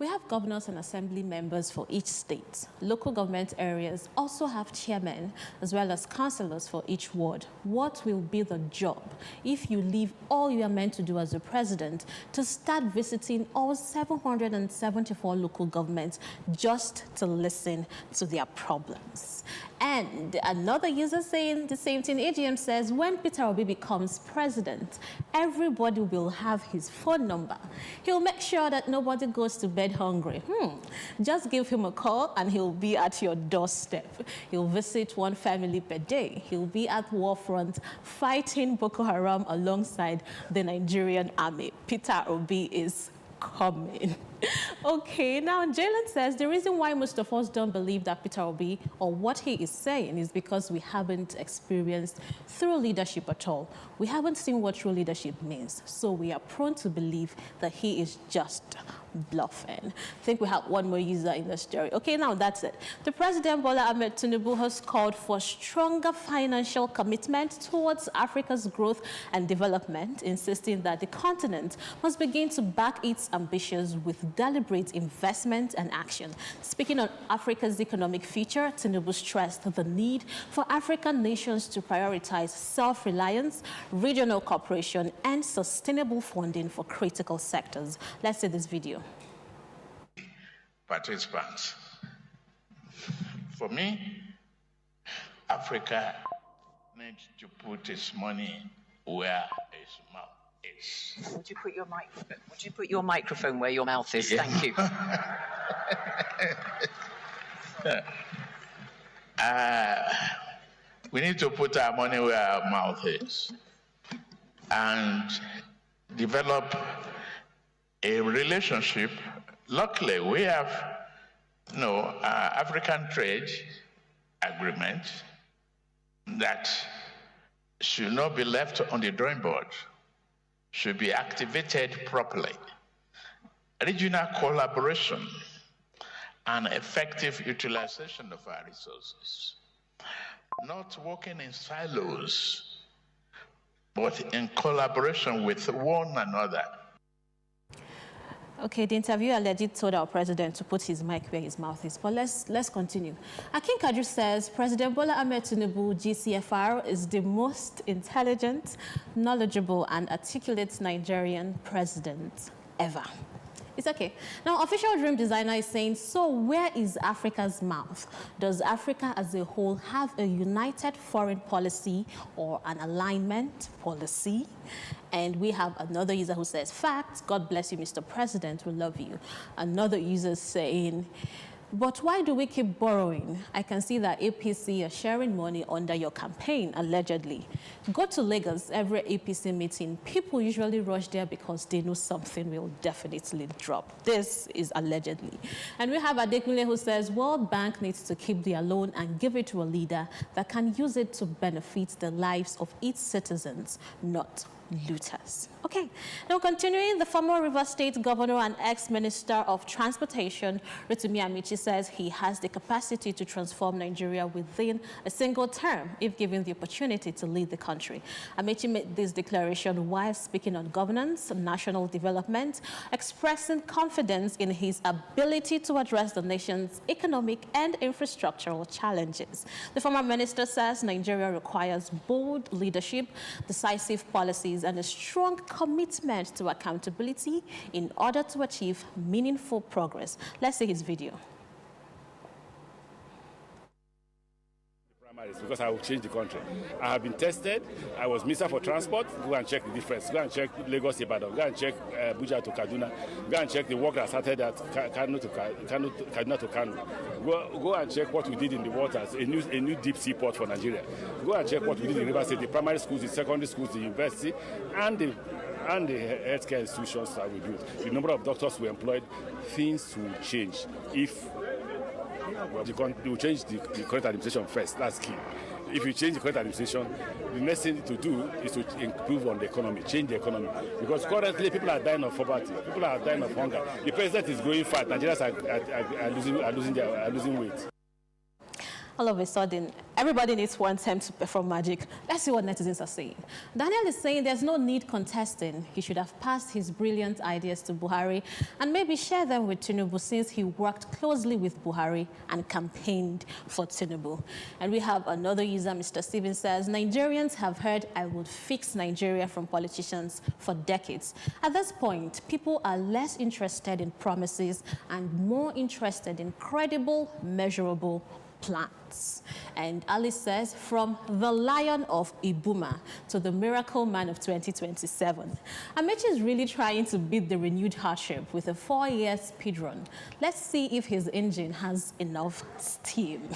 we have governors and assembly members for each state. Local government areas also have chairmen as well as councillors for each ward. What will be the job if you leave all you are meant to do as a president to start visiting all 774 local governments just to listen to their problems? And another user saying the same thing, AGM says, when Peter Obi becomes president, everybody will have his phone number. He'll make sure that nobody goes to bed hungry. Just give him a call and he'll be at your doorstep. He'll visit one family per day. He'll be at war front fighting Boko Haram alongside the Nigerian army. Peter Obi is coming. Okay, now Jalen says the reason why most of us don't believe that Peter Obi or what he is saying is because we haven't experienced true leadership at all. We haven't seen what true leadership means, so we are prone to believe that he is just bluffing. I think we have one more user in the story. Okay, now that's it. The President Bola Ahmed Tinubu has called for stronger financial commitment towards Africa's growth and development, insisting that the continent must begin to back its ambitions with deliberate investment and action. Speaking on Africa's economic future, Tinubu stressed the need for African nations to prioritize self-reliance, regional cooperation, and sustainable funding for critical sectors. Let's see this video. Participants, For me, Africa needs to put its money where its mouth is. Would you put your microphone? Would you put your microphone where your mouth is? Yeah. Thank you. We need to put our money where our mouth is and develop a relationship. Luckily, we have African trade agreement that should not be left on the drawing board, should be activated properly. Regional collaboration and effective utilization of our resources. Not working in silos, but in collaboration with one another. Okay, the interviewer legit told our president to put his mic where his mouth is, but let's continue. Akin Kadri says President Bola Ahmed Tinubu, GCFR, is the most intelligent, knowledgeable, and articulate Nigerian president ever. It's okay. Now, official dream designer is saying, so where is Africa's mouth? Does Africa as a whole have a united foreign policy or an alignment policy? And we have another user who says, facts, God bless you, Mr. President, we love you. Another user saying, but why do we keep borrowing? I can see that APC are sharing money under your campaign, allegedly. Go to Lagos, every APC meeting, people usually rush there because they know something will definitely drop. This is allegedly. And we have Adekunle who says, World Bank needs to keep their loan and give it to a leader that can use it to benefit the lives of its citizens, not looters. Okay, now continuing, the former Rivers State Governor and ex-Minister of Transportation, Rotimi Amici, says he has the capacity to transform Nigeria within a single term if given the opportunity to lead the country. Amici made this declaration while speaking on governance and national development, expressing confidence in his ability to address the nation's economic and infrastructural challenges. The former minister says Nigeria requires bold leadership, decisive policies, and a strong commitment to accountability in order to achieve meaningful progress. Let's see his video. Because I will change the country. I have been tested. I was Minister for Transport. Go and check the difference. Go and check Lagos Ibadan. Go and check Abuja to Kaduna. Go and check the work that started at Kaduna to Kano. Go and check what we did in the waters, a new deep sea port for Nigeria. Go and check what we did in River State, the primary schools, the secondary schools, the university, and the healthcare institutions that we built. The number of doctors we employed, things will change if you change the current administration first. That's key. If you change the current administration, the next thing to do is to improve on the economy, change the economy. Because currently people are dying of poverty, people are dying of hunger. The president is growing fat. Nigerians are losing weight. All of a sudden, everybody needs one time to perform magic. Let's see what netizens are saying. Daniel is saying there's no need contesting. He should have passed his brilliant ideas to Buhari and maybe share them with Tinubu since he worked closely with Buhari and campaigned for Tinubu. And we have another user, Mr. Steven says, Nigerians have heard I would fix Nigeria from politicians for decades. At this point, people are less interested in promises and more interested in credible, measurable plans. And Ali says, from the Lion of Ibuma to the Miracle Man of 2027. Amechi is really trying to beat the renewed hardship with a 4-year speed run. Let's see if his engine has enough steam.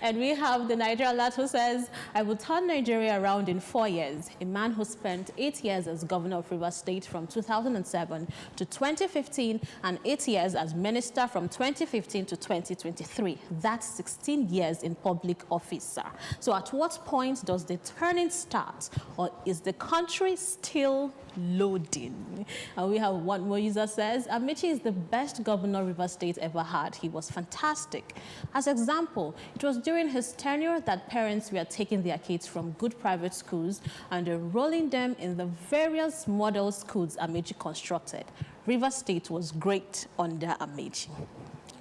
And we have the Nigeria lad who says, I will turn Nigeria around in 4 years. A man who spent 8 years as governor of Rivers State from 2007 to 2015 and 8 years as minister from 2015 to 2023. That's 16 years in public office, sir. So at what point does the turning start, or is the country still loading? And we have one more user says, Amici is the best governor Rivers State ever had. He was fantastic. As example, it was during his tenure that parents were taking their kids from good private schools and enrolling them in the various model schools Amici constructed. Rivers State was great under Amici.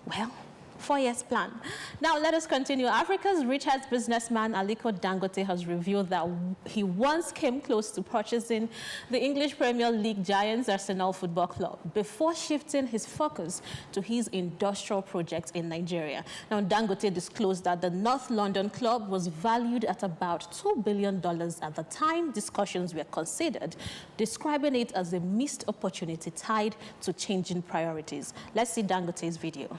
Well, 4-year plan. Now, let us continue. Africa's richest businessman, Aliko Dangote, has revealed that he once came close to purchasing the English Premier League giants Arsenal Football Club before shifting his focus to his industrial projects in Nigeria. Now, Dangote disclosed that the North London club was valued at about $2 billion at the time discussions were considered, describing it as a missed opportunity tied to changing priorities. Let's see Dangote's video.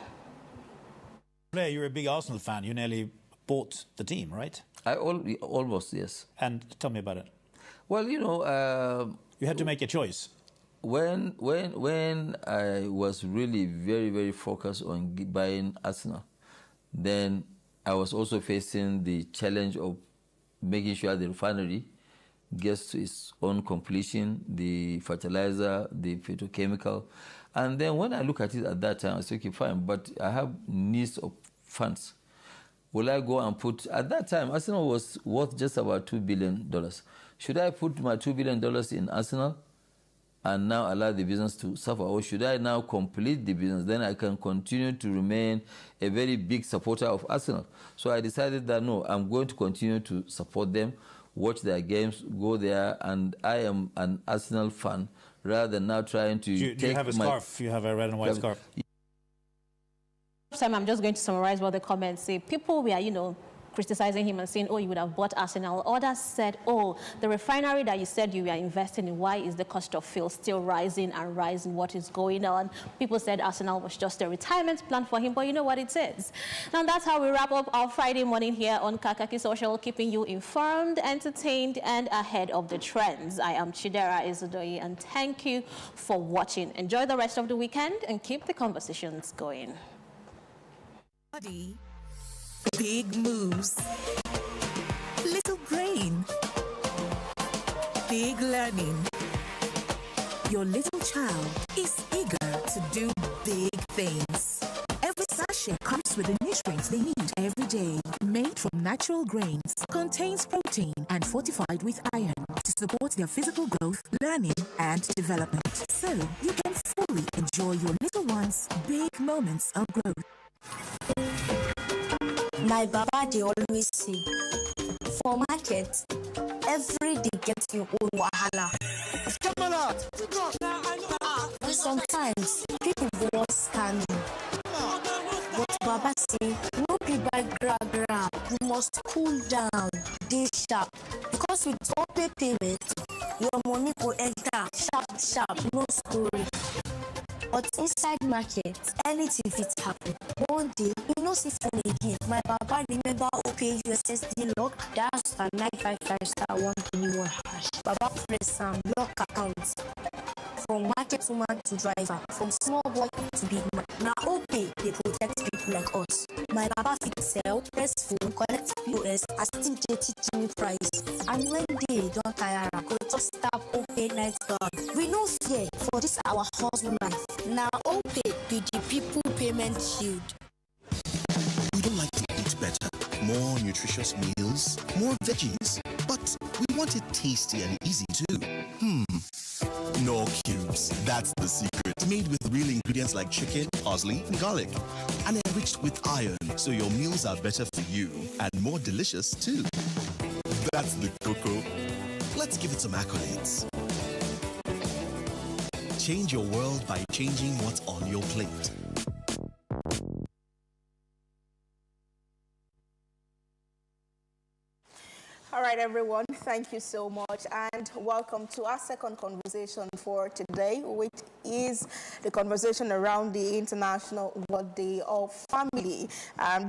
You're a big Arsenal fan. You nearly bought the team, right? Almost, yes. And tell me about it. Well, you know... you had to make a choice. When I was really very, very focused on buying Arsenal, then I was also facing the challenge of making sure the refinery gets to its own completion, the fertilizer, the phytochemical. And then when I look at it at that time, I said, okay, fine, but I have needs of funds. Will I go and put... At that time, Arsenal was worth just about $2 billion. Should I put my $2 billion in Arsenal and now allow the business to suffer? Or should I now complete the business? Then I can continue to remain a very big supporter of Arsenal. So I decided that, no, I'm going to continue to support them, watch their games, go there, and I am an Arsenal fan, rather than now trying to do you have a scarf? You have a red and white scarf? I'm just going to summarize what the comments say. People were, you know, criticizing him and saying, oh, you would have bought Arsenal. Others said, oh, the refinery that you said you were investing in, why is the cost of fuel still rising and rising? What is going on? People said Arsenal was just a retirement plan for him, but you know what it is. Now, that's how we wrap up our Friday morning here on Kakaaki Social, keeping you informed, entertained, and ahead of the trends. I am Chidera Izudoyi, and thank you for watching. Enjoy the rest of the weekend and keep the conversations going. Big moves, little brain, big learning. Your little child is eager to do big things. Every sachet comes with the nutrients they need every day. Made from natural grains, contains protein and fortified with iron to support their physical growth, learning, and development. So you can fully enjoy your little one's big moments of growth. My baba, they always say, for market, every day gets your own wahala. Sometimes people go on scam you. But baba say, no be by gra. You must cool down, dey sharp. Because with OPay payment, your money go enter sharp, no story. But inside market, anything fit happen. One day, you know see phone again. My papa remember OPay USSD lock, that's a 955*121#. Baba press and block accounts. From market woman to driver, from small boy to big man. Now OPay, they protect people like us. My papa fit sell, press phone, collect POS, and still dey teach me price. And when they don't tire, go just tap OPay night guard. We no fear for this our hustle life. Now OPay be the people payment shield. We don't like to eat better, more nutritious meals, more veggies, but we want it tasty and easy too. No cubes, that's the secret. Made with real ingredients like chicken, parsley, and garlic, and enriched with iron, so your meals are better for you and more delicious too. That's the cocoa. Let's give it some accolades. Change your world by changing what's on your plate. All right, everyone, thank you so much, and welcome to our second conversation for today, which is the conversation around the International World Day of Family.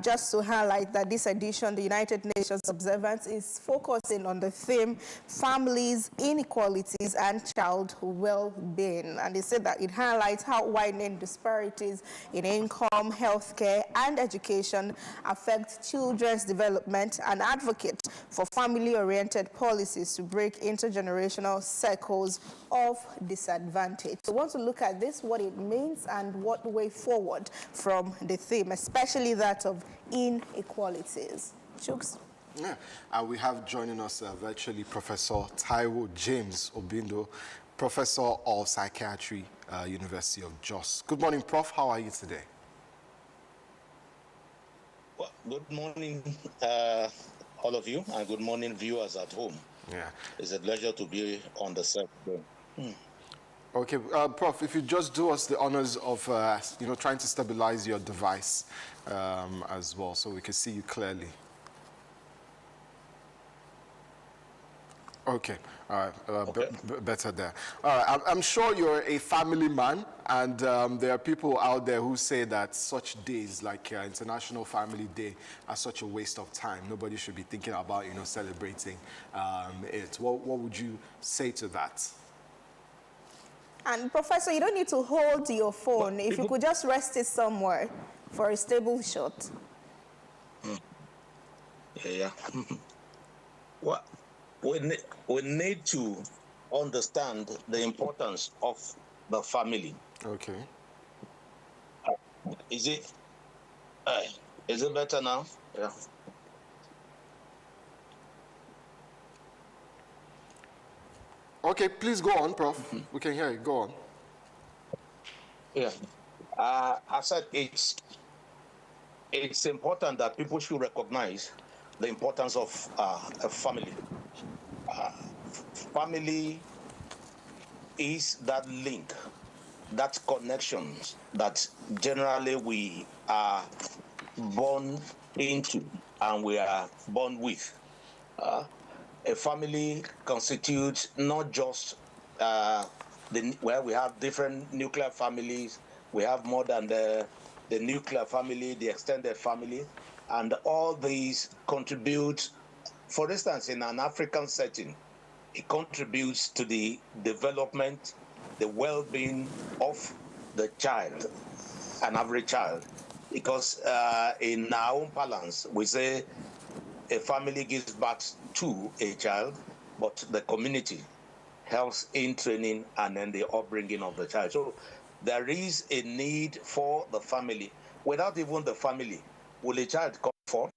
Just to highlight that this edition, the United Nations observance, is focusing on the theme families, inequalities, and child well-being. And they said that it highlights how widening disparities in income, healthcare, and education affect children's development, and advocate for family-oriented policies to break intergenerational cycles of disadvantage. So we want to look at this, what it means, and what way forward from the theme, especially that of inequalities. Chooks? Yeah, we have joining us virtually Professor Taiwo James Obindo, Professor of Psychiatry, University of Jos. Good morning, Prof. How are you today? Good morning, all of you, and good morning, viewers at home. Yeah. It's a pleasure to be on the set. Okay, Prof, if you just do us the honors of, trying to stabilize your device as well, so we can see you clearly. Okay, all right, better there. All right, I'm sure you're a family man, and there are people out there who say that such days like International Family Day are such a waste of time. Nobody should be thinking about, celebrating it. What would you say to that? And Professor, you don't need to hold your phone. If you could just rest it somewhere for a stable shot. Yeah. Well, we need to understand the importance of the family. Okay. Is it better now? Yeah. Okay, please go on, Prof. We can hear you. Go on. Yeah. I said it's important that people should recognize the importance of a family. Family is that link, that connections that generally we are born into and we are born with. A family constitutes not just where we have different nuclear families, we have more than the nuclear family, the extended family, and all these contribute. For instance, in an African setting, it contributes to the development, the well-being of the child, an average child. Because in our own parlance, we say a family gives birth to a child, but the community helps in training and then the upbringing of the child. So there is a need for the family. Without even the family, will a child come forth?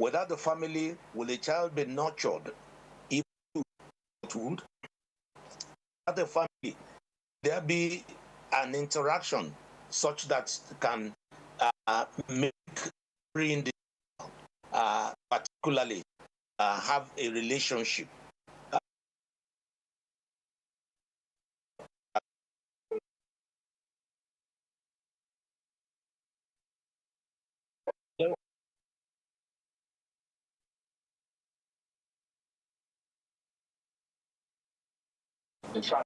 Without the family, will a child be nurtured? If would, without the family, there be an interaction such that can make particularly have a relationship. The shot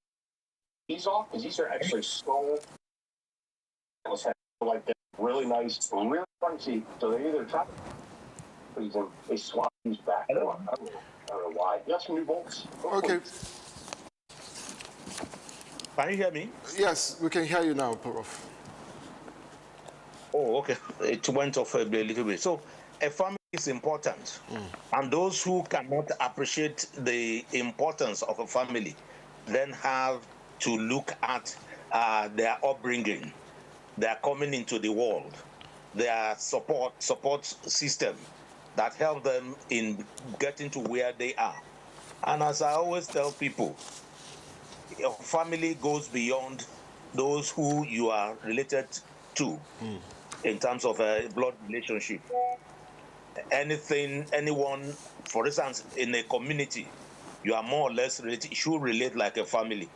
these off because these are actually so like they're really nice, really crunchy. So they either try they swap these back. I don't know why. You have some new bolts. Okay. Can you hear me? Yes, we can hear you now, Prof. Oh, okay. It went off a little bit. So a family is important. And those who cannot appreciate the importance of a family then have to look at their upbringing, their coming into the world, their support system that help them in getting to where they are. And as I always tell people, your family goes beyond those who you are related to in terms of a blood relationship. Anyone, for instance, in a community, you are more or less related, you should relate like a family,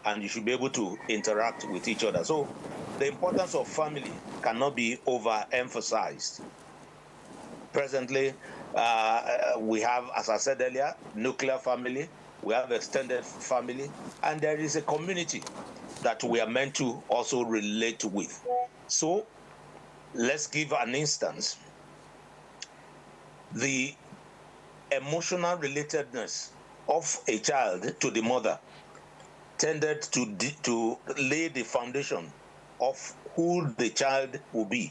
and you should be able to interact with each other. So the importance of family cannot be overemphasized. Presently, we have, as I said earlier, nuclear family, we have extended family, and there is a community that we are meant to also relate with. So let's give an instance. The emotional relatedness of a child to the mother tended to lay the foundation of who the child will be,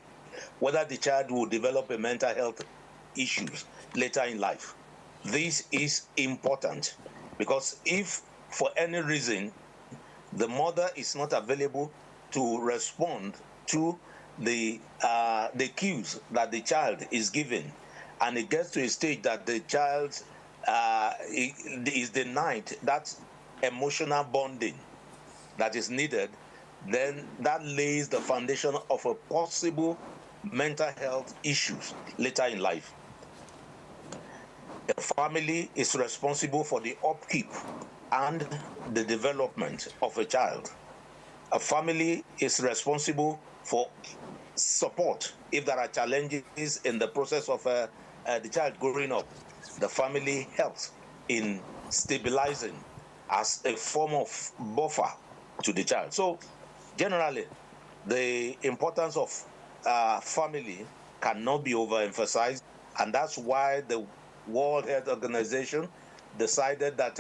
whether the child will develop a mental health issues later in life. This is important because if for any reason the mother is not available to respond to the cues that the child is given, and it gets to a stage that the child is denied that emotional bonding that is needed, then that lays the foundation of a possible mental health issues later in life. A family is responsible for the upkeep and the development of a child. A family is responsible for support if there are challenges in the process of the child growing up. The family helps in stabilizing as a form of buffer to the child. So generally, the importance of family cannot be overemphasized, and that's why the World Health Organization decided that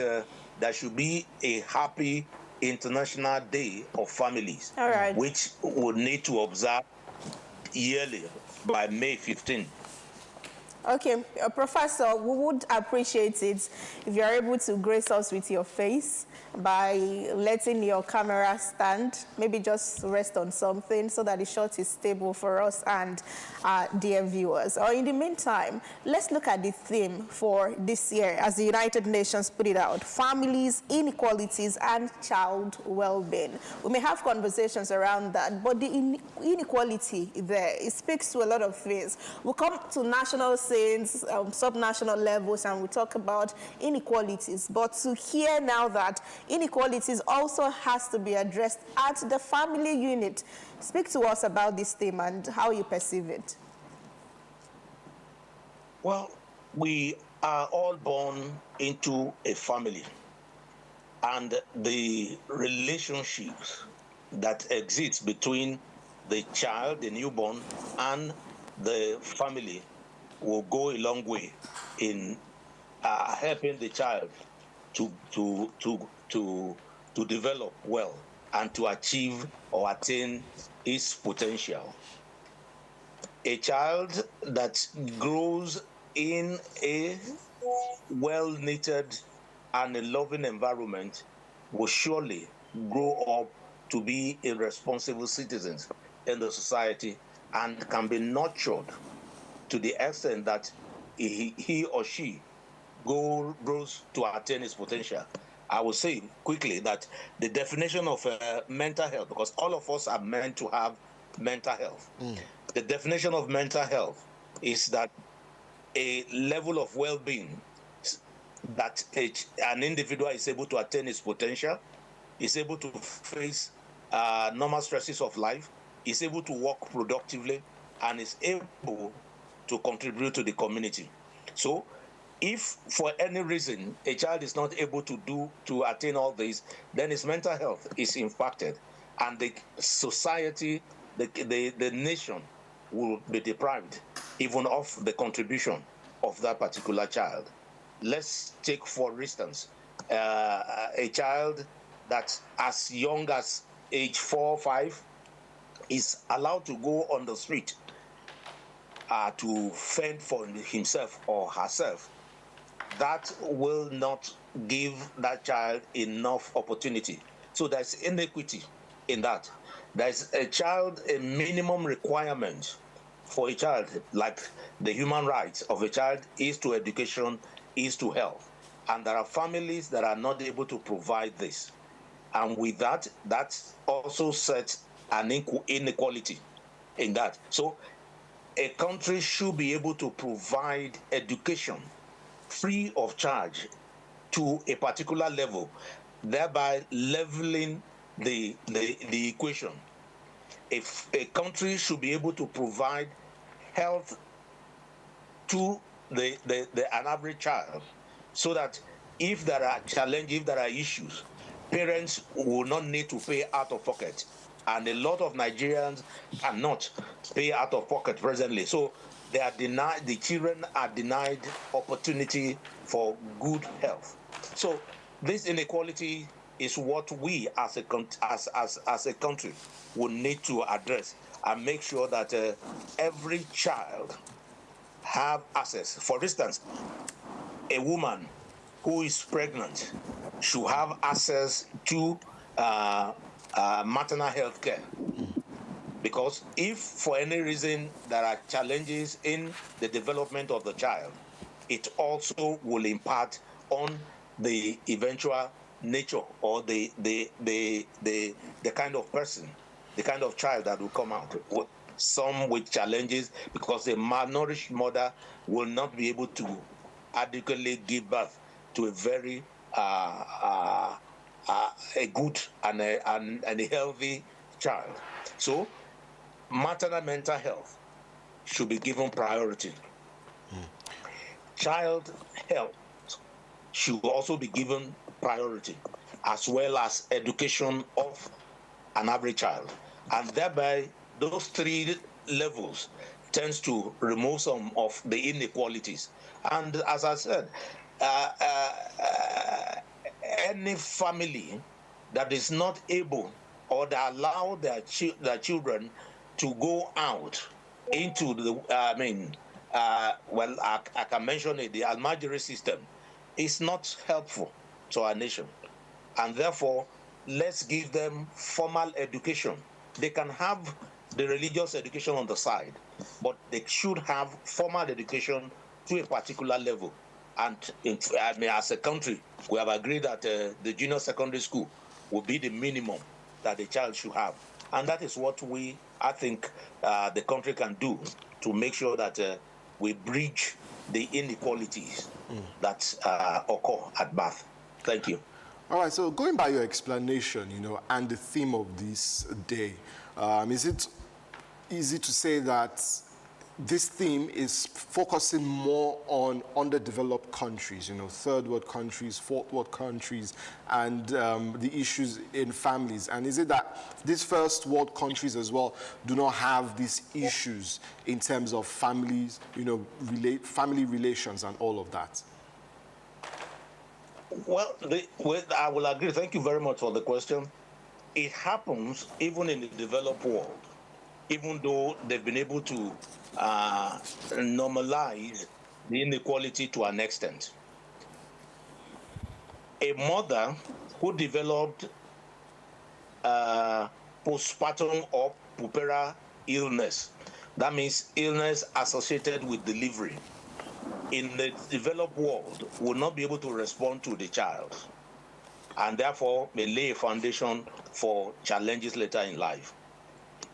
there should be a happy International Day of Families, All right, which would need to observe yearly by May 15. Okay, Professor, we would appreciate it if you are able to grace us with your face by letting your camera stand, maybe just rest on something so that the shot is stable for us and dear viewers. Or in the meantime, let's look at the theme for this year as the United Nations put it out: families, inequalities, and child well-being. We may have conversations around that, but the inequality there, it speaks to a lot of things. We'll come to national subnational levels, and we talk about inequalities, but to hear now that inequalities also has to be addressed at the family unit. Speak to us about this theme and how you perceive it. Well, we are all born into a family, and the relationships that exist between the child, the newborn, and the family will go a long way in helping the child to develop well and to achieve or attain its potential. A child that grows in a well-knitted and a loving environment will surely grow up to be a responsible citizen in the society and can be nurtured to the extent that he or she grows to attain his potential. I will say quickly that the definition of mental health, because all of us are meant to have mental health. The definition of mental health is that a level of well-being that an individual is able to attain his potential, is able to face normal stresses of life, is able to work productively, and is able to contribute to the community. So if for any reason a child is not able to attain all this, then his mental health is impacted, and the society, the nation will be deprived even of the contribution of that particular child. Let's take, for instance, a child that as young as age 4 or 5 is allowed to go on the street to fend for himself or herself. That will not give that child enough opportunity. So there's inequity in that. There's a minimum requirement for a child, like the human rights of a child is to education, is to health. And there are families that are not able to provide this. And with that, that also sets an inequality in that. So a country should be able to provide education free of charge to a particular level, thereby leveling the equation. If a country should be able to provide health to an average child, so that if there are challenges, if there are issues, parents will not need to pay out of pocket. And a lot of Nigerians cannot pay out of pocket presently. So they are denied, the children are denied opportunity for good health. So this inequality is what we as a country will need to address and make sure that every child have access. For instance, a woman who is pregnant should have access to maternal health care. Because if for any reason there are challenges in the development of the child, it also will impact on the eventual nature or the kind of person, the kind of child that will come out. some with challenges, because a malnourished mother will not be able to adequately give birth to a very a good and a healthy child. So maternal mental health should be given priority. Child health should also be given priority, as well as education of an average child. And thereby, those three levels tends to remove some of the inequalities. And as I said, any family that is not able or that allow their children to go out into the, I can mention it, the Almajiri system is not helpful to our nation. And therefore, let's give them formal education. They can have the religious education on the side, but they should have formal education to a particular level. And as a country, we have agreed that the junior secondary school will be the minimum that the child should have. And that is what I think the country can do to make sure that we bridge the inequalities that occur at birth. Thank you. All right, so going by your explanation, and the theme of this day, is it easy to say that this theme is focusing more on underdeveloped countries, third world countries, fourth world countries, and the issues in families? And is it that these first world countries as well do not have these issues in terms of families, family relations and all of that? Well, I will agree. Thank you very much for the question. It happens even in the developed world, even though they've been able to normalize the inequality to an extent. A mother who developed postpartum or puerperal illness, that means illness associated with delivery, in the developed world will not be able to respond to the child, and therefore may lay a foundation for challenges later in life.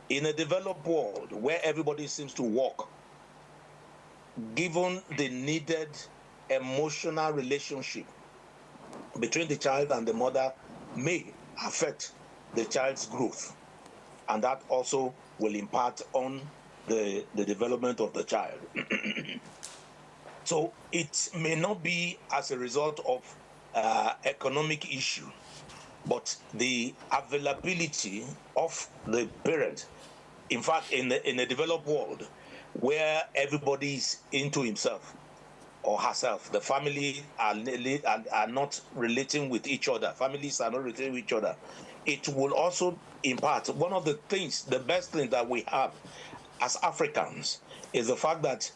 In a developed world where everybody seems to work, given the needed emotional relationship between the child and the mother may affect the child's growth, and that also will impact on the development of the child. So it may not be as a result of economic issue, but the availability of the parent. In fact, in a developed world where everybody is into himself or herself, the family are not relating with each other, families are not relating with each other, it will also impact. One of the things, the best thing that we have as Africans is the fact that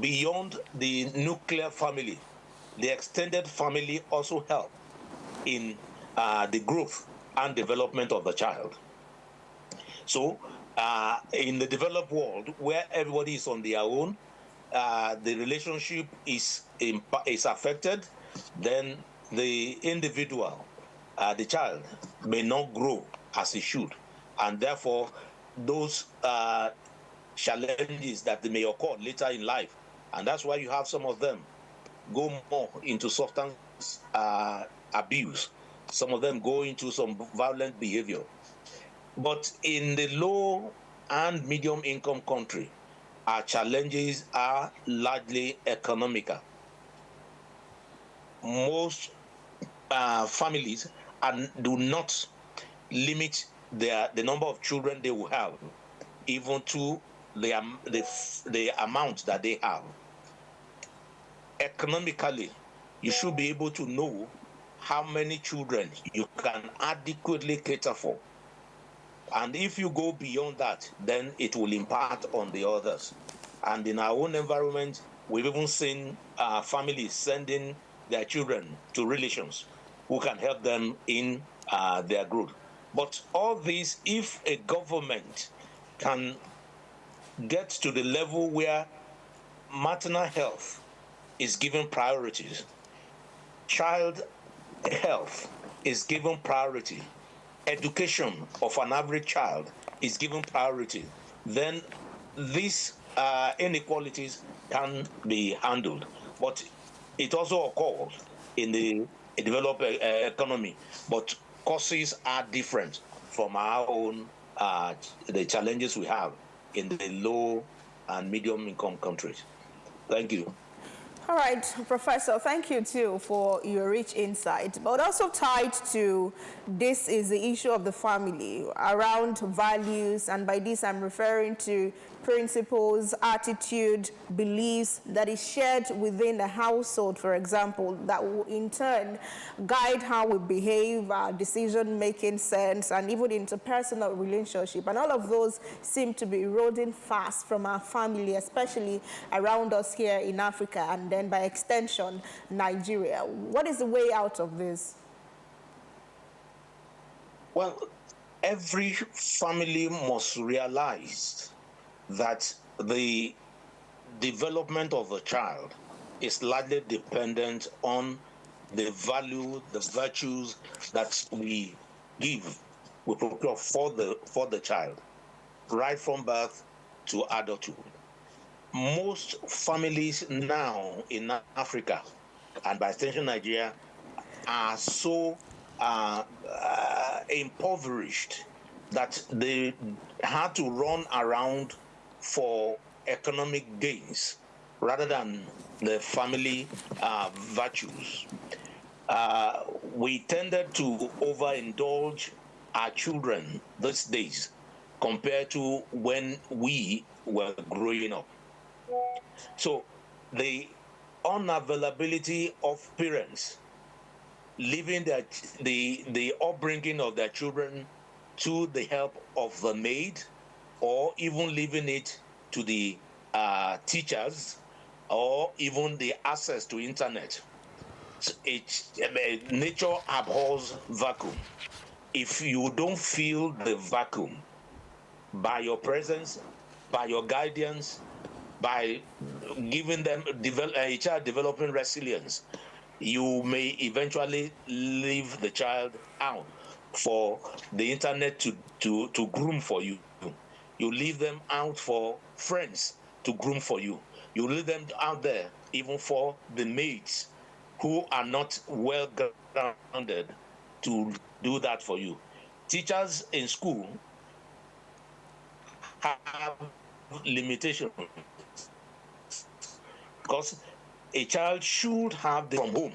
beyond the nuclear family, the extended family also help in the growth and development of the child. So in the developed world, where everybody is on their own, the relationship is affected, then the individual, the child, may not grow as he should. And therefore, those challenges that may occur later in life. And that's why you have some of them go more into substance abuse. Some of them go into some violent behavior. But in the low and medium income country, our challenges are largely economical. Most families do not limit the number of children they will have, even to the amount that they have. Economically, you should be able to know how many children you can adequately cater for. And if you go beyond that, then it will impact on the others. And in our own environment, we've even seen families sending their children to relations who can help them in their growth. But all this, if a government can get to the level where maternal health is given priorities, child health is given priority, education of an average child is given priority, then these inequalities can be handled. But it also occurs in the developed economy. But causes are different from our own, the challenges we have in the low and medium income countries. Thank you. All right, Professor, thank you too for your rich insight. But also tied to this is the issue of the family around values, and by this I'm referring to principles, attitude, beliefs that is shared within the household, for example, that will in turn guide how we behave, our decision-making sense, and even interpersonal relationship. And all of those seem to be eroding fast from our family, especially around us here in Africa, and then by extension, Nigeria. What is the way out of this? Well, every family must realize that the development of a child is largely dependent on the value, the virtues that we procure for the child, right from birth to adulthood. Most families now in Africa, and by extension Nigeria, are so impoverished that they had to run around for economic gains rather than the family virtues. We tended to overindulge our children these days compared to when we were growing up. So the unavailability of parents leaving the upbringing of their children to the help of the maid, or even leaving it to the teachers, or even the access to internet. Nature abhors vacuum. If you don't fill the vacuum by your presence, by your guidance, by giving them a child developing resilience, you may eventually leave the child out for the internet to groom for you. You leave them out for friends to groom for you. You leave them out there even for the maids who are not well grounded to do that for you. Teachers in school have limitations because a child should have from home,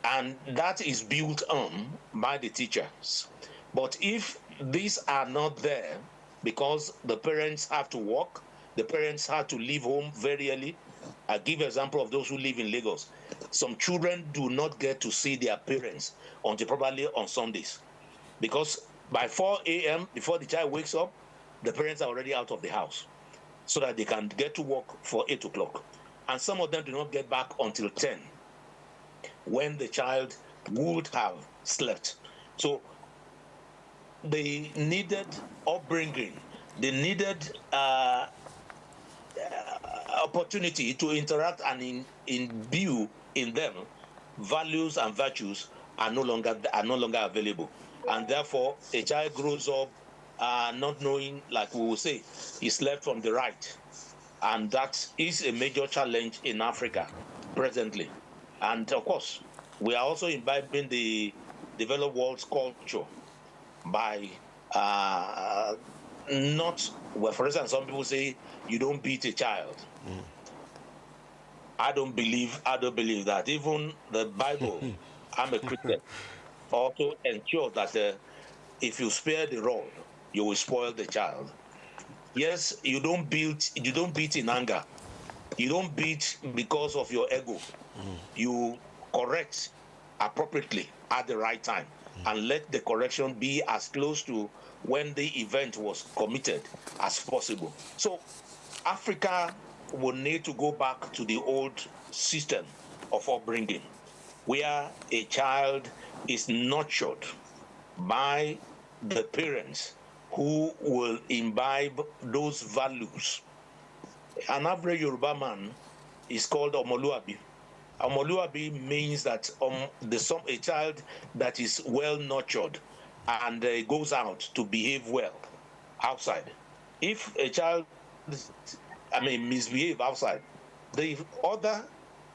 and that is built on by the teachers. But if these are not there because the parents have to work, the parents have to leave home very early. I give an example of those who live in Lagos. Some children do not get to see their parents until probably on Sundays, because by 4 a.m., before the child wakes up, the parents are already out of the house so that they can get to work for 8 o'clock. And some of them do not get back until 10, when the child would have slept. So they needed upbringing, they needed opportunity to interact and imbue in them values and virtues are no longer available. And therefore, a child grows up not knowing, like we will say, he's left from the right. And that is a major challenge in Africa presently. And of course, we are also imbibing the developed world's culture by not, well, for instance, some people say you don't beat a child. I don't believe that. Even the Bible, I'm a Christian, also ensures that if you spare the rod, you will spoil the child. Yes, you don't beat in anger. You don't beat because of your ego. You correct appropriately at the right time, and let the correction be as close to when the event was committed as possible. So Africa will need to go back to the old system of upbringing, where a child is nurtured by the parents who will imbibe those values. An average Yoruba man is called Omoluabi. Omoluabi means that a child that is well nurtured and goes out to behave well outside. If a child, misbehave outside, the other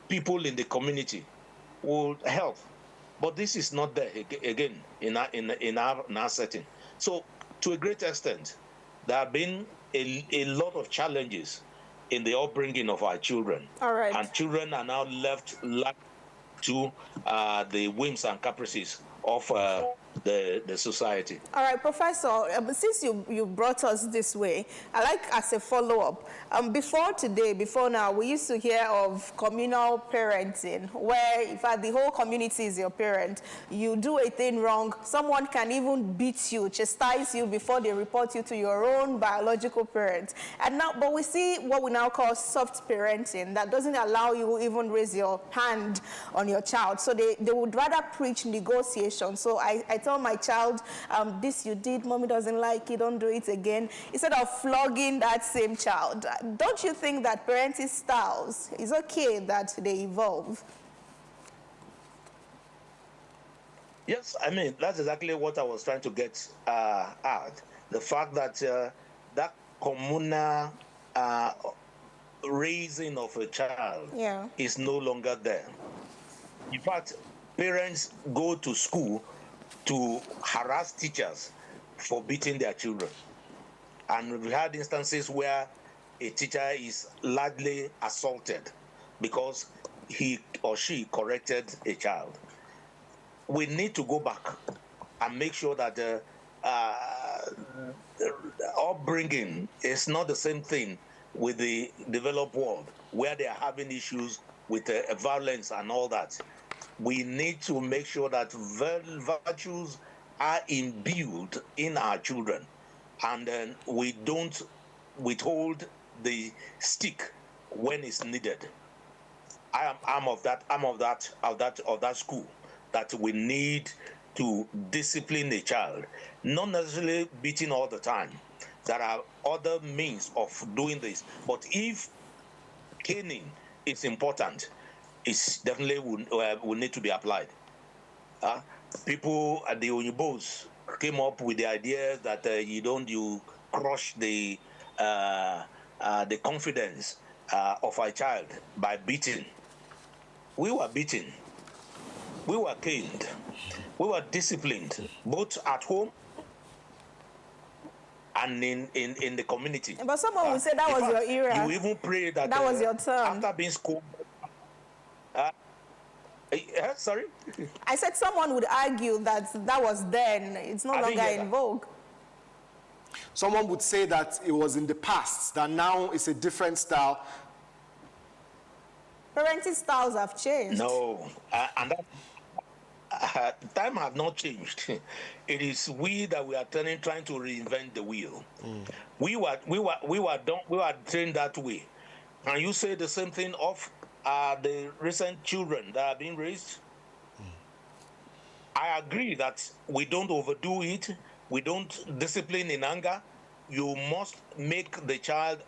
people in the community will help. But this is not there again in our setting. So to a great extent, there have been a lot of challenges in the upbringing of our children. All right. And children are now left to the whims and caprices of the society. All right, Professor, since you brought us this way, I like as a follow-up, before now, we used to hear of communal parenting, where in fact the whole community is your parent. You do a thing wrong, someone can even beat you, chastise you before they report you to your own biological parent. And now, but we see what we now call soft parenting, that doesn't allow you even raise your hand on your child. So they would rather preach negotiation. So I tell my child, this you did, mommy doesn't like it, don't do it again, instead of flogging that same child. Don't you think that parenting styles is okay that they evolve? Yes, that's exactly what I was trying to get at. The fact that that communal raising of a child is no longer there. In fact, parents go to school to harass teachers for beating their children. And we've had instances where a teacher is largely assaulted because he or she corrected a child. We need to go back and make sure that the upbringing is not the same thing with the developed world, where they are having issues with violence and all that. We need to make sure that virtues are imbued in our children, and then we don't withhold the stick when it's needed. I'm of that school, that we need to discipline a child, not necessarily beating all the time. There are other means of doing this, but if caning is important, it definitely will need to be applied. People at the Oyinbos came up with the idea that you crush the confidence of a child by beating. We were beaten. We were caned. We were disciplined, both at home and in the community. But someone would say that was your era. You even pray that was your turn. After being scolded. Sorry? I said someone would argue that was then. It's no longer in vogue. Someone would say that it was in the past, that now it's a different style. Parenting styles have changed. No, and that time have not changed. It is we that we are trying to reinvent the wheel. We were trained that way. Can you say the same thing of the recent children that are being raised? I agree that we don't overdo it. We don't discipline in anger. You must make the child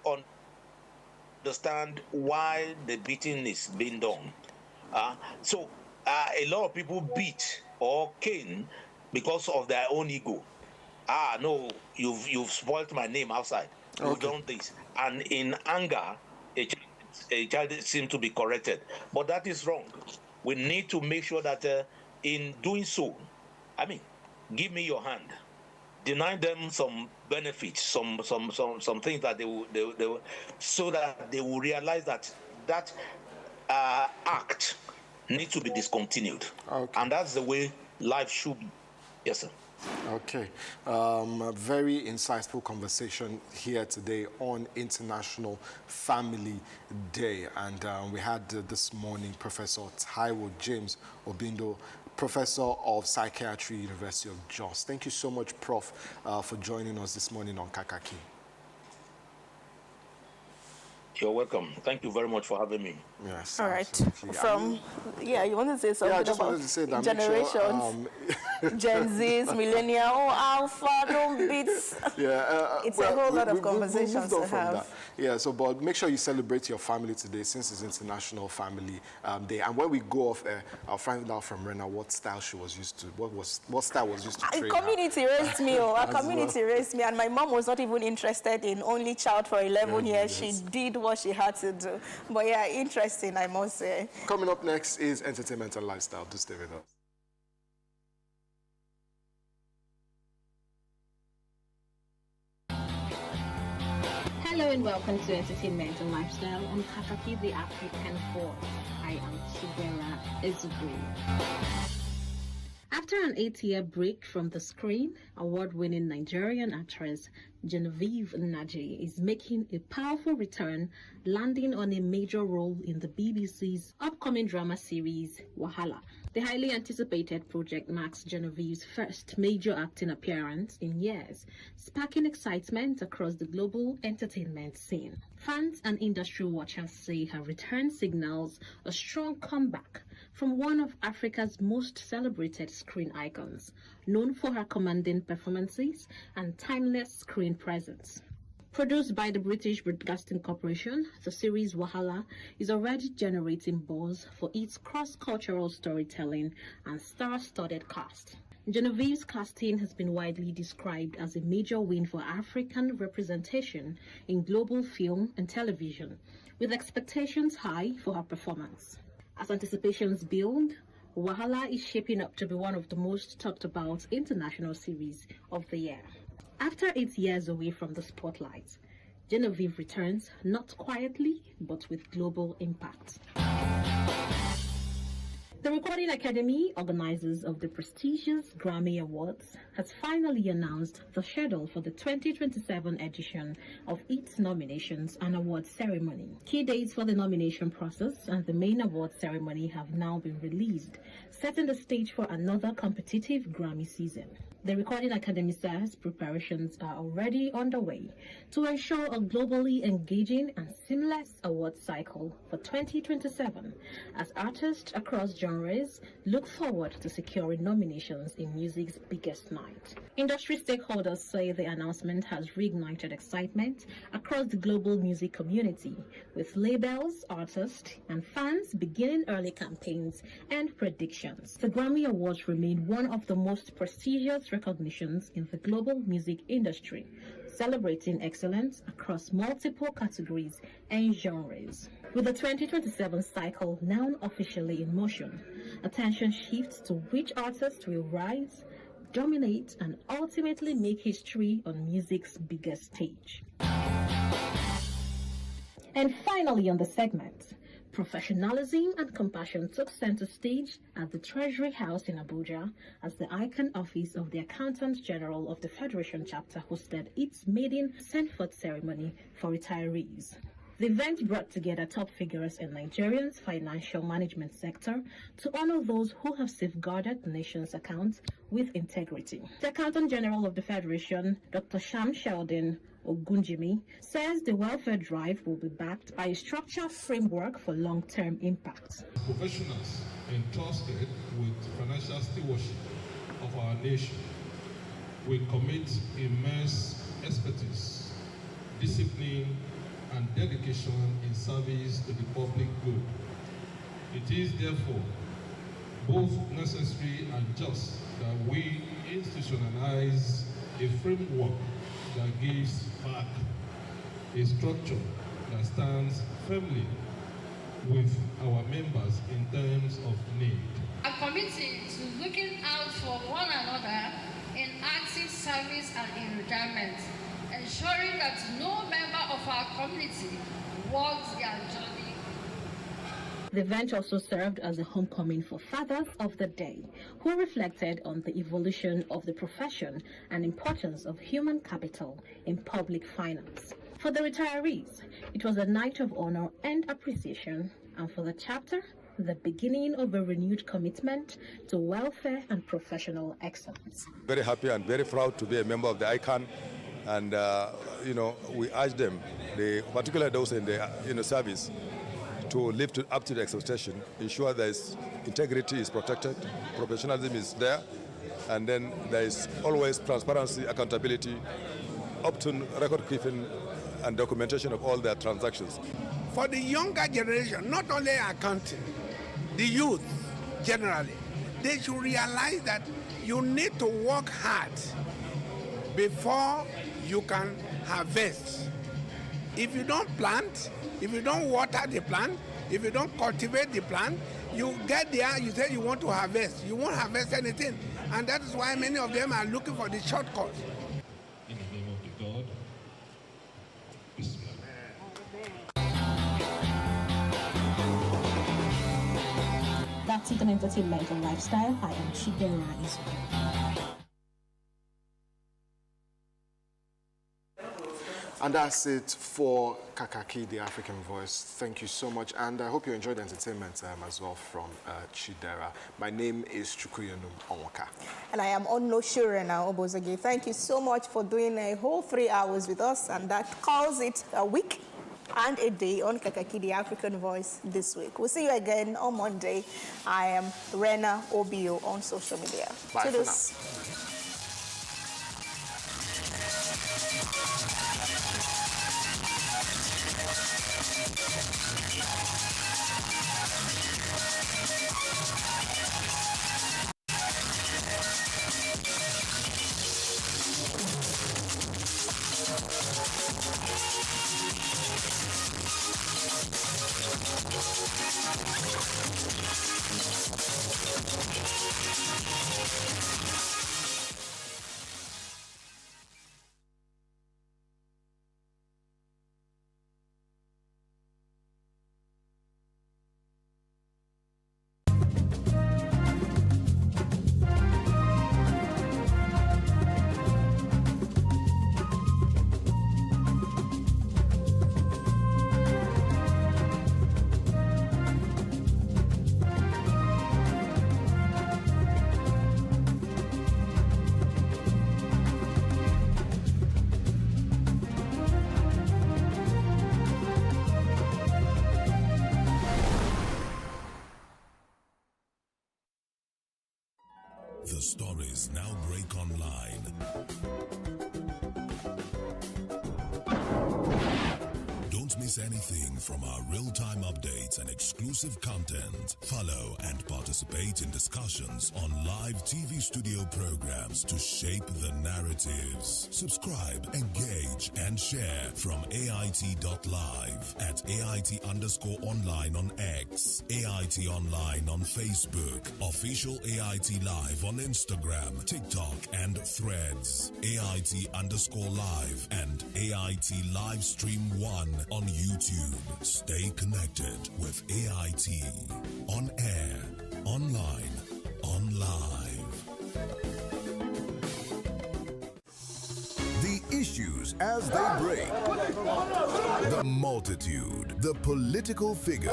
understand why the beating is being done. So a lot of people beat or cane because of their own ego. No, you've spoiled my name outside. You've done this. And in anger, a child seems to be corrected. But that is wrong. We need to make sure that in doing so, give me your hand. Deny them some benefits, some things that they will, so that they will realize that act needs to be discontinued. And that's the way life should be. Yes, sir. Okay. A very insightful conversation here today on International Family Day. And we had this morning Professor Taiwo James Obindo, Professor of Psychiatry, University of Jos. Thank you so much, Prof, for joining us this morning on Kakaaki. You're welcome. Thank you very much for having me. Yes. All right. You wanted to say something I just about wanted to say that generations? Gen Zs, millennial, alpha, don't beat. Yeah, It's a whole lot of conversations moved on to from have. that. Yeah, so but make sure you celebrate your family today, since it's International Family Day. And when we go off air, I'll find out from Rena what style she was used to. What style was used to train her. Community raised me, our As community raised me, and my mom was not even interested in only child for 11 years. Yes. She did what she had to do. But yeah, interesting, I must say. Coming up next is entertainment and lifestyle. Do stay with us. Hello and welcome to Entertainment and Lifestyle on Kakaaki, the African Voice. I am Chidera Ezugui. After an 8-year break from the screen, award-winning Nigerian actress Genevieve Nnaji is making a powerful return, landing on a major role in the BBC's upcoming drama series, Wahala. The highly anticipated project marks Genevieve's first major acting appearance in years, sparking excitement across the global entertainment scene. Fans and industry watchers say her return signals a strong comeback from one of Africa's most celebrated screen icons, known for her commanding performances and timeless screen presence. Produced by the British Broadcasting Corporation, the series Wahala is already generating buzz for its cross-cultural storytelling and star-studded cast. Genevieve's casting has been widely described as a major win for African representation in global film and television, with expectations high for her performance. As anticipations build, Wahala is shaping up to be one of the most talked about international series of the year. After 8 years away from the spotlight, Genevieve returns not quietly, but with global impact. The Recording Academy, organizers of the prestigious Grammy Awards, has finally announced the schedule for the 2027 edition of its nominations and awards ceremony. Key dates for the nomination process and the main award ceremony have now been released, setting the stage for another competitive Grammy season. The Recording Academy says preparations are already underway to ensure a globally engaging and seamless award cycle for 2027, as artists across genres look forward to securing nominations in music's biggest night. Industry stakeholders say the announcement has reignited excitement across the global music community, with labels, artists, and fans beginning early campaigns and predictions. The Grammy Awards remain one of the most prestigious recognitions in the global music industry, celebrating excellence across multiple categories and genres. With the 2027 cycle now officially in motion, attention shifts to which artists will rise, dominate, and ultimately make history on music's biggest stage. And finally on the segment, professionalism and compassion took center stage at the Treasury House in Abuja as the Icon Office of the Accountant General of the Federation chapter hosted its maiden send-forth ceremony for retirees. The event brought together top figures in Nigeria's financial management sector to honor those who have safeguarded the nation's accounts with integrity. The Accountant General of the Federation, Dr. Sham Sheldon Ogunjimi, says the welfare drive will be backed by a structured framework for long-term impact. Professionals entrusted with financial stewardship of our nation will commit immense expertise, discipline, and dedication in service to the public good. It is therefore both necessary and just that we institutionalize a framework that gives back a structure that stands firmly with our members in terms of need. A committee to looking out for one another in active service and in retirement, ensuring that no member of our community walks their journey. The event also served as a homecoming for Fathers of the Day, who reflected on the evolution of the profession and importance of human capital in public finance. For the retirees, it was a night of honor and appreciation, and for the chapter, the beginning of a renewed commitment to welfare and professional excellence. Very happy and very proud to be a member of the ICANN. And, we urge them, particularly those in the service, to live up to the expectation, ensure that integrity is protected, professionalism is there, And then there is always transparency, accountability, up to record keeping and documentation of all their transactions. For the younger generation, not only accounting, the youth generally, they should realize that you need to work hard before you can harvest. If you don't plant, if you don't water the plant, if you don't cultivate the plant, you get there, you say you want to harvest. You won't harvest anything. And that is why many of them are looking for the shortcut. In the name of the God, Bismillah. That's it on entertainment and lifestyle. I am Chidera Israel. And that's it for Kakaaki, the African Voice. Thank you so much, and I hope you enjoyed the entertainment as well from Chidera. My name is Chukwuyenum Onwaka. And I am Onno Shurena Obozage. Thank you so much for doing a whole 3 hours with us, and that calls it a week and a day on Kakaaki, the African Voice this week. We'll see you again on Monday. I am Rena Obio on social media. Bye for now. The stories now break online. Don't miss anything from our real-time updates and exclusive content. Follow and participate in discussions on live TV studio programs to shape the narratives. Subscribe, engage, and share from AIT.live at AIT_online on X, AIT Online on Facebook, Official AIT Live on Instagram, TikTok, and Threads, AIT_live, and AIT Livestream 1 on YouTube. Stay connected with AIT. On air, online, on live. The issues as they break. The multitude, the political figures,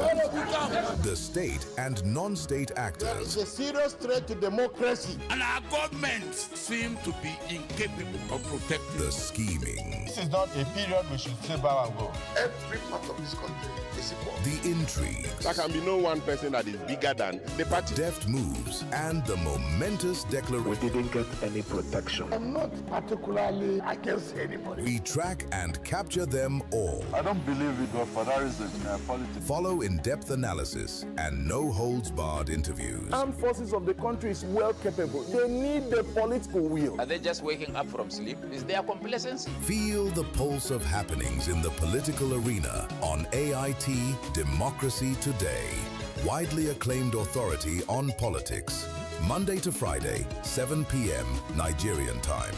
the state and non-state actors. It's a serious threat to democracy. And our government seem to be incapable of protecting. The scheming. This is not a period we should sit back and go. Every part of this country is equal. The intrigues. There can be no one person that is bigger than the party. Deft moves and the momentous declaration. We didn't get any protection. I'm not particularly against anybody. We track and capture them all. I don't believe in godfatherism in politics. Follow in-depth analysis and no-holds-barred interviews. Armed forces of the country is well capable. They need the political will. Are they just waking up from sleep? Is there complacency? Feel the pulse of happenings in the political arena on AIT Democracy Today. Widely acclaimed authority on politics. Monday to Friday, 7 p.m. Nigerian time.